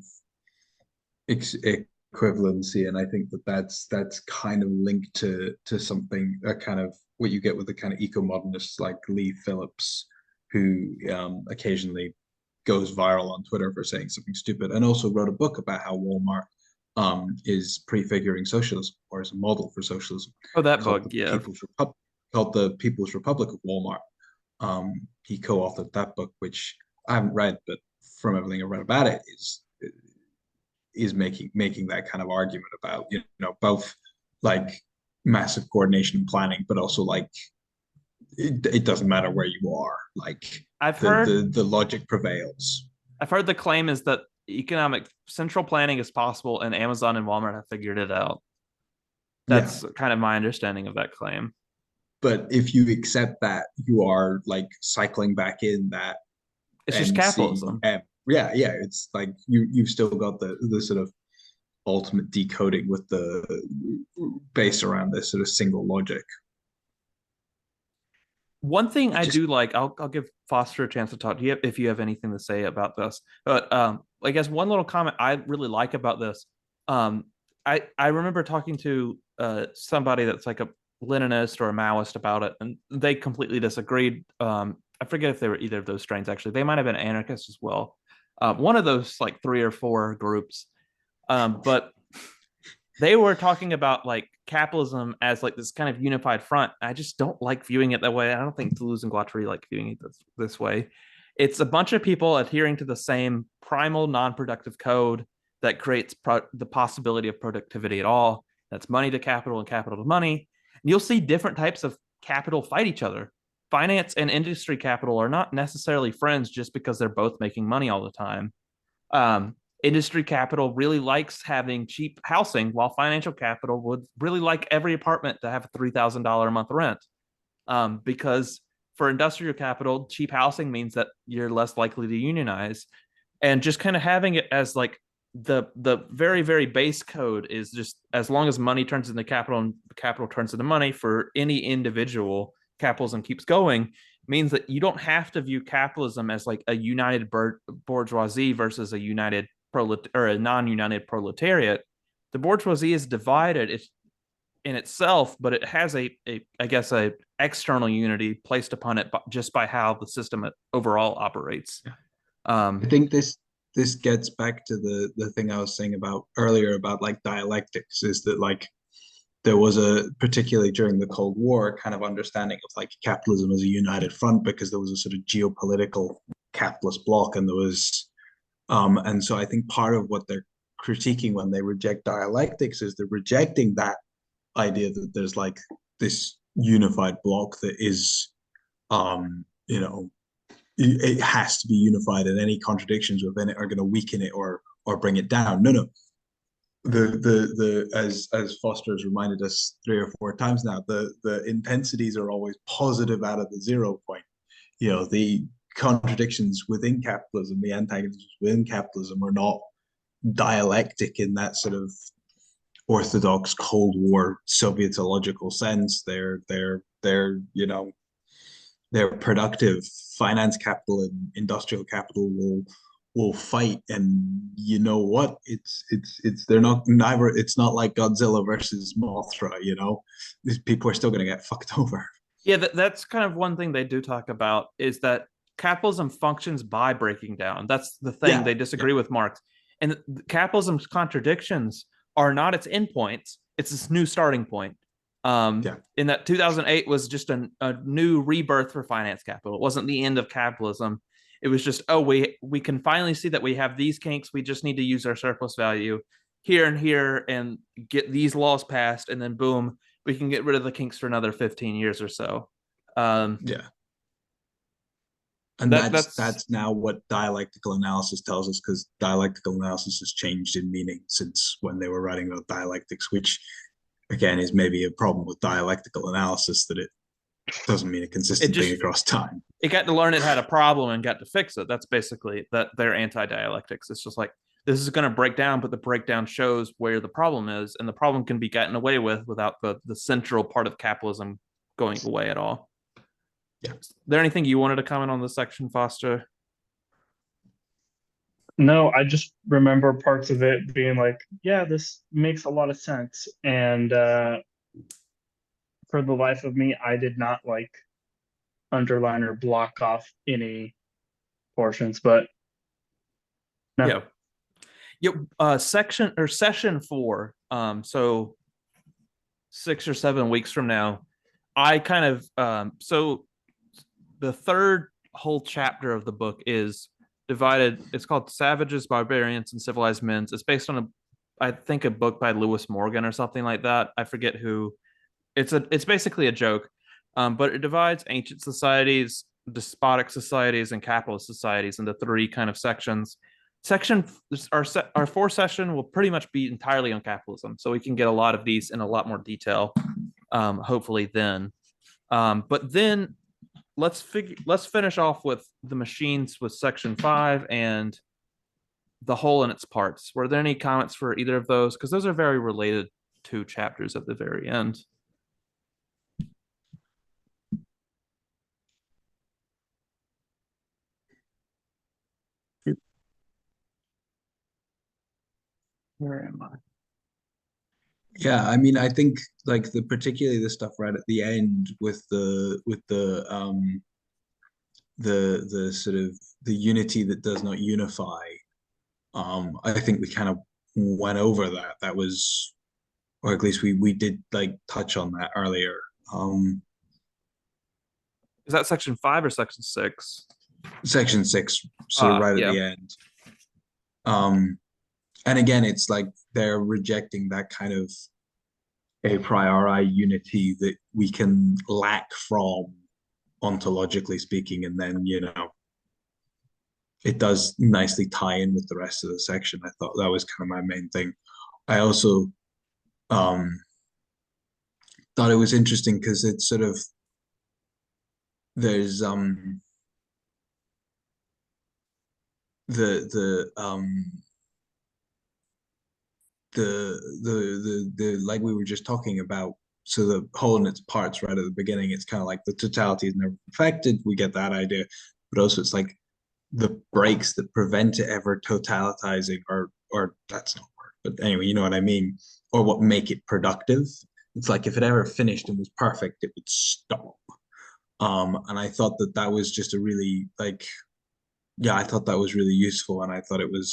ex equivalency. And I think that that's kind of linked to something, a kind of what you get with the kind of eco-modernists like Lee Phillips, who occasionally goes viral on Twitter for saying something stupid, and also wrote a book about how Walmart is prefiguring socialism, or is a model for socialism, Oh, that called book, the yeah. People's Republic, called the People's Republic of Walmart. He co-authored that book, which I haven't read, but from everything I read about it, is making that kind of argument about, you know, both like massive coordination and planning, but also like it doesn't matter where you are, like I've the heard the logic prevails. I've heard the claim is that economic central planning is possible, and Amazon and Walmart have figured it out. Yeah, That's kind of my understanding of that claim. but if you accept that, you are like cycling back in that It's just capitalism. NCM. Yeah, yeah, it's like you've still got the sort of ultimate decoding with the base around this sort of single logic. One thing It I just do like, I'll give Foster a chance to talk to you if you have anything to say about this. But I guess one little comment I really like about this, um, I remember talking to somebody that's like a Leninist or a Maoist about it, and they completely disagreed. I forget if they were either of those strains actually. They might have been anarchists as well. One of those like three or four groups. But they were talking about like capitalism as like this kind of unified front. I just don't like viewing it that way. I don't think Deleuze and Guattari like viewing it this way. It's a bunch of people adhering to the same primal non-productive code that creates the possibility of productivity at all. That's money to capital and capital to money. And you'll see different types of capital fight each other. Finance and industry capital are not necessarily friends just because they're both making money all the time. Industry capital really likes having cheap housing, while financial capital would really like every apartment to have a $3,000 a month rent. Because for industrial capital, cheap housing means that you're less likely to unionize. And just kind of having it as like the very, very base code is just as long as money turns into capital and capital turns into money for any individual, capitalism keeps going, means that you don't have to view capitalism as like a united bourgeoisie versus a united or a non-united proletariat. The bourgeoisie is divided in itself, but it has I guess a external unity placed upon it just by how the system overall operates. I think this gets back to the thing I was saying about earlier about like dialectics, is that like there was a, particularly during the Cold War, kind of understanding of like capitalism as a united front, because there was a sort of geopolitical capitalist bloc, and there was and so I think part of what they're critiquing when they reject dialectics is they're rejecting that idea that there's like this unified bloc that is you know, it has to be unified, and any contradictions within it are going to weaken it or bring it down. No, no. The as Foster has reminded us 3 or 4 times now, the intensities are always positive out of the 0 point. You know, the contradictions within capitalism, the antagonisms within capitalism, are not dialectic in that sort of orthodox Cold War Sovietological sense. They're you know, they're productive. Finance capital and industrial capital will fight, and you know what, it's they're not, neither, it's not like Godzilla versus Mothra, you know, these people are still going to get fucked over. Yeah, that's kind of one thing they do talk about is that capitalism functions by breaking down. That's the thing Yeah, they yeah, disagree with Marx. And capitalism's contradictions are not its endpoints, it's this new starting point. yeah. In that 2008 was just a new rebirth for finance capital. It wasn't the end of capitalism. It was just, oh, we can finally see that we have these kinks. We just need to use our surplus value here and here and get these laws passed, and then boom, we can get rid of the kinks for another 15 years or so. Yeah. And That's that's now what dialectical analysis tells us, because dialectical analysis has changed in meaning since when they were writing about dialectics, which again is maybe a problem with dialectical analysis, that doesn't mean a consistent just- thing across time. It got to learn it had a problem and got to fix it. That's basically their anti-dialectics. It's just like, this is going to break down, but the breakdown shows where the problem is, and the problem can be gotten away with without the central part of capitalism going away at all. Yeah. Is there anything you wanted to comment on this section, Foster? No, I just remember parts of it being like, yeah, this makes a lot of sense. And for the life of me, I did not like underline or block off any portions, but no. Yeah. Yep. Session 4. So 6 or 7 weeks from now, I kind of so the third whole chapter of the book is divided. It's called Savages, Barbarians, and Civilized Men. It's based on I think a book by Lewis Morgan or something like that. I forget who. It's basically a joke, but it divides ancient societies, despotic societies, and capitalist societies into 3 kind of sections. Our 4th session will pretty much be entirely on capitalism, so we can get a lot of these in a lot more detail, hopefully then. But then let's finish off with the machines with section 5 and the whole and its parts. Were there any comments for either of those? Because those are very related to chapters at the very end. Where am I? Yeah, I mean, I think like particularly the stuff right at the end with the sort of the unity that does not unify. I think we kind of went over that. That was, or at least we did like touch on that earlier. Is that section 5 or section 6? Section 6, sort of right at the end. And again, it's like they're rejecting that kind of a priori unity that we can lack from ontologically speaking, and then it does nicely tie in with the rest of the section. I thought that was kind of my main thing. I also thought it was interesting because it's sort of there's the like we were just talking about, so the whole and its parts right at the beginning, it's kind of like the totality is never perfected, we get that idea, but also it's like the breaks that prevent it ever totalitizing, or that's not word, but anyway, you know what I mean, or what make it productive. It's like if it ever finished and was perfect, it would stop. And I thought that was just a really like, yeah, I thought that was really useful, and I thought it was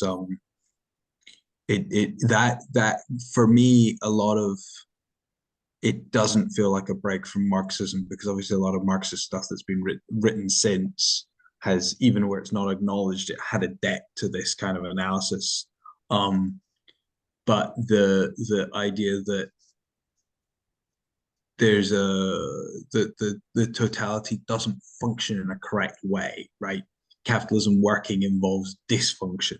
that for me, a lot of it doesn't feel like a break from Marxism, because obviously a lot of Marxist stuff that's been written since has, even where it's not acknowledged, it had a debt to this kind of analysis. But the idea that there's the totality doesn't function in a correct way, right? Capitalism working involves dysfunction,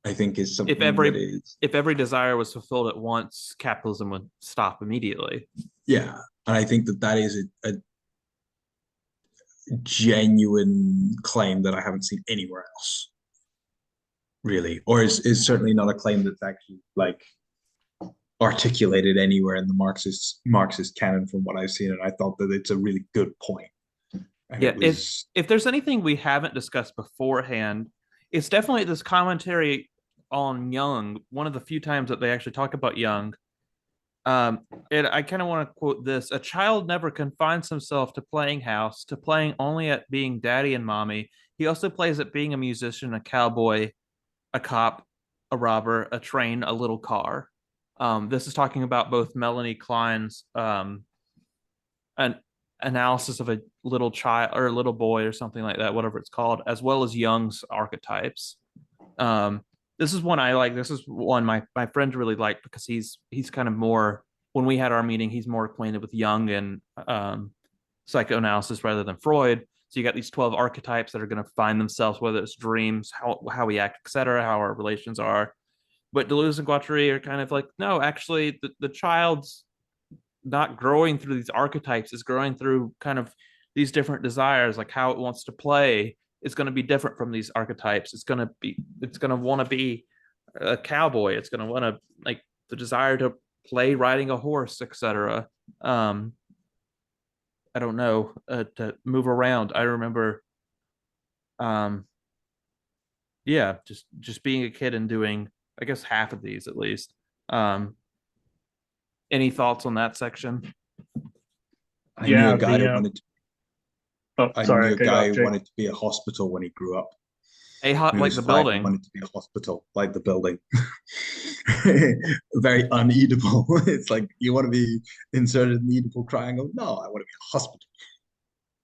I think, is something if every desire was fulfilled at once, capitalism would stop immediately. Yeah, and I think that is a genuine claim that I haven't seen anywhere else, really, or is certainly not a claim that's actually like articulated anywhere in the Marxist canon from what I've seen, and I thought that it's a really good point. And yeah, if there's anything we haven't discussed beforehand, it's definitely this commentary on Jung, one of the few times that they actually talk about Jung. And I kind of want to quote this: a child never confines himself to playing house, to playing only at being daddy and mommy. He also plays at being a musician, a cowboy, a cop, a robber, a train, a little car. This is talking about both Melanie Klein's an analysis of a little child or a little boy or something like that, whatever it's called, as well as Jung's archetypes. This is one I like. This is one my friend really liked, because he's kind of more, when we had our meeting, he's more acquainted with Jung and psychoanalysis rather than Freud. So you got these 12 archetypes that are going to find themselves, whether it's dreams, how we act, etc., how our relations are. But Deleuze and Guattari are kind of like, no, actually, the child's not growing through these archetypes, it's growing through kind of these different desires, like how it wants to play is going to be different from these archetypes. It's going to want to be a cowboy. It's going to want to, like, the desire to play riding a horse, etc. I don't know, to move around. I remember, yeah, just being a kid and doing, I guess, half of these at least. Any thoughts on that section? I knew Yeah, a guy who the wanted to, oh, I sorry, knew I a cut you guy off, who Jake. wanted to be a hospital when he grew up. A hot, When he like was the 5, he building. wanted to be a hospital, like the building. Very uneatable. It's like, you want to be inserted in the eatable triangle? No, I want to be a hospital.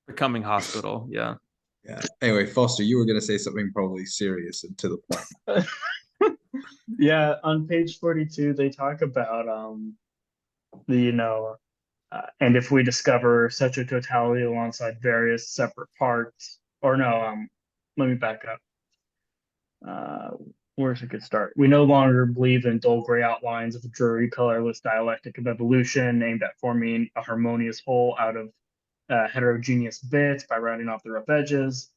Becoming hospital, yeah. Yeah. Anyway, Foster, you were going to say something probably serious and to the point. Yeah, on page 42, they talk about the and if we discover such a totality alongside various separate parts, or no, let me back up. Where's a good start? We no longer believe in dull gray outlines of a dreary, colorless dialectic of evolution aimed at forming a harmonious whole out of heterogeneous bits by rounding off the rough edges.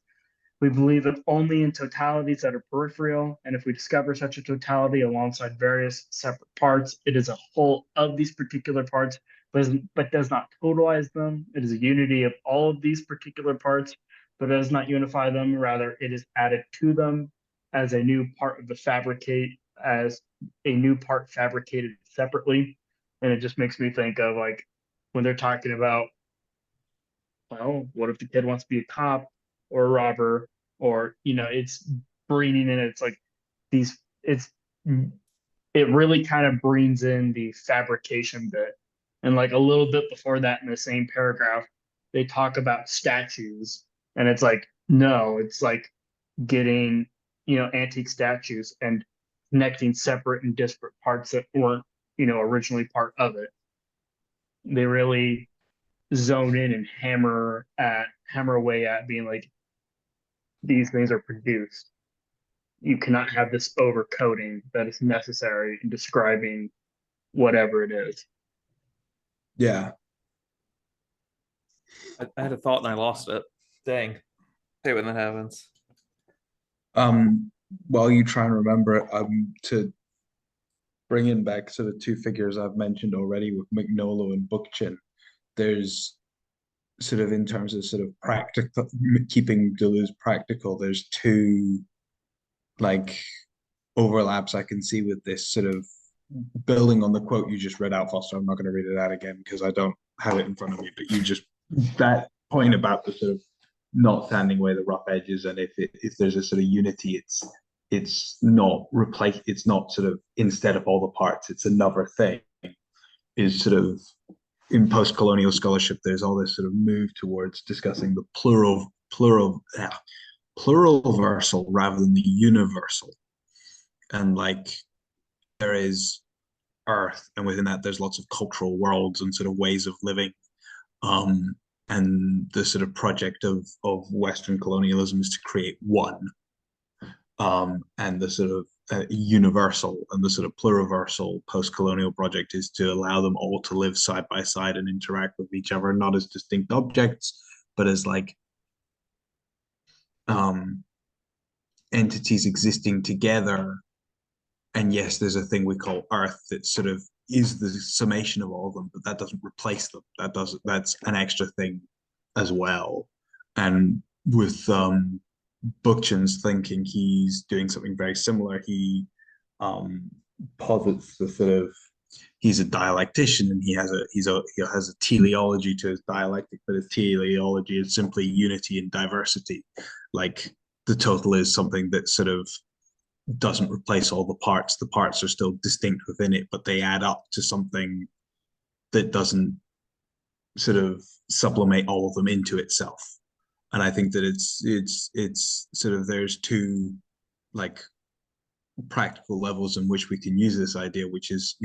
We believe only in totalities that are peripheral, and if we discover such a totality alongside various separate parts, it is a whole of these particular parts, but does not totalize them. It is a unity of all of these particular parts, but does not unify them. Rather, it is added to them as a new part of the fabricate, as a new part fabricated separately. And it just makes me think of, like, when they're talking about, well, what if the kid wants to be a cop or a robber, or it's bringing in, it's like these, it really kind of brings in the fabrication bit. And like a little bit before that in the same paragraph, they talk about statues, and it's like, no, it's like getting antique statues and connecting separate and disparate parts that weren't originally part of it. They really zone in and hammer away at being like, these things are produced. You cannot have this overcoating that is necessary in describing whatever it is. Yeah. I had a thought and I lost it. Dang. Hey, when that happens. While you try and remember it, to bring in back sort of two figures I've mentioned already with McNolo and Bookchin, there's sort of, in terms of sort of practical, keeping Deleuze practical, there's two like overlaps I can see with this, sort of building on the quote you just read out, Foster. I'm not going to read it out again because I don't have it in front of me, but you just, that point about the sort of not sanding away the rough edges, and if there's a sort of unity, it's not replace, it's not sort of instead of all the parts, it's another thing, is sort of, in post-colonial scholarship, there's all this sort of move towards discussing the plural versal rather than the universal. And like, there is Earth, and within that there's lots of cultural worlds and sort of ways of living. And the sort of project of Western colonialism is to create one. And the sort of universal and the sort of pluriversal post-colonial project is to allow them all to live side by side and interact with each other, not as distinct objects, but as like entities existing together. And yes, there's a thing we call Earth that sort of is the summation of all of them, but that doesn't replace them. That's an extra thing as well. And with Bookchin's thinking, he's doing something very similar. He posits the sort of, he's a dialectician, and he has a teleology to his dialectic, but his teleology is simply unity and diversity. Like, the total is something that sort of doesn't replace all the parts. The parts are still distinct within it, but they add up to something that doesn't sort of sublimate all of them into itself. And I think that it's sort of, there's two like practical levels in which we can use this idea, which is,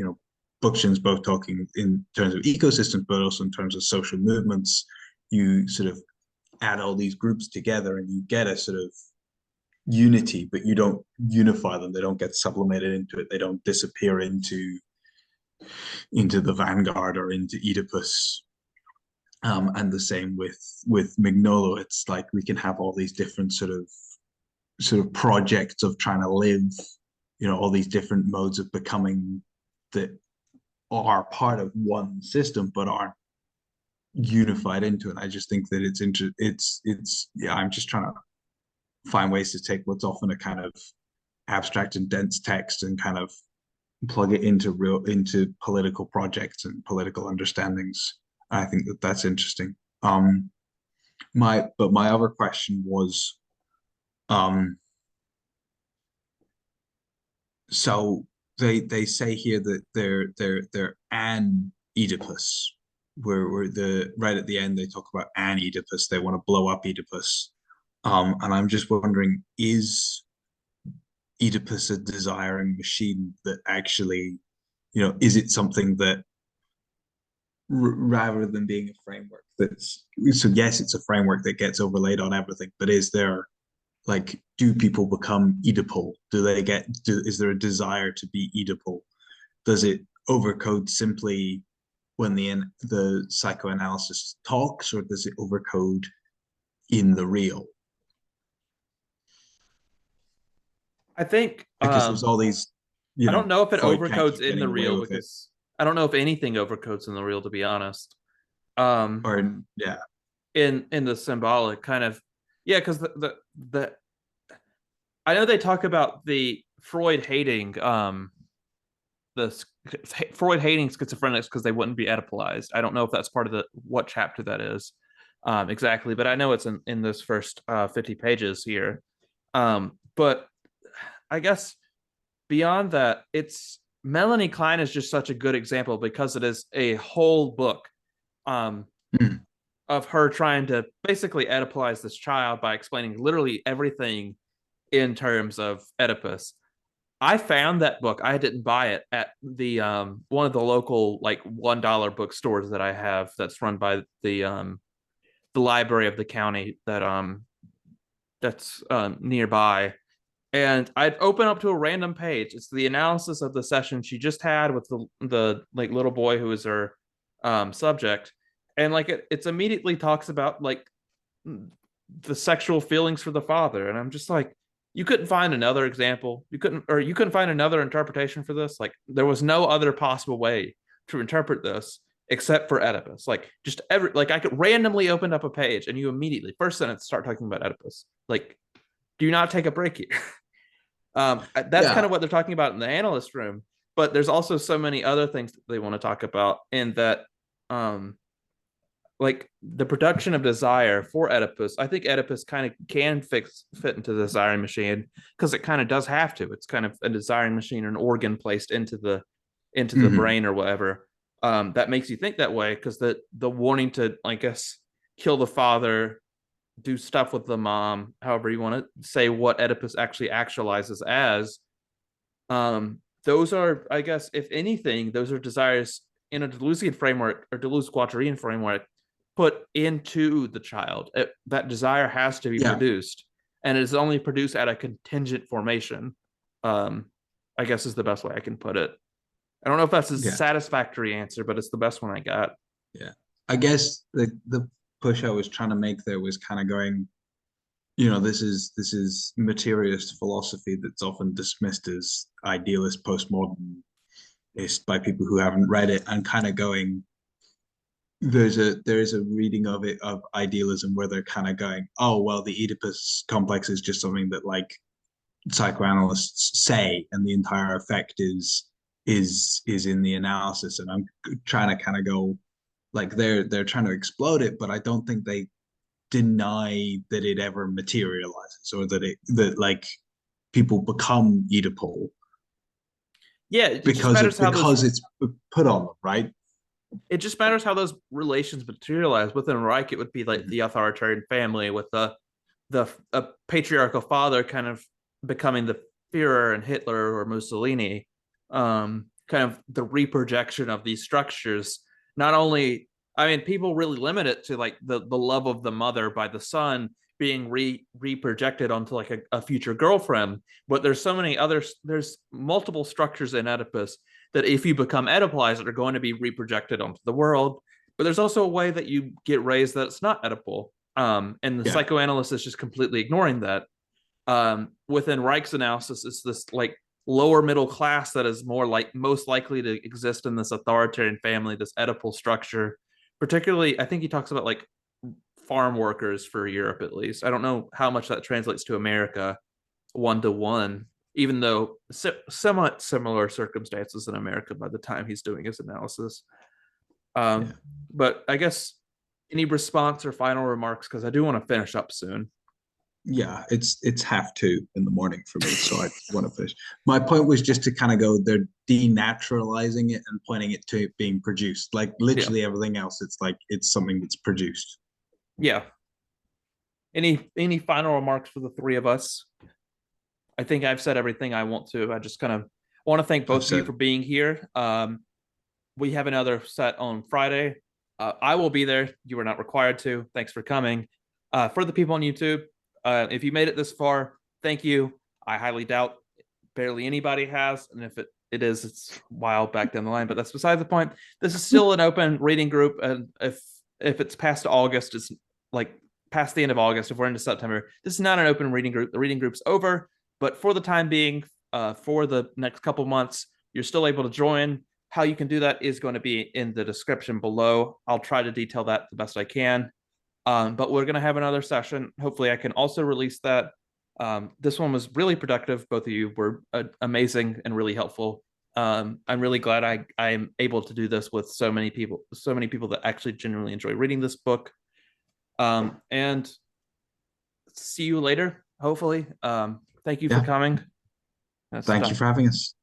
Bookchin's both talking in terms of ecosystems, but also in terms of social movements. You sort of add all these groups together and you get a sort of unity, but you don't unify them. They don't get sublimated into it. They don't disappear into the vanguard or into Oedipus. And the same with Mignolo. It's like we can have all these different sort of projects of trying to live, all these different modes of becoming that are part of one system but aren't unified into it. I just think that it's yeah, I'm just trying to find ways to take what's often a kind of abstract and dense text and kind of plug it into political projects and political understandings. I think that that's interesting. My other question was, so they say here that they're an Oedipus, where the right at the end they talk about an Oedipus. They want to blow up Oedipus, and I'm just wondering, is Oedipus a desiring machine that actually, is it something that rather than being a framework that's, so yes, it's a framework that gets overlaid on everything, but is there, like, do people become Oedipal? Is there a desire to be Oedipal? Does it overcode simply when the psychoanalysis talks, or does it overcode in the real? I think Because there's all these, I don't know if it Freud can't overcodes keep in getting the away real, with it. because I don't know if anything overcodes in the real, to be honest. Or yeah, In the symbolic kind of, yeah, because the I know they talk about the Freud hating Freud hating schizophrenics because they wouldn't be Oedipalized. I don't know if that's part of what chapter that is exactly, but I know it's in this first 50 pages here. But I guess beyond that, it's Melanie Klein is just such a good example because it is a whole book of her trying to basically Oedipalize this child by explaining literally everything in terms of Oedipus. I found that book. I didn't buy it at the one of the local like $1 bookstores that I have that's run by the library of the county that's nearby. And I'd open up to a random page. It's the analysis of the session she just had with the like little boy who is her subject, and like it's immediately talks about like the sexual feelings for the father, and I'm just like, you couldn't find another example. You couldn't find another interpretation for this. Like there was no other possible way to interpret this except for Oedipus. Like just I could randomly open up a page and you immediately first sentence start talking about Oedipus. Like, do not take a break here. That's kind of what they're talking about in the analyst room, but there's also so many other things that they want to talk about in that like the production of desire for Oedipus. I think Oedipus kind of can fit into the desiring machine because it kind of does have to. It's kind of a desiring machine or an organ placed into the brain or whatever. That makes you think that way because the wanting to, I guess, kill the father, do stuff with the mom, however you want to say what Oedipus actually actualizes as. Those are, I guess, if anything, those are desires in a Deleuzian framework or Deleuze-Guattarian framework put into the child. That desire has to be produced, and it is only produced at a contingent formation. I guess is the best way I can put it. I don't know if that's a satisfactory answer, but it's the best one I got. Yeah, I guess the push I was trying to make there was kind of going, this is materialist philosophy that's often dismissed as idealist postmodernist by people who haven't read it, and kind of going, there is a reading of it of idealism where they're kind of going, oh well, the Oedipus complex is just something that like psychoanalysts say, and the entire effect is in the analysis. And I'm trying to kind of go, like they're trying to explode it, but I don't think they deny that it ever materializes or that like people become Oedipal. Yeah, it because it's put on them, right? It just matters how those relations materialize. Within Reich, it would be like the authoritarian family with the patriarchal father kind of becoming the Führer and Hitler or Mussolini, kind of the reprojection of these structures. Not only, I mean, people really limit it to like the love of the mother by the son being reprojected onto like a future girlfriend. But there's so many others. There's multiple structures in Oedipus that if you become Oedipalized, are going to be reprojected onto the world. But there's also a way that you get raised that it's not Oedipal. And the psychoanalyst is just completely ignoring that. Within Reich's analysis, it's this like lower middle class that is more like most likely to exist in this authoritarian family, this Oedipal structure. Particularly, I think he talks about like farm workers for Europe, at least. I don't know how much that translates to America 1-to-1, even though somewhat similar circumstances in America by the time he's doing his analysis. But I guess any response or final remarks, because I do want to finish up soon. Yeah, it's 2:30 in the morning for me, so I want to finish. My point was just to kind of go, they're denaturalizing it and pointing it to it being produced. Like literally everything else, it's like it's something that's produced. Yeah. Any final remarks for the three of us? I think I've said everything I want to. I just kind of want to thank both of you for being here. We have another set on Friday. I will be there. You are not required to. Thanks for coming. For the people on YouTube, if you made it this far, thank you. I highly doubt barely anybody has, and if it is, it's a while back down the line, but that's beside the point. This is still an open reading group, and if it's past August, it's like past the end of August. If we're into September, this is not an open reading group. The reading group's over, but for the time being, for the next couple months, you're still able to join. How you can do that is going to be in the description below. I'll try to detail that the best I can. But we're going to have another session. Hopefully I can also release that. This one was really productive. Both of you were amazing and really helpful. I'm really glad I'm able to do this with so many people that actually genuinely enjoy reading this book. And see you later, hopefully. Thank you for coming. Thank you for having us.